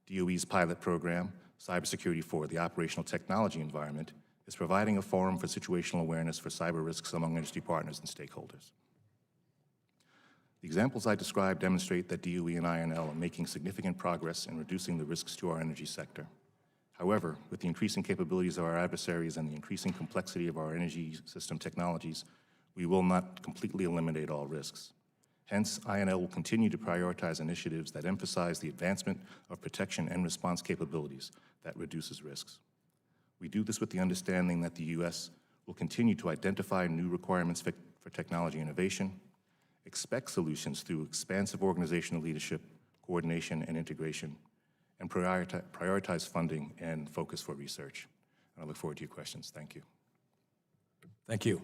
DOE's pilot program, Cybersecurity for the Operational Technology Environment, is providing a forum for situational awareness for cyber risks among industry partners and stakeholders. The examples I described demonstrate that DOE and INL are making significant progress in reducing the risks to our energy sector. However, with the increasing capabilities of our adversaries and the increasing complexity of our energy system technologies, we will not completely eliminate all risks. Hence, INL will continue to prioritize initiatives that emphasize the advancement of protection and response capabilities that reduces risks. We do this with the understanding that the U.S. will continue to identify new requirements for technology innovation, expect solutions through expansive organizational leadership, coordination, and integration, and prioritize funding and focus for research. And I look forward to your questions. Thank you. Thank you.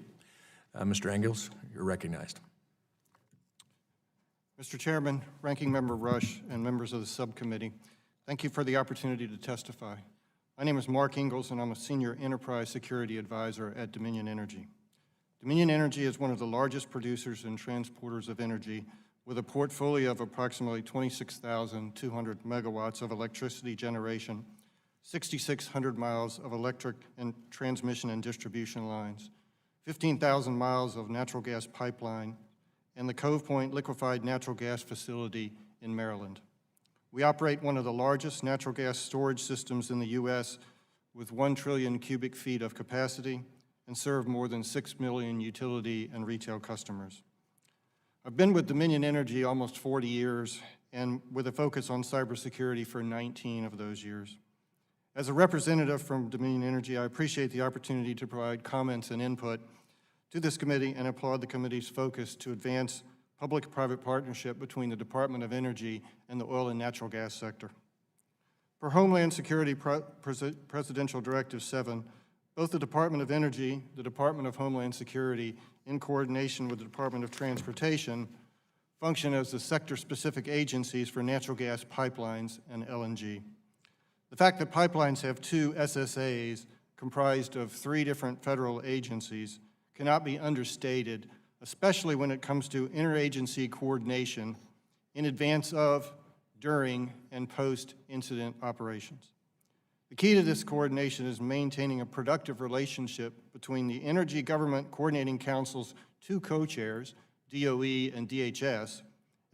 Mr. Engels, you're recognized. Mr. Chairman, Ranking Member Rush, and members of the subcommittee, thank you for the opportunity to testify. My name is Mark Ingalls, and I'm a Senior Enterprise Security Advisor at Dominion Energy. Dominion Energy is one of the largest producers and transporters of energy, with a portfolio of approximately 26,200 megawatts of electricity generation, 6,600 miles of electric and transmission and distribution lines, 15,000 miles of natural gas pipeline, and the Cove Point liquefied natural gas facility in Maryland. We operate one of the largest natural gas storage systems in the U.S. with 1 trillion cubic feet of capacity and serve more than 6 million utility and retail customers. I've been with Dominion Energy almost 40 years and with a focus on cybersecurity for 19 of those years. As a representative from Dominion Energy, I appreciate the opportunity to provide comments and input to this committee and applaud the committee's focus to advance public-private partnership between the Department of Energy and the oil and natural gas sector. Per Homeland Security Presidential Directive 7, both the Department of Energy, the Department of Homeland Security, in coordination with the Department of Transportation, function as the sector-specific agencies for natural gas pipelines and LNG. The fact that pipelines have 2 SSAs comprised of 3 different federal agencies cannot be understated, especially when it comes to interagency coordination in advance of, during, and post-incident operations. The key to this coordination is maintaining a productive relationship between the Energy Government Coordinating Council's 2 co-chairs, DOE and DHS,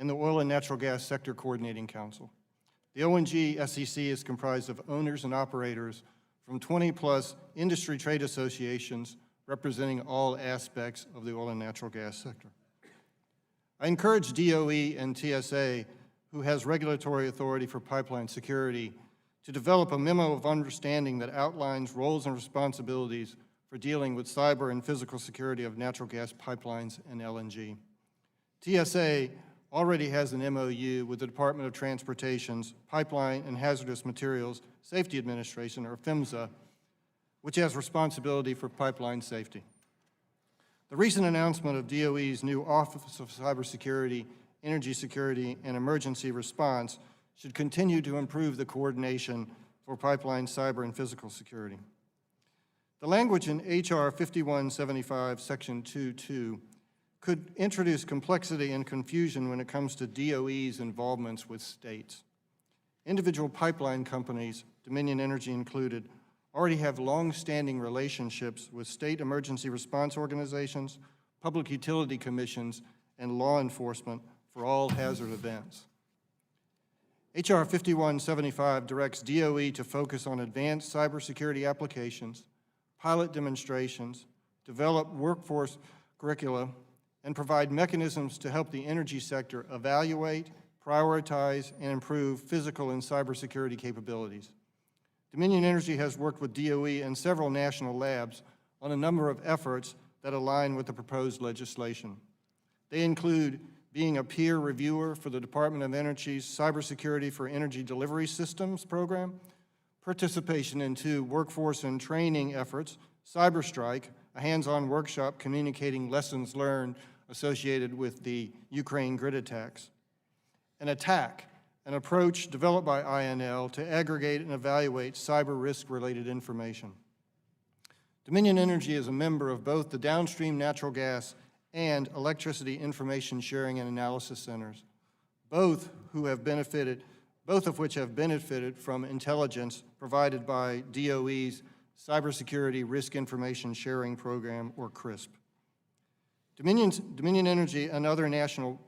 and the Oil and Natural Gas Sector Coordinating Council. The ONG SEC is comprised of owners and operators from 20-plus industry trade associations representing all aspects of the oil and natural gas sector. I encourage DOE and TSA, who has regulatory authority for pipeline security, to develop a memo of understanding that outlines roles and responsibilities for dealing with cyber and physical security of natural gas pipelines and LNG. TSA already has an MOU with the Department of Transportation's Pipeline and Hazardous Materials Safety Administration, or PHMSA, which has responsibility for pipeline safety. The recent announcement of DOE's new Office of Cybersecurity, Energy Security, and Emergency Response should continue to improve the coordination for pipeline cyber and physical security. The language in H.R. 5175, Section 2.2, could introduce complexity and confusion when it comes to DOE's involvements with states. Individual pipeline companies, Dominion Energy included, already have long-standing relationships with state emergency response organizations, public utility commissions, and law enforcement for all hazard events. H.R. 5175 directs DOE to focus on advanced cybersecurity applications, pilot demonstrations, develop workforce curricula, and provide mechanisms to help the energy sector evaluate, prioritize, and improve physical and cybersecurity capabilities. Dominion Energy has worked with DOE and several national labs on a number of efforts that align with the proposed legislation. They include being a peer reviewer for the Department of Energy's Cybersecurity for Energy Delivery Systems program, participation in 2 workforce and training efforts, CyberStrike, a hands-on workshop communicating lessons learned associated with the Ukraine grid attacks, an ATTACK, an approach developed by INL to aggregate and evaluate cyber risk-related information. Dominion Energy is a member of both the downstream natural gas and electricity information sharing and analysis centers, both of which have benefited from intelligence provided by DOE's Cybersecurity Risk Information Sharing Program, or CRISP. Dominion Energy and other natural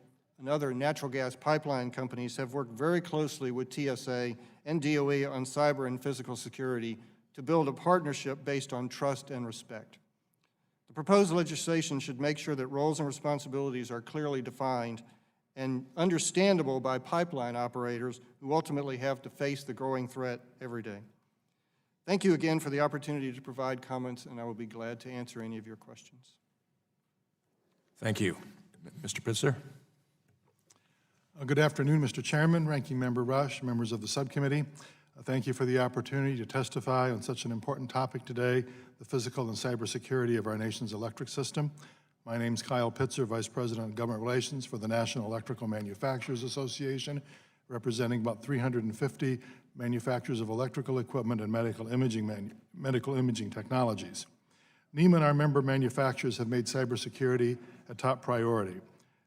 gas pipeline companies have worked very closely with TSA and DOE on cyber and physical security to build a partnership based on trust and respect. The proposed legislation should make sure that roles and responsibilities are clearly defined and understandable by pipeline operators who ultimately have to face the growing threat every day. Thank you again for the opportunity to provide comments, and I will be glad to answer any of your questions. Thank you. Mr. Pitzer? Good afternoon, Mr. Chairman, Ranking Member Rush, members of the subcommittee. Thank you for the opportunity to testify on such an important topic today, the physical and cybersecurity of our nation's electric system. My name is Kyle Pitzer, Vice President of Government Relations for the National Electrical Manufacturers Association, representing about 350 manufacturers of electrical equipment and medical imaging technologies. NEMA and our member manufacturers have made cybersecurity a top priority.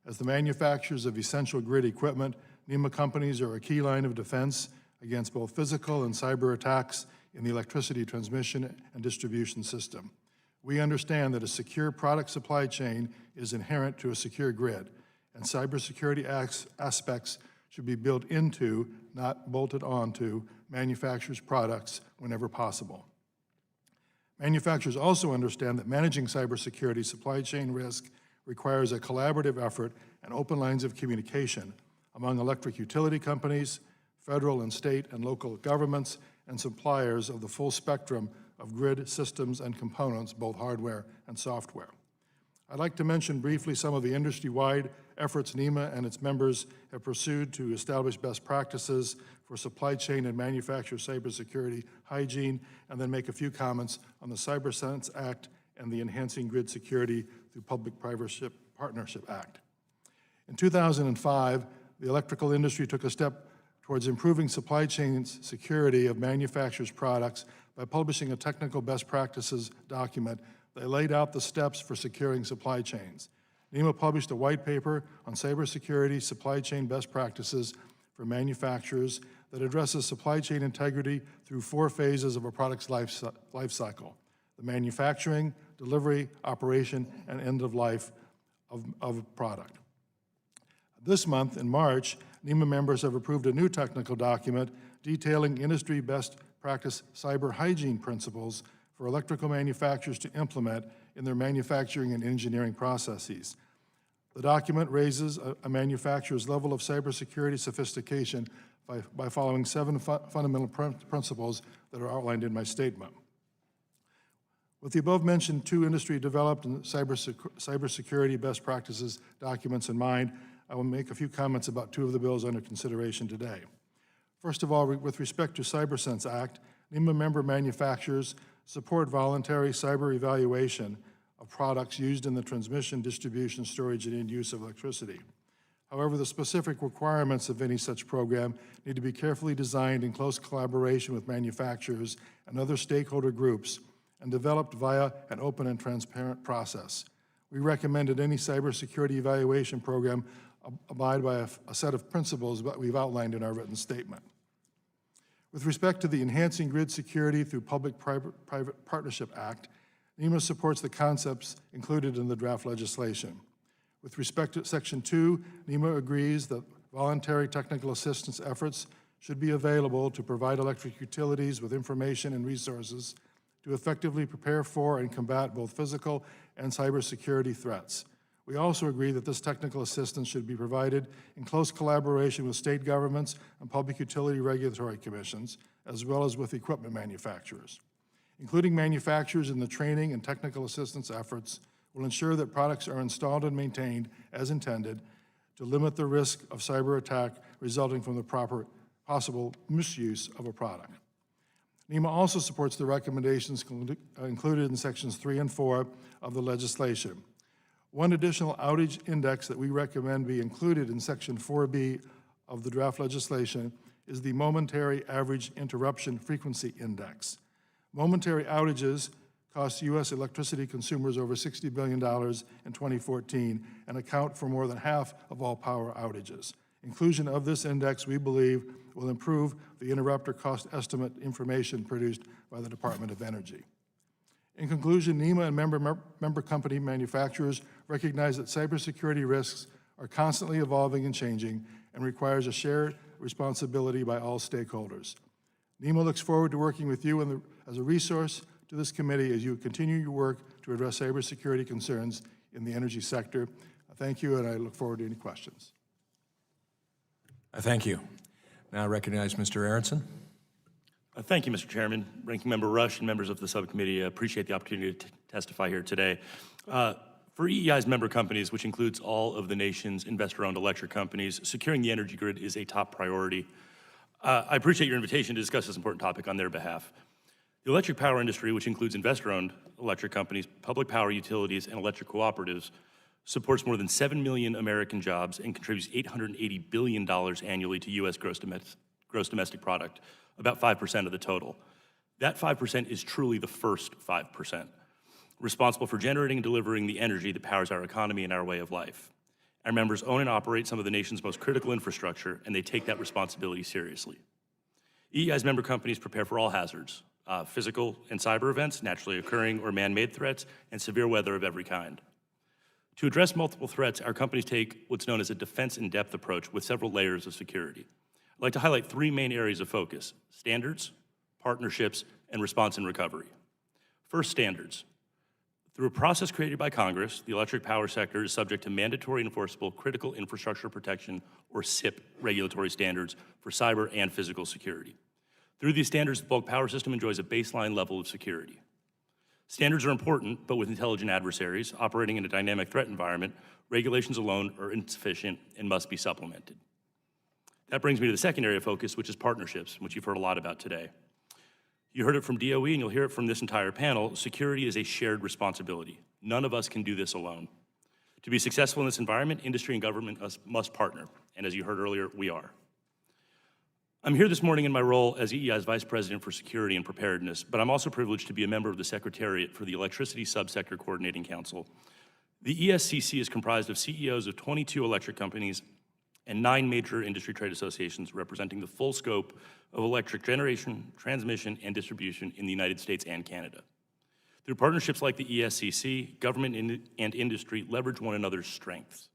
As the manufacturers of essential grid equipment, NEMA companies are a key line of defense against both physical and cyber attacks in the electricity transmission and distribution system. We understand that a secure product supply chain is inherent to a secure grid, and cybersecurity aspects should be built into, not bolted onto, manufacturers' products whenever possible. Manufacturers also understand that managing cybersecurity supply chain risk requires a collaborative effort and open lines of communication among electric utility companies, federal and state and local governments, and suppliers of the full spectrum of grid systems and components, both hardware and software. I'd like to mention briefly some of the industry-wide efforts NEMA and its members have pursued to establish best practices for supply chain and manufacturer cybersecurity hygiene, and then make a few comments on the CyberSense Act and the Enhancing Grid Security through Public-Private Partnership Act. In 2005, the electrical industry took a step towards improving supply chain security of manufacturers' products by publishing a technical best practices document that laid out the steps for securing supply chains. NEMA published a white paper on cybersecurity supply chain best practices for manufacturers that addresses supply chain integrity through 4 phases of a product's life cycle: the manufacturing, delivery, operation, and end of life of a product. This month, in March, NEMA members have approved a new technical document detailing industry best practice cyber hygiene principles for electrical manufacturers to implement in their manufacturing and engineering processes. The document raises a manufacturer's level of cybersecurity sophistication by following 7 fundamental principles that are outlined in my statement. With the above-mentioned 2 industry-developed and cybersecurity best practices documents in mind, I will make a few comments about 2 of the bills under consideration today. First of all, with respect to CyberSense Act, NEMA member manufacturers support voluntary cyber evaluation of products used in the transmission, distribution, storage, and end use of electricity. However, the specific requirements of any such program need to be carefully designed in close collaboration with manufacturers and other stakeholder groups and developed via an open and transparent process. We recommend that any cybersecurity evaluation program abide by a set of principles that we've outlined in our written statement. With respect to the Enhancing Grid Security through Public-Private Partnership Act, NEMA supports the concepts included in the draft legislation. With respect to Section 2, NEMA agrees that voluntary technical assistance efforts should be available to provide electric utilities with information and resources to effectively prepare for and combat both physical and cybersecurity threats. We also agree that this technical assistance should be provided in close collaboration with state governments and public utility regulatory commissions, as well as with equipment manufacturers. Including manufacturers in the training and technical assistance efforts will ensure that products are installed and maintained as intended to limit the risk of cyber attack resulting from the possible misuse of a product. NEMA also supports the recommendations included in Sections 3 and 4 of the legislation. One additional outage index that we recommend be included in Section 4B of the draft legislation is the Momentary Average Interruption Frequency Index. Momentary outages cost U.S. electricity consumers over $60 billion in 2014 and account for more than half of all power outages. Inclusion of this index, we believe, will improve the interrupter cost estimate information produced by the Department of Energy. In conclusion, NEMA and member company manufacturers recognize that cybersecurity risks are constantly evolving and changing and requires a shared responsibility by all stakeholders. NEMA looks forward to working with you as a resource to this committee as you continue your work to address cybersecurity concerns in the energy sector. Thank you, and I look forward to any questions. Thank you. Now I recognize Mr. Aronson. Thank you, Mr. Chairman. Ranking Member Rush and members of the subcommittee appreciate the opportunity to testify here today. For EEI's member companies, which includes all of the nation's investor-owned electric companies, securing the energy grid is a top priority. I appreciate your invitation to discuss this important topic on their behalf. The electric power industry, which includes investor-owned electric companies, public power utilities, and electric cooperatives, supports more than 7 million American jobs and contributes $880 billion annually to U.S. gross domestic product, about 5% of the total. That 5% is truly the first 5%, responsible for generating and delivering the energy that powers our economy and our way of life. Our members own and operate some of the nation's most critical infrastructure, and they take that responsibility seriously. EEI's member companies prepare for all hazards, physical and cyber events, naturally occurring or man-made threats, and severe weather of every kind. To address multiple threats, our companies take what's known as a defense-in-depth approach with several layers of security. I'd like to highlight three main areas of focus: standards, partnerships, and response and recovery. First, standards. Through a process created by Congress, the electric power sector is subject to mandatory enforceable critical infrastructure protection, or CIP, regulatory standards for cyber and physical security. Through these standards, the bulk power system enjoys a baseline level of security. Standards are important, but with intelligent adversaries operating in a dynamic threat environment, regulations alone are insufficient and must be supplemented. That brings me to the second area of focus, which is partnerships, which you've heard a lot about today. You heard it from DOE, and you'll hear it from this entire panel. Security is a shared responsibility. None of us can do this alone. To be successful in this environment, industry and government must partner, and as you heard earlier, we are. I'm here this morning in my role as EEI's Vice President for Security and Preparedness, but I'm also privileged to be a member of the Secretariat for the Electricity Subsector Coordinating Council. The ESCC is comprised of CEOs of 22 electric companies and 9 major industry trade associations representing the full scope of electric generation, transmission, and distribution in the United States and Canada. Through partnerships like the ESCC, government and industry leverage one another's strengths.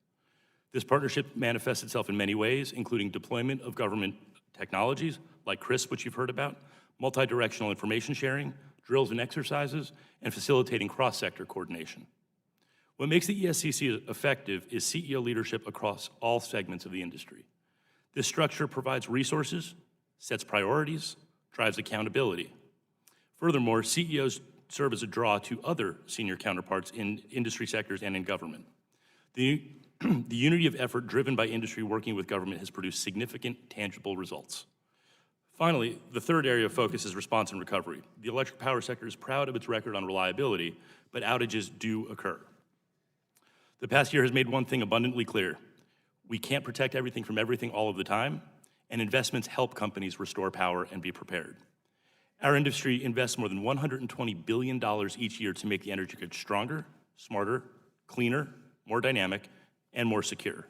This partnership manifests itself in many ways, including deployment of government technologies like CRISP, which you've heard about, multi-directional information sharing, drills and exercises, and facilitating cross-sector coordination. What makes the ESCC effective is CEO leadership across all segments of the industry. This structure provides resources, sets priorities, drives accountability. Furthermore, CEOs serve as a draw to other senior counterparts in industry sectors and in government. The unity of effort driven by industry working with government has produced significant, tangible results. Finally, the third area of focus is response and recovery. The electric power sector is proud of its record on reliability, but outages do occur. The past year has made one thing abundantly clear. We can't protect everything from everything all of the time, and investments help companies restore power and be prepared. Our industry invests more than $120 billion each year to make the energy grid stronger, smarter, cleaner, more dynamic, and more secure.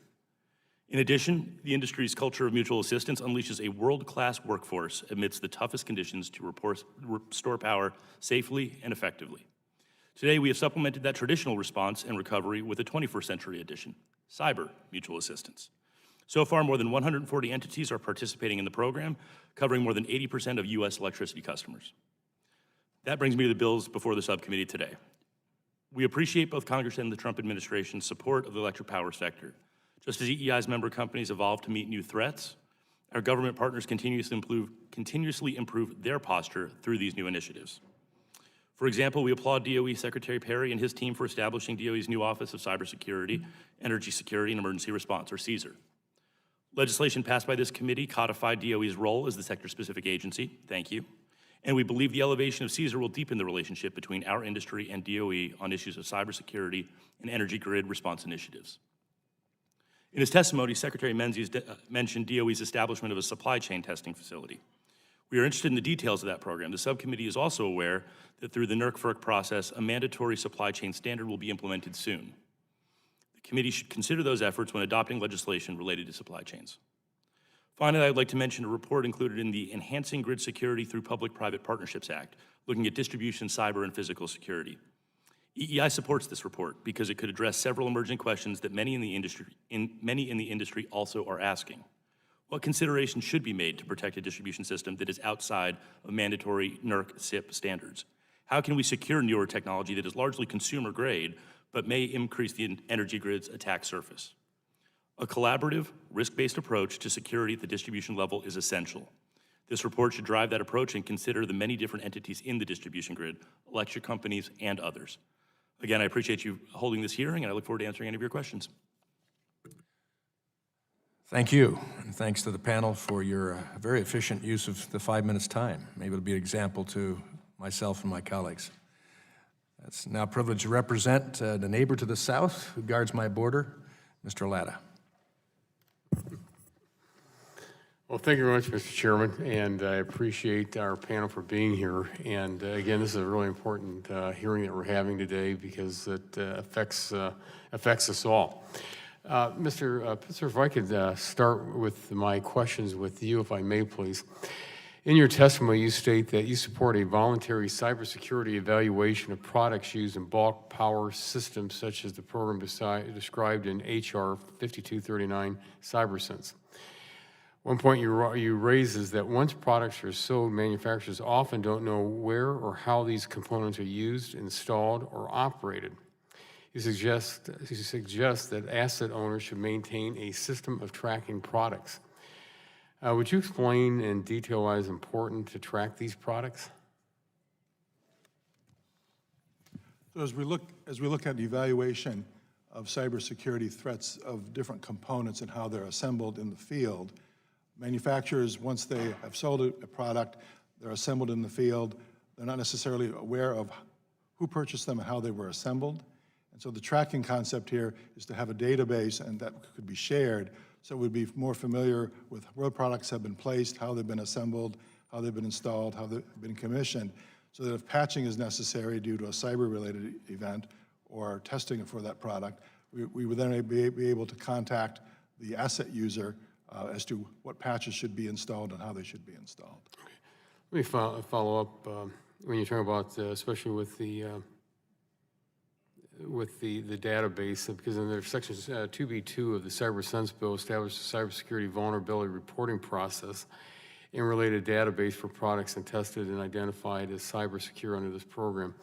In addition, the industry's culture of mutual assistance unleashes a world-class workforce amidst the toughest conditions to restore power safely and effectively. Today, we have supplemented that traditional response and recovery with a 21st century edition, cyber mutual assistance. So far, more than 140 entities are participating in the program, covering more than 80% of U.S. electricity customers. That brings me to the bills before the subcommittee today. We appreciate both Congress and the Trump administration's support of the electric power sector. Just as EEI's member companies evolve to meet new threats, our government partners continuously improve their posture through these new initiatives. For example, we applaud DOE Secretary Perry and his team for establishing DOE's new Office of Cybersecurity, Energy Security, and Emergency Response, or CSER. Legislation passed by this committee codified DOE's role as the sector-specific agency. Thank you. And we believe the elevation of CSER will deepen the relationship between our industry and DOE on issues of cybersecurity and energy grid response initiatives. In his testimony, Secretary Menzies mentioned DOE's establishment of a supply chain testing facility. We are interested in the details of that program. The subcommittee is also aware that through the NERC-FERC process, a mandatory supply chain standard will be implemented soon. The committee should consider those efforts when adopting legislation related to supply chains. Finally, I'd like to mention a report included in the Enhancing Grid Security Through Public-Private Partnerships Act, looking at distribution, cyber, and physical security. EEI supports this report because it could address several emerging questions that many in the industry also are asking. What considerations should be made to protect a distribution system that is outside of mandatory NERC-CIP standards? How can we secure newer technology that is largely consumer grade, but may increase the energy grid's attack surface? A collaborative, risk-based approach to security at the distribution level is essential. This report should drive that approach and consider the many different entities in the distribution grid, electric companies, and others. Again, I appreciate you holding this hearing, and I look forward to answering any of your questions. Thank you, and thanks to the panel for your very efficient use of the 5 minutes time. Maybe it'll be an example to myself and my colleagues. It's now a privilege to represent the neighbor to the south who guards my border, Mr. Latta. Well, thank you very much, Mr. Chairman, and I appreciate our panel for being here. And again, this is a really important hearing that we're having today because it affects us all. Mr. Pitzer, if I could start with my questions with you, if I may, please. In your testimony, you state that you support a voluntary cybersecurity evaluation of products used in bulk power systems, such as the program described in H.R. 5239, CyberSense. One point you raise is that once products are sold, manufacturers often don't know where or how these components are used, installed, or operated. You suggest that asset owners should maintain a system of tracking products. Would you explain in detail why it's important to track these products? So as we look at the evaluation of cybersecurity threats of different components and how they're assembled in the field, manufacturers, once they have sold a product, they're assembled in the field, they're not necessarily aware of who purchased them and how they were assembled. And so the tracking concept here is to have a database and that could be shared so we'd be more familiar with where products have been placed, how they've been assembled, how they've been installed, how they've been commissioned, so that if patching is necessary due to a cyber-related event or testing for that product, we would then be able to contact the asset user as to what patches should be installed and how they should be installed. Okay. Let me follow up when you're talking about, especially with the database, because in their section 2B2 of the CyberSense bill establishes a cybersecurity vulnerability reporting process and related database for products and tested and identified as cybersecure under this program.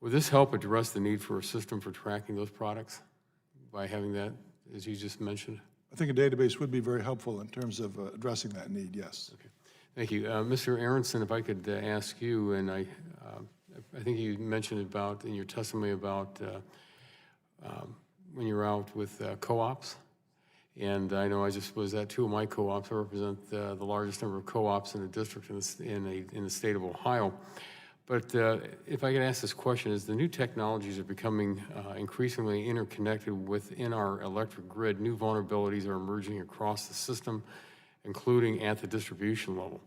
Would this help address the need for a system for tracking those products by having that, as you just mentioned? I think a database would be very helpful in terms of addressing that need, yes. Okay. Thank you. Mr. Aronson, if I could ask you, and I think you mentioned about in your testimony about when you're out with co-ops, and I know I just was at two of my co-ops. I represent the largest number of co-ops in the district in the state of Ohio. But if I could ask this question, as the new technologies are becoming increasingly interconnected within our electric grid, new vulnerabilities are emerging across the system, including at the distribution level.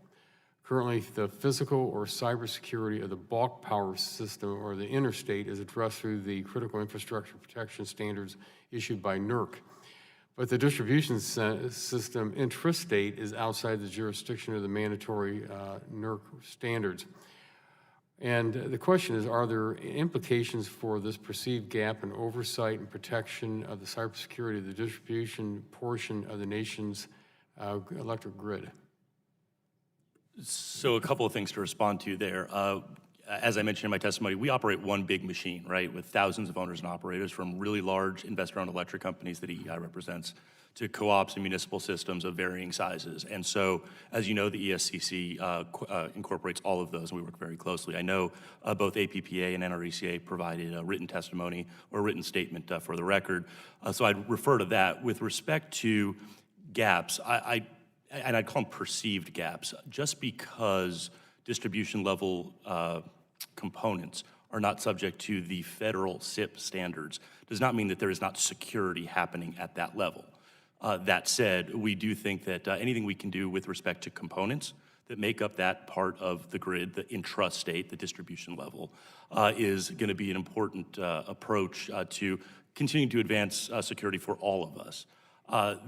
Currently, the physical or cybersecurity of the bulk power system or the interstate is addressed through the critical infrastructure protection standards issued by NERC. But the distribution system intrastate is outside the jurisdiction of the mandatory NERC standards. And the question is, are there implications for this perceived gap in oversight and protection of the cybersecurity of the distribution portion of the nation's electric grid? So a couple of things to respond to there. As I mentioned in my testimony, we operate one big machine, right, with thousands of owners and operators from really large investor-owned electric companies that EEI represents to co-ops and municipal systems of varying sizes. And so, as you know, the ESCC incorporates all of those, and we work very closely. I know both APPA and NRECA provided a written testimony or a written statement for the record, so I'd refer to that. With respect to gaps, and I'd call them perceived gaps, just because distribution level components are not subject to the federal SIP standards does not mean that there is not security happening at that level. That said, we do think that anything we can do with respect to components that make up that part of the grid, the intrastate, the distribution level, is going to be an important approach to continuing to advance security for all of us.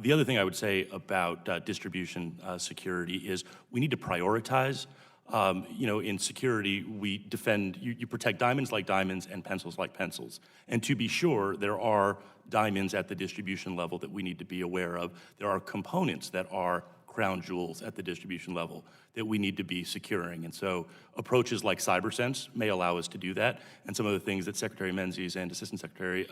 The other thing I would say about distribution security is we need to prioritize. In security, we defend, you protect diamonds like diamonds and pencils like pencils. And to be sure, there are diamonds at the distribution level that we need to be aware of. There are components that are crown jewels at the distribution level that we need to be securing. And so approaches like CyberSense may allow us to do that. And some of the things that Secretary Menzies and Assistant Secretary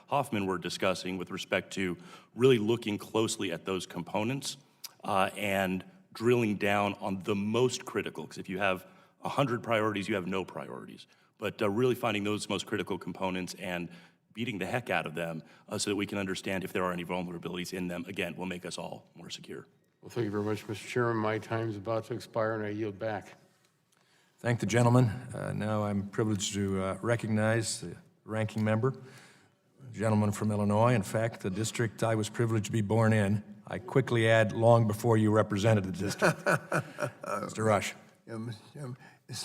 Hoffman were discussing with respect to really looking closely at those components and drilling down on the most critical, because if you have 100 priorities, you have no priorities. But really finding those most critical components and beating the heck out of them so that we can understand if there are any vulnerabilities in them, again, will make us all more secure. Well, thank you very much, Mr. Chairman. My time is about to expire, and I yield back. Thank the gentleman. Now I'm privileged to recognize the ranking member, a gentleman from Illinois. In fact, the district I was privileged to be born in. I quickly add, long before you represented the district. Mr. Rush. Yeah, Mr. Chairman, it's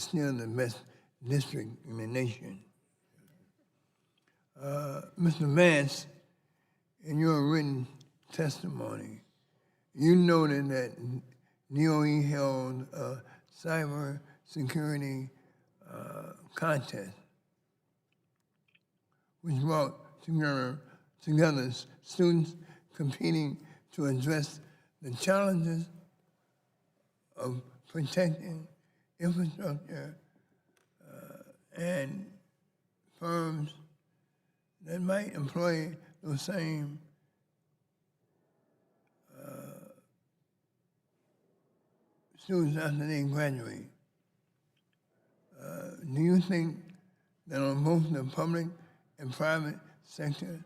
still the best district in the nation. Mr. Vance, in your written testimony, you noted that DOE held a cybersecurity contest, which brought together students competing to address the challenges of protecting infrastructure and firms that might employ those same students after they graduate. Do you think that on both the public and private sector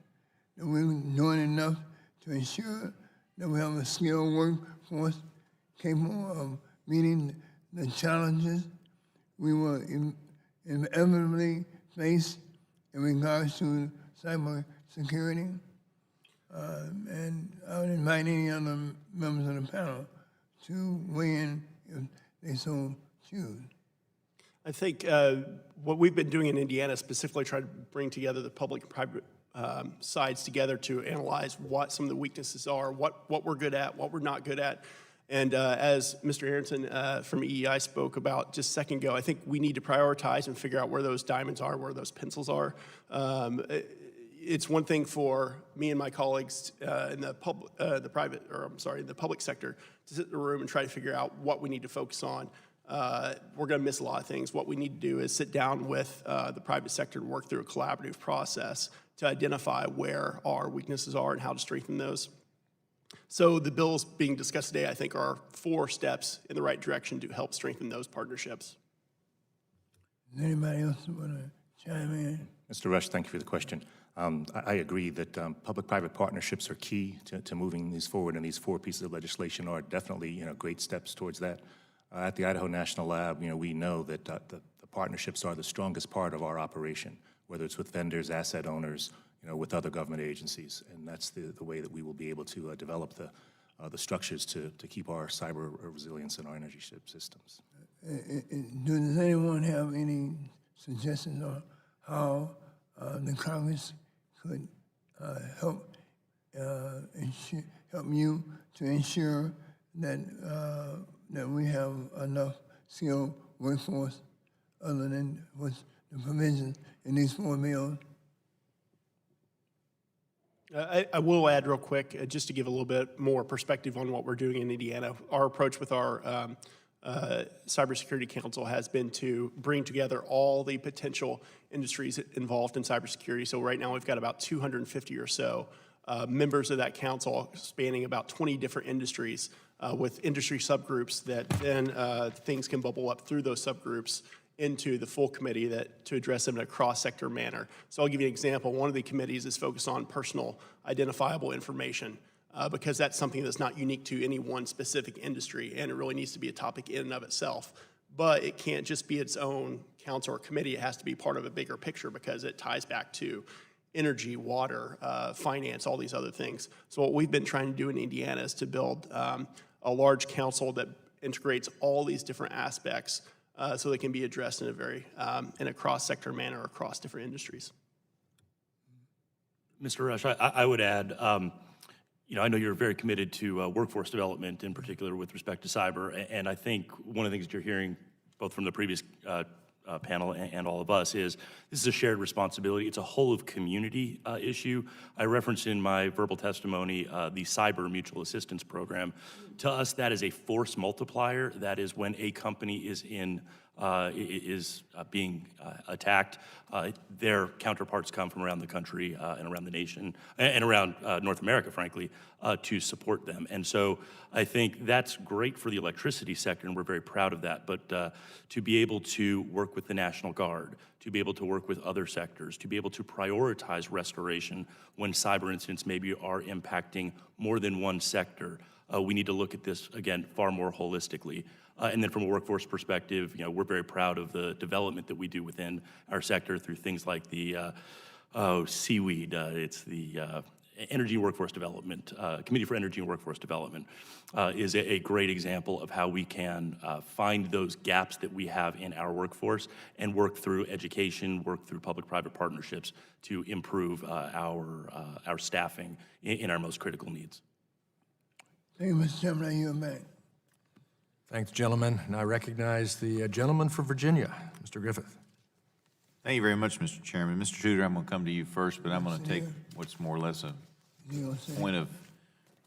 that we're doing enough to ensure that we have a skilled workforce capable of meeting the challenges we will inevitably face in regards to cybersecurity? And I would invite any other members of the panel to weigh in if they so choose. I think what we've been doing in Indiana, specifically trying to bring together the public and private sides together to analyze what some of the weaknesses are, what we're good at, what we're not good at. And as Mr. Aronson from EEI spoke about just a second ago, I think we need to prioritize and figure out where those diamonds are, where those pencils are. It's one thing for me and my colleagues in the public sector to sit in the room and try to figure out what we need to focus on. We're going to miss a lot of things. What we need to do is sit down with the private sector and work through a collaborative process to identify where our weaknesses are and how to strengthen those. So the bills being discussed today, I think, are 4 steps in the right direction to help strengthen those partnerships. Does anybody else want to chime in? Mr. Rush, thank you for the question. I agree that public-private partnerships are key to moving these forward, and these 4 pieces of legislation are definitely great steps towards that. At the Idaho National Lab, we know that the partnerships are the strongest part of our operation, whether it's with vendors, asset owners, with other government agencies, and that's the way that we will be able to develop the structures to keep our cyber resilience in our energy systems. Does anyone have any suggestions on how the Congress could help you to ensure that that we have enough skilled workforce other than what's the provisions in these 4 bills? I will add real quick, just to give a little bit more perspective on what we're doing in Indiana. Our approach with our Cybersecurity Council has been to bring together all the potential industries involved in cybersecurity. So right now we've got about 250 or so members of that council spanning about 20 different industries with industry subgroups that then things can bubble up through those subgroups into the full committee to address them in a cross-sector manner. So I'll give you an example. One of the committees is focused on personal identifiable information because that's something that's not unique to any one specific industry, and it really needs to be a topic in and of itself. But it can't just be its own council or committee. It has to be part of a bigger picture because it ties back to energy, water, finance, all these other things. So what we've been trying to do in Indiana is to build a large council that integrates all these different aspects so they can be addressed in a very in a cross-sector manner across different industries. Mr. Rush, I would add, I know you're very committed to workforce development, in particular with respect to cyber, and I think one of the things that you're hearing, both from the previous panel and all of us, is this is a shared responsibility. It's a whole of community issue. I referenced in my verbal testimony the Cyber Mutual Assistance Program. To us, that is a force multiplier. That is when a company is being attacked, their counterparts come from around the country and around the nation and around North America, frankly, to support them. And so I think that's great for the electricity sector, and we're very proud of that. But to be able to work with the National Guard, to be able to work with other sectors, to be able to prioritize restoration when cyber incidents maybe are impacting more than one sector, we need to look at this, again, far more holistically. And then from a workforce perspective, we're very proud of the development that we do within our sector through things like the seaweed. It's the Energy and Workforce Development, Committee for Energy and Workforce Development, is a great example of how we can find those gaps that we have in our workforce and work through education, work through public-private partnerships to improve our staffing in our most critical needs. Thank you, Mr. Chairman. I yield back. Thanks, gentlemen. And I recognize the gentleman from Virginia, Mr. Griffith. Thank you very much, Mr. Chairman. Mr. Tudor, I'm going to come to you first, but I'm going to take what's more or less a point of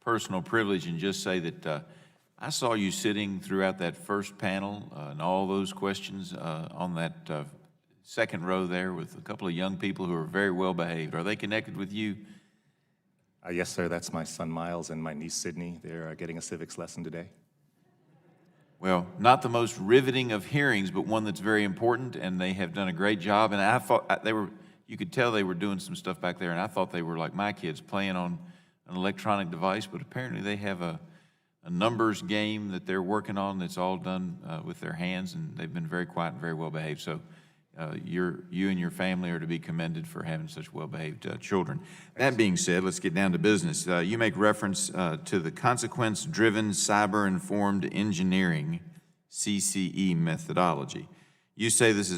personal privilege and just say that I saw you sitting throughout that first panel and all those questions on that second row there with a couple of young people who are very well behaved. Are they connected with you? Yes, sir. That's my son Miles and my niece Sydney. They're getting a civics lesson today. Well, not the most riveting of hearings, but one that's very important, and they have done a great job. And I thought you could tell they were doing some stuff back there, and I thought they were like my kids, playing on an electronic device, but apparently they have a numbers game that they're working on that's all done with their hands, and they've been very quiet and very well behaved. So you and your family are to be commended for having such well-behaved children. That being said, let's get down to business. You make reference to the consequence-driven cyber-informed engineering, CCE methodology. You say this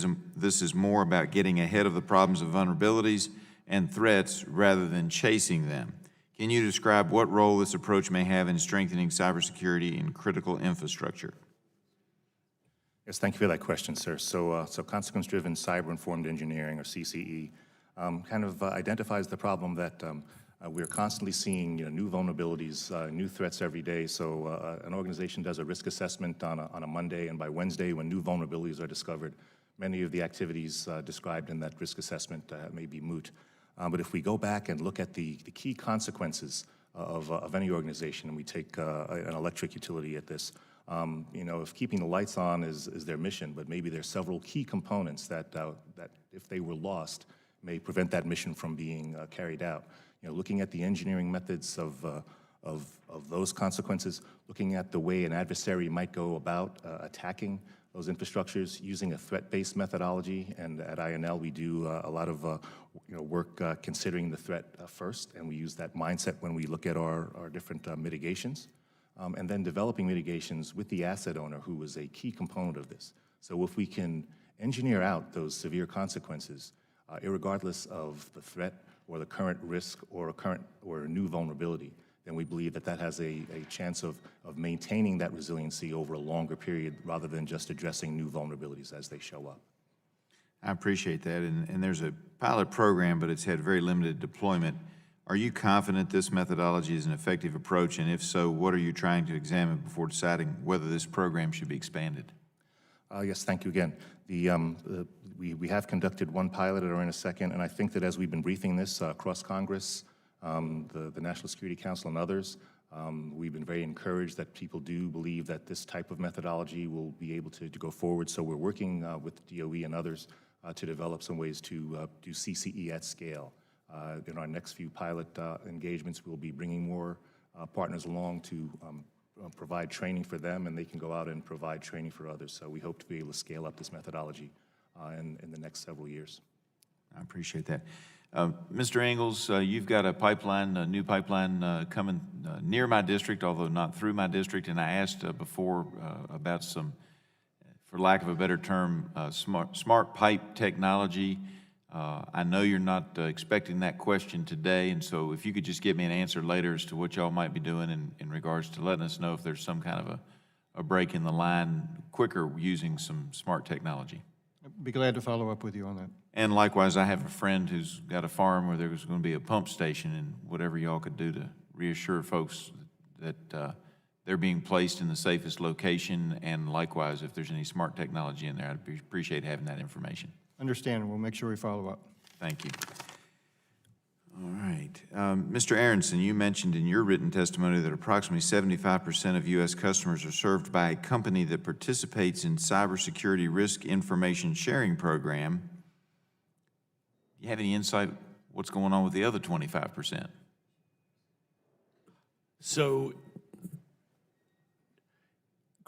is more about getting ahead of the problems of vulnerabilities and threats rather than chasing them. Can you describe what role this approach may have in strengthening cybersecurity in critical infrastructure? Yes, thank you for that question, sir. So consequence-driven cyber-informed engineering, or CCE, kind of identifies the problem that we're constantly seeing, new vulnerabilities, new threats every day. So an organization does a risk assessment on a Monday, and by Wednesday, when new vulnerabilities are discovered, many of the activities described in that risk assessment may be moot. But if we go back and look at the key consequences of any organization, and we take an electric utility at this, if keeping the lights on is their mission, but maybe there's several key components that if they were lost, may prevent that mission from being carried out. Looking at the engineering methods of those consequences, looking at the way an adversary might go about attacking those infrastructures using a threat-based methodology, and at INL we do a lot of work considering the threat first, and we use that mindset when we look at our different mitigations. And then developing mitigations with the asset owner, who is a key component of this. So if we can engineer out those severe consequences, irregardless of the threat or the current risk or a new vulnerability, then we believe that has a chance of maintaining that resiliency over a longer period rather than just addressing new vulnerabilities as they show up. I appreciate that, and there's a pilot program, but it's had very limited deployment. Are you confident this methodology is an effective approach, and if so, what are you trying to examine before deciding whether this program should be expanded? Yes, thank you again. We have conducted one pilot at Arena Second, and I think that as we've been briefing this across Congress, the National Security Council and others, we've been very encouraged that people do believe that this type of methodology will be able to go forward. So we're working with DOE and others to develop some ways to do CCE at scale. In our next few pilot engagements, we'll be bringing more partners along to provide training for them, and they can go out and provide training for others. So we hope to be able to scale up this methodology in the next several years. I appreciate that. Mr. Ingalls, you've got a new pipeline coming near my district, although not through my district, and I asked before about some, for lack of a better term, smart pipe technology. I know you're not expecting that question today, and so if you could just give me an answer later as to what y'all might be doing in regards to letting us know if there's some kind of a break in the line quicker using some smart technology. I'd be glad to follow up with you on that. And likewise, I have a friend who's got a farm where there's going to be a pump station, and whatever y'all could do to reassure folks that they're being placed in the safest location, and likewise, if there's any smart technology in there, I'd appreciate having that information. Understand. We'll make sure we follow up. Thank you. All right. Mr. Aronson, you mentioned in your written testimony that approximately 75% of U.S. customers are served by a company that participates in cybersecurity risk information sharing program. Do you have any insight what's going on with the other 25%? So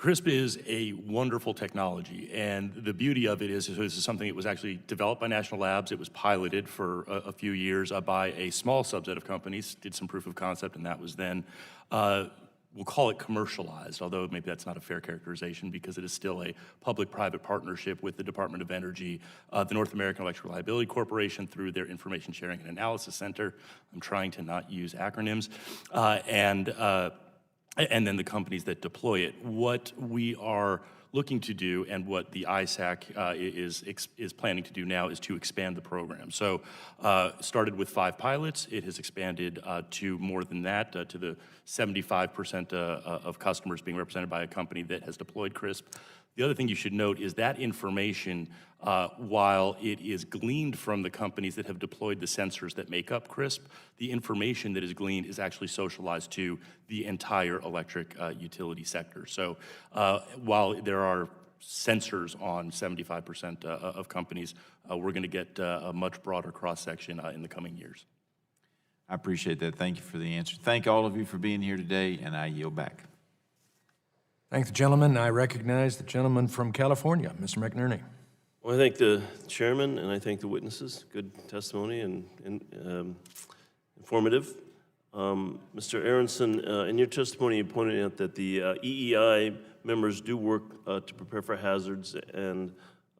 CRISP is a wonderful technology, and the beauty of it is this is something that was actually developed by national labs. It was piloted for a few years by a small subset of companies, did some proof of concept, and that was then, we'll call it commercialized, although maybe that's not a fair characterization because it is still a public-private partnership with the Department of Energy, the North American Electric Reliability Corporation through their Information Sharing and Analysis Center. I'm trying to not use acronyms. And then the companies that deploy it. What we are looking to do and what the ISAC is planning to do now is to expand the program. So started with 5 pilots. It has expanded to more than that, to the 75% of customers being represented by a company that has deployed CRISP. The other thing you should note is that information, while it is gleaned from the companies that have deployed the sensors that make up CRISP, the information that is gleaned is actually socialized to the entire electric utility sector. So while there are sensors on 75% of companies, we're going to get a much broader cross-section in the coming years. I appreciate that. Thank you for the answer. Thank all of you for being here today, and I yield back. Thank the gentleman. I recognize the gentleman from California, Mr. McNerney. Well, I thank the chairman and I thank the witnesses. Good testimony and informative. Mr. Aronson, in your testimony, you pointed out that the EEI members do work to prepare for hazards and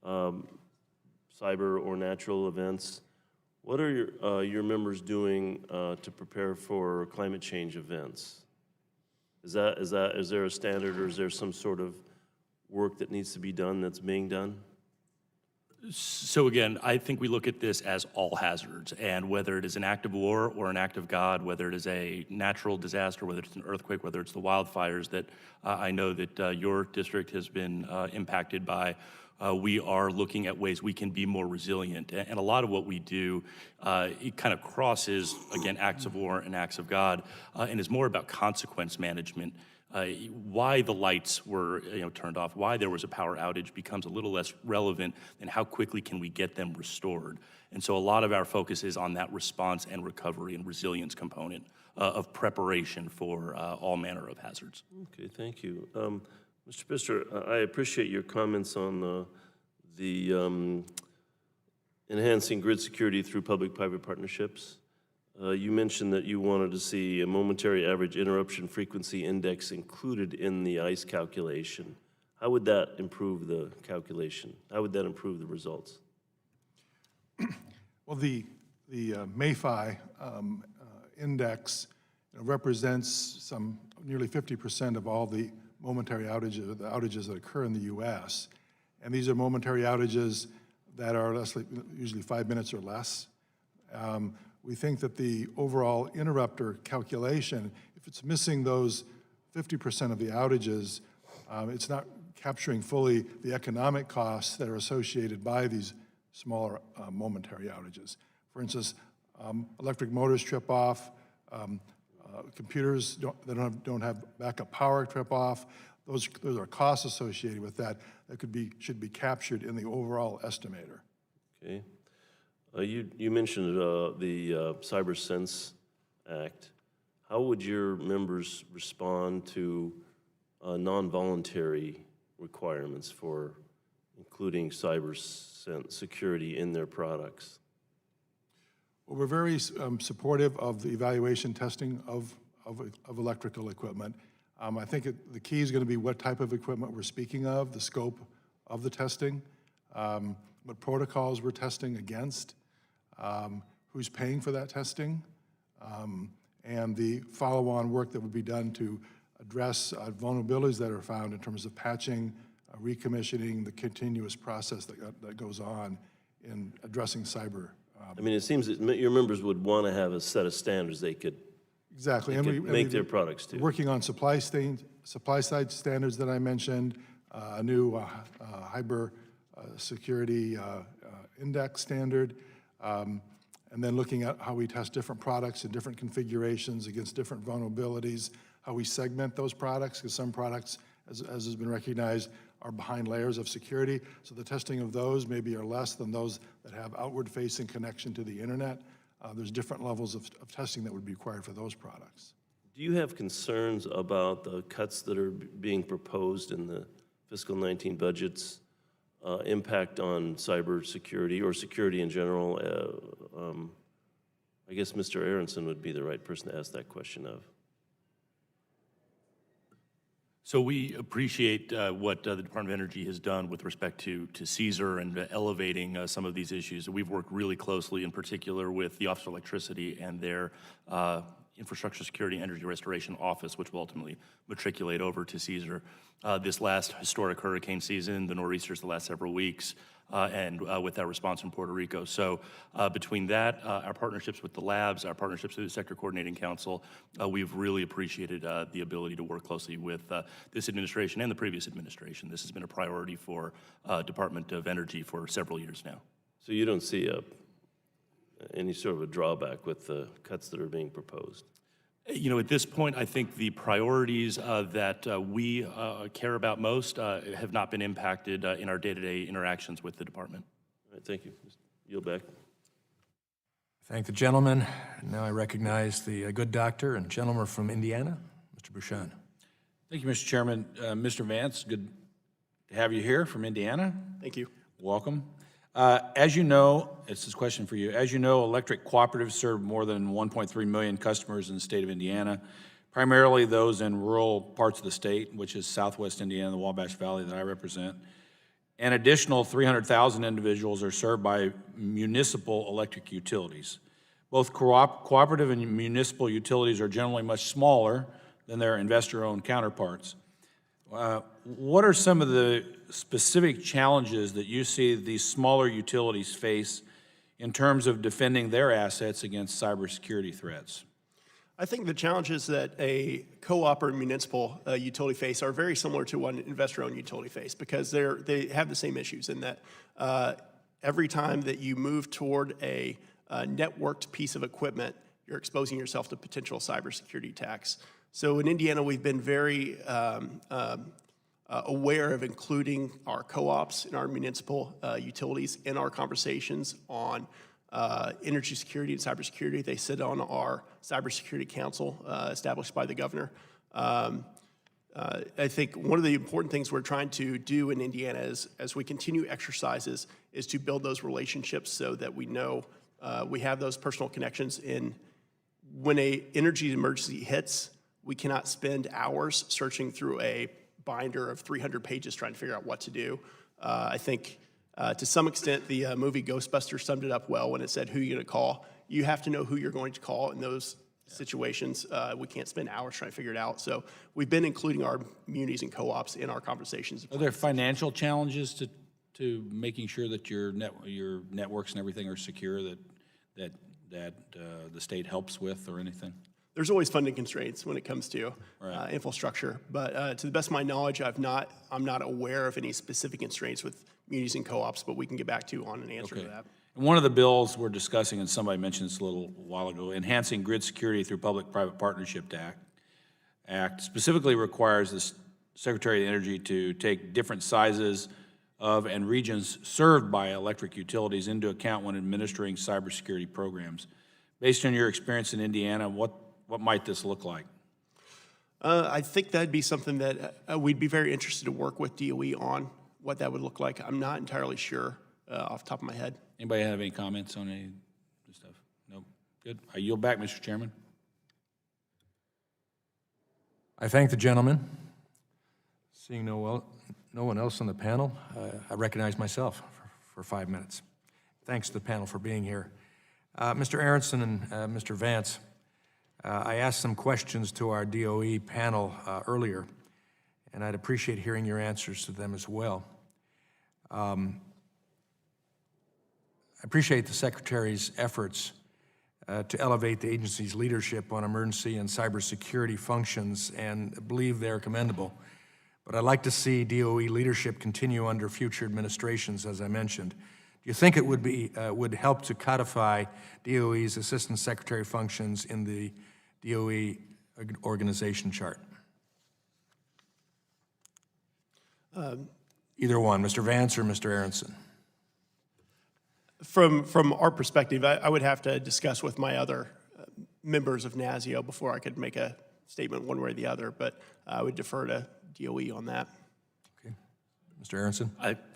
cyber or natural events. What are your members doing to prepare for climate change events? Is there a standard, or is there some sort of work that needs to be done that's being done? So again, I think we look at this as all hazards, and whether it is an act of war or an act of God, whether it is a natural disaster, whether it's an earthquake, whether it's the wildfires that I know that your district has been impacted by, we are looking at ways we can be more resilient. And a lot of what we do, it kind of crosses, again, acts of war and acts of God, and is more about consequence management. Why the lights were turned off, why there was a power outage becomes a little less relevant than how quickly can we get them restored. And so a lot of our focus is on that response and recovery and resilience component of preparation for all manner of hazards. Okay, thank you. Mr. Pfister, I appreciate your comments on the enhancing grid security through public-private partnerships. You mentioned that you wanted to see a momentary average interruption frequency index included in the ICE calculation. How would that improve the calculation? How would that improve the results? Well, the MAFI index represents some nearly 50% of all the momentary outages, the outages that occur in the U.S. And these are momentary outages that are usually 5 minutes or less. We think that the overall interrupter calculation, if it's missing those 50% of the outages, it's not capturing fully the economic costs that are associated by these smaller momentary outages. For instance, electric motors trip off, computers that don't have backup power trip off. Those are costs associated with that should be captured in the overall estimator. Okay. You mentioned the CyberSense Act. How would your members respond to non-voluntary requirements for including cybersecurity in their products? Well, we're very supportive of the evaluation testing of electrical equipment. I think the key is going to be what type of equipment we're speaking of, the scope of the testing, what protocols we're testing against, who's paying for that testing, and the follow-on work that would be done to address vulnerabilities that are found in terms of patching, recommissioning, the continuous process that goes on in addressing cyber. I mean, it seems that your members would want to have a set of standards they could make their products to. Working on supply side standards that I mentioned, a new Cybersecurity index standard, and then looking at how we test different products in different configurations against different vulnerabilities, how we segment those products, because some products, as has been recognized, are behind layers of security. So the testing of those maybe are less than those that have outward-facing connection to the internet. There's different levels of testing that would be required for those products. Do you have concerns about the cuts that are being proposed in the fiscal 19 budgets impact on cybersecurity or security in general? I guess Mr. Aronson would be the right person to ask that question of. So we appreciate what the Department of Energy has done with respect to CSER and elevating some of these issues. We've worked really closely, in particular, with the Office of Electricity and their Infrastructure Security and Energy Restoration Office, which will ultimately matriculate over to CSER. This last historic hurricane season, the nor'easters the last several weeks, and with our response in Puerto Rico. So between that, our partnerships with the labs, our partnerships with the Sector Coordinating Council, we've really appreciated the ability to work closely with this administration and the previous administration. This has been a priority for Department of Energy for several years now. So you don't see any sort of a drawback with the cuts that are being proposed? You know, at this point, I think the priorities that we care about most have not been impacted in our day-to-day interactions with the department. All right, thank you. Yield back. Thank the gentleman. Now I recognize the good doctor and gentleman from Indiana, Mr. Bouchon. Thank you, Mr. Chairman. Mr. Vance, good to have you here from Indiana. Thank you. Welcome. As you know, it's this question for you. As you know, electric cooperatives serve more than 1.3 million customers in the state of Indiana, primarily those in rural parts of the state, which is southwest Indiana, the Wabash Valley that I represent. An additional 300,000 individuals are served by municipal electric utilities. Both cooperative and municipal utilities are generally much smaller than their investor-owned counterparts. What are some of the specific challenges that you see these smaller utilities face in terms of defending their assets against cybersecurity threats? I think the challenges that a co-op or municipal utility face are very similar to what an investor-owned utility face, because they have the same issues in that every time that you move toward a networked piece of equipment, you're exposing yourself to potential cybersecurity attacks. So in Indiana, we've been very aware of including our co-ops and our municipal utilities in our conversations on energy security and cybersecurity. They sit on our Cybersecurity Council established by the governor. I think one of the important things we're trying to do in Indiana is, as we continue exercises, is to build those relationships so that we know we have those personal connections. When an energy emergency hits, we cannot spend hours searching through a binder of 300 pages trying to figure out what to do. I think to some extent the movie Ghostbusters summed it up well when it said, who are you going to call? You have to know who you're going to call in those situations. We can't spend hours trying to figure it out. So we've been including our munis and co-ops in our conversations. Are there financial challenges to making sure that your networks and everything are secure that the state helps with or anything? There's always funding constraints when it comes to infrastructure, but to the best of my knowledge, I'm not aware of any specific constraints with munis and co-ops, but we can get back to you on an answer to that. And one of the bills we're discussing, and somebody mentioned this a little while ago, Enhancing Grid Security Through Public-Private Partnership Act specifically requires the Secretary of Energy to take different sizes of and regions served by electric utilities into account when administering cybersecurity programs. Based on your experience in Indiana, what might this look like? I think that'd be something that we'd be very interested to work with DOE on what that would look like. I'm not entirely sure off the top of my head. Anybody have any comments on any of this stuff? Nope. Good. I yield back, Mr. Chairman. I thank the gentleman. Seeing no one else on the panel, I recognize myself for 5 minutes. Thanks to the panel for being here. Mr. Aronson and Mr. Vance, I asked some questions to our DOE panel earlier, and I'd appreciate hearing your answers to them as well. I appreciate the Secretary's efforts to elevate the agency's leadership on emergency and cybersecurity functions, and believe they're commendable. But I'd like to see DOE leadership continue under future administrations, as I mentioned. Do you think it would help to codify DOE's Assistant Secretary functions in the DOE organization chart? Either one, Mr. Vance or Mr. Aronson. From our perspective, I would have to discuss with my other members of NASIO before I could make a statement one way or the other, but I would defer to DOE on that. Mr. Aronson?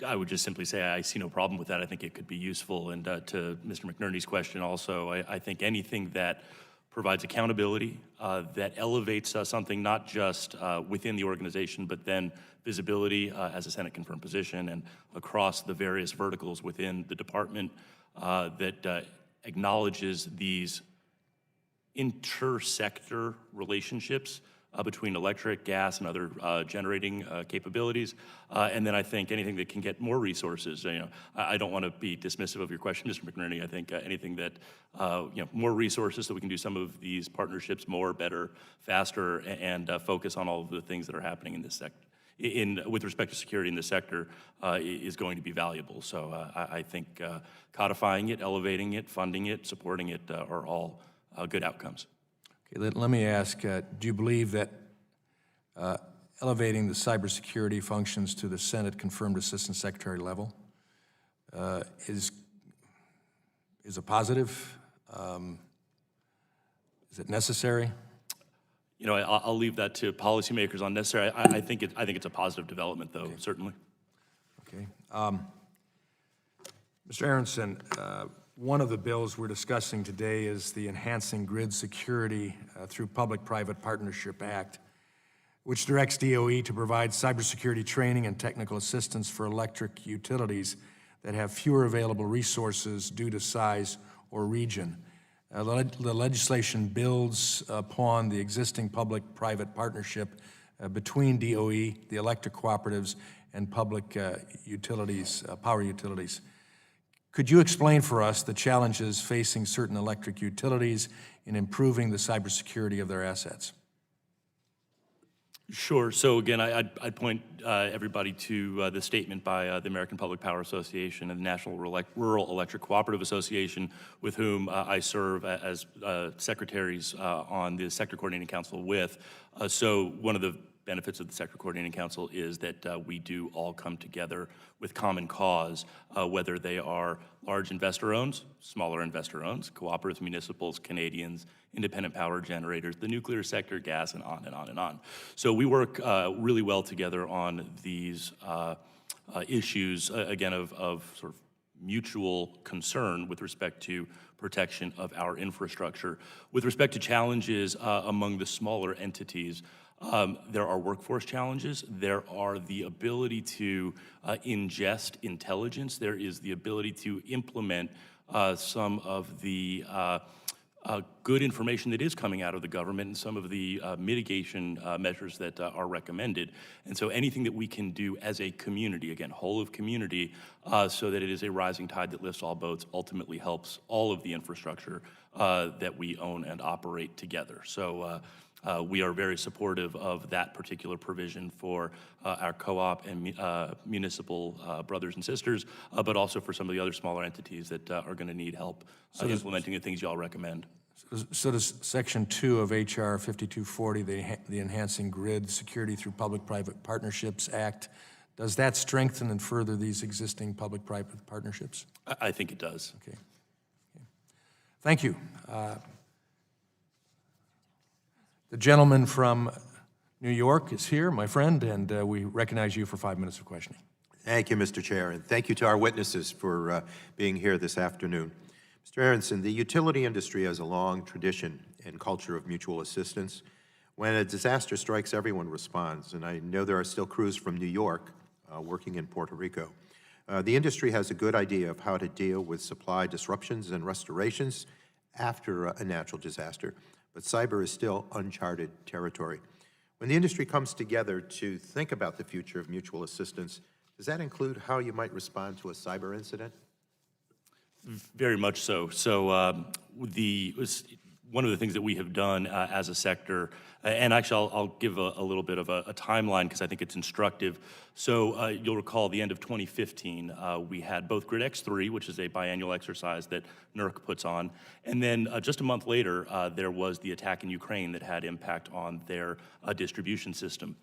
I would just simply say I see no problem with that. I think it could be useful. And to Mr. McNerney's question also, I think anything that provides accountability, that elevates something not just within the organization, but then visibility as a Senate confirmed position and across the various verticals within the department, that acknowledges these inter-sector relationships between electric, gas, and other generating capabilities. And then I think anything that can get more resources, I don't want to be dismissive of your question, Mr. McNerney. I think anything that, more resources so we can do some of these partnerships more, better, faster, and focus on all of the things that are happening in this sector. With respect to security in the sector is going to be valuable. So I think codifying it, elevating it, funding it, supporting it are all good outcomes. Okay, let me ask, do you believe that elevating the cybersecurity functions to the Senate confirmed Assistant Secretary level is a positive? Is it necessary? I'll leave that to policymakers on necessary. I think it's a positive development, though, certainly. Okay. Mr. Aronson, one of the bills we're discussing today is the Enhancing Grid Security through Public-Private Partnership Act, which directs DOE to provide cybersecurity training and technical assistance for electric utilities that have fewer available resources due to size or region. The legislation builds upon the existing public-private partnership between DOE, the electric cooperatives, and public utilities, power utilities. Could you explain for us the challenges facing certain electric utilities in improving the cybersecurity of their assets? Sure. So again, I'd point everybody to the statement by the American Public Power Association and the National Rural Electric Cooperative Association, with whom I serve as secretaries on the Sector Coordinating Council with. So one of the benefits of the Sector Coordinating Council is that we do all come together with common cause, whether they are large investor-owns, smaller investor-owns, cooperatives, municipals, Canadians, independent power generators, the nuclear sector, gas, and on and on and on. So we work really well together on these issues, again, of sort of mutual concern with respect to protection of our infrastructure. With respect to challenges among the smaller entities, there are workforce challenges. There are the ability to ingest intelligence. There is the ability to implement some of the good information that is coming out of the government and some of the mitigation measures that are recommended. And so anything that we can do as a community, again, whole of community, so that it is a rising tide that lifts all boats, ultimately helps all of the infrastructure that we own and operate together. So we are very supportive of that particular provision for our co-op and municipal brothers and sisters, but also for some of the other smaller entities that are going to need help implementing the things you all recommend. So does Section 2 of H.R. 5240, the Enhancing Grid Security through Public-Private Partnerships Act, does that strengthen and further these existing public-private partnerships? I think it does. Okay. Thank you. The gentleman from New York is here, my friend, and we recognize you for 5 minutes of questioning. Thank you, Mr. Chair, and thank you to our witnesses for being here this afternoon. Mr. Aronson, the utility industry has a long tradition and culture of mutual assistance. When a disaster strikes, everyone responds, and I know there are still crews from New York working in Puerto Rico. The industry has a good idea of how to deal with supply disruptions and restorations after a natural disaster, but cyber is still uncharted territory. When the industry comes together to think about the future of mutual assistance, does that include how you might respond to a cyber incident? Very much so. So one of the things that we have done as a sector, and actually I'll give a little bit of a timeline because I think it's instructive. So you'll recall the end of 2015, we had both Grid X3, which is a biannual exercise that NERC puts on, and then just a month later, there was the attack in Ukraine that had impact on their distribution system.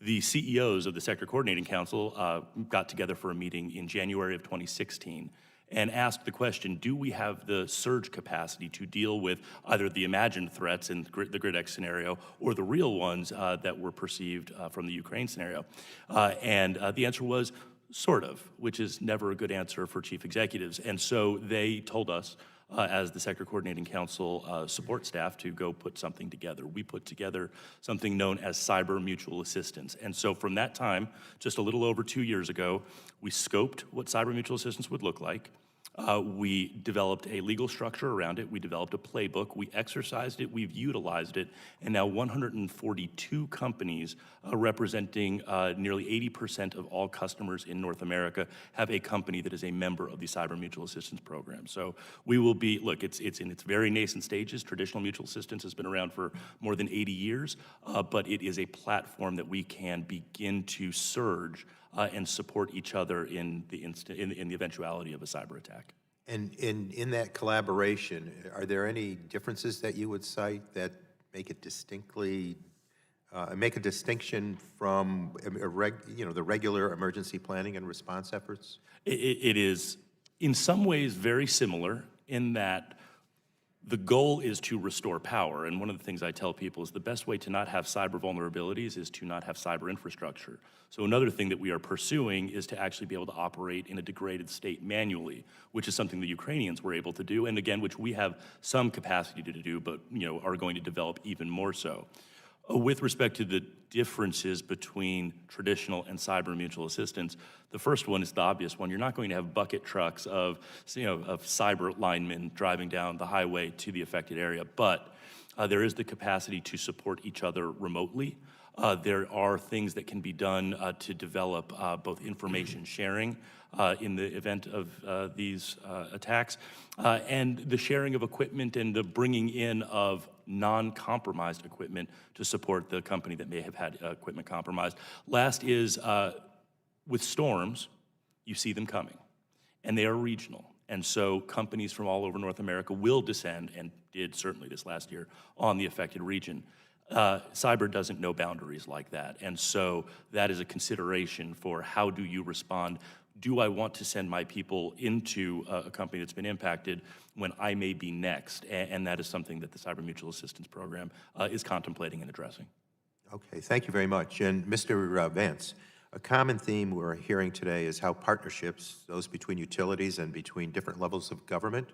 The CEOs of the Sector Coordinating Council got together for a meeting in January of 2016. and ask the question, do we have the surge capacity to deal with either the imagined threats in the GridX scenario or the real ones that were perceived from the Ukraine scenario? And the answer was sort of, which is never a good answer for chief executives. And so they told us, as the Sector Coordinating Council support staff, to go put something together. We put together something known as Cyber Mutual Assistance. And so from that time, just a little over 2 years ago, we scoped what Cyber Mutual Assistance would look like. We developed a legal structure around it. We developed a playbook. We exercised it. We've utilized it. And now 142 companies representing nearly 80% of all customers in North America have a company that is a member of the Cyber Mutual Assistance Program. So we will be, look, it's in its very nascent stages. Traditional mutual assistance has been around for more than 80 years, but it is a platform that we can begin to surge and support each other in the eventuality of a cyber attack. And in that collaboration, are there any differences that you would cite that make it distinctly, make a distinction from the regular emergency planning and response efforts? It is in some ways very similar in that the goal is to restore power. And one of the things I tell people is the best way to not have cyber vulnerabilities is to not have cyber infrastructure. So another thing that we are pursuing is to actually be able to operate in a degraded state manually, which is something the Ukrainians were able to do, and again, which we have some capacity to do, but are going to develop even more so. With respect to the differences between traditional and cyber mutual assistance, the first one is the obvious one. You're not going to have bucket trucks of cyber linemen driving down the highway to the affected area, but there is the capacity to support each other remotely. There are things that can be done to develop both information sharing in the event of these attacks, and the sharing of equipment and the bringing in of non-compromised equipment to support the company that may have had equipment compromised. Last is, with storms, you see them coming, and they are regional. And so companies from all over North America will descend, and did certainly this last year, on the affected region. Cyber doesn't know boundaries like that, and so that is a consideration for how do you respond. Do I want to send my people into a company that's been impacted when I may be next? And that is something that the Cyber Mutual Assistance Program is contemplating and addressing. Okay, thank you very much. And Mr. Vance, a common theme we're hearing today is how partnerships, those between utilities and between different levels of government,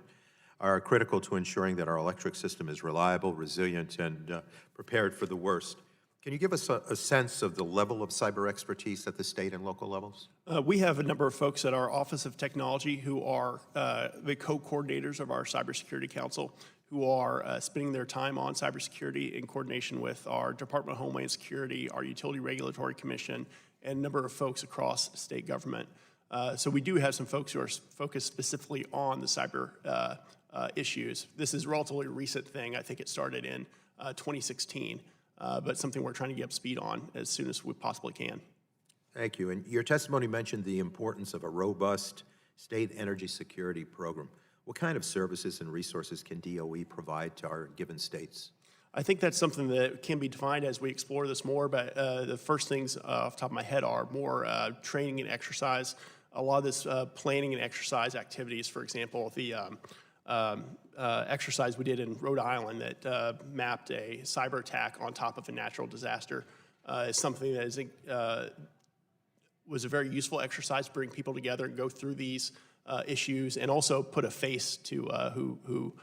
are critical to ensuring that our electric system is reliable, resilient, and prepared for the worst. Can you give us a sense of the level of cyber expertise at the state and local levels? We have a number of folks at our Office of Technology who are the co-coordinators of our Cybersecurity Council, who are spending their time on cybersecurity in coordination with our Department of Homeland Security, our Utility Regulatory Commission, and a number of folks across state government. So we do have some folks who are focused specifically on the cyber issues. This is a relatively recent thing. I think it started in 2016. But something we're trying to get up speed on as soon as we possibly can. Thank you. And your testimony mentioned the importance of a robust state energy security program. What kind of services and resources can DOE provide to our given states? I think that's something that can be defined as we explore this more, but the first things off the top of my head are more training and exercise. A lot of this planning and exercise activities, for example, the exercise we did in Rhode Island that mapped a cyber attack on top of a natural disaster is something that is, was a very useful exercise to bring people together and go through these issues, and also put a face to who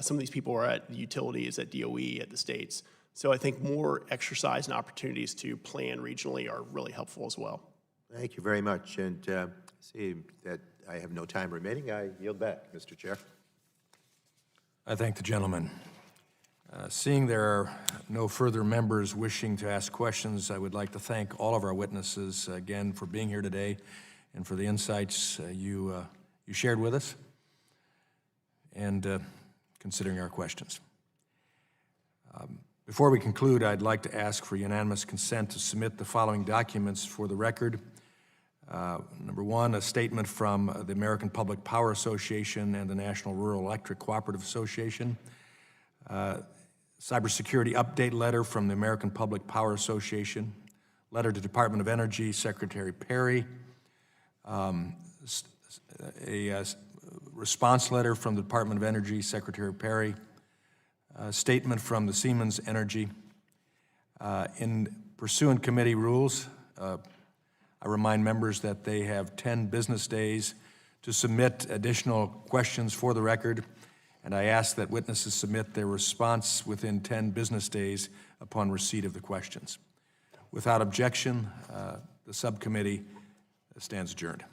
some of these people are at the utilities, at DOE, at the states. So I think more exercise and opportunities to plan regionally are really helpful as well. Thank you very much. And see that I have no time remaining. I yield back, Mr. Chair. I thank the gentleman. Seeing there are no further members wishing to ask questions, I would like to thank all of our witnesses again for being here today and for the insights you shared with us and considering our questions. Before we conclude, I'd like to ask for unanimous consent to submit the following documents for the record. Number one, a statement from the American Public Power Association and the National Rural Electric Cooperative Association. Cybersecurity update letter from the American Public Power Association. Letter to Department of Energy, Secretary Perry. A response letter from the Department of Energy, Secretary Perry, statement from the Siemens Energy. In pursuant committee rules, I remind members that they have 10 business days to submit additional questions for the record, and I ask that witnesses submit their response within 10 business days upon receipt of the questions. Without objection, the subcommittee stands adjourned.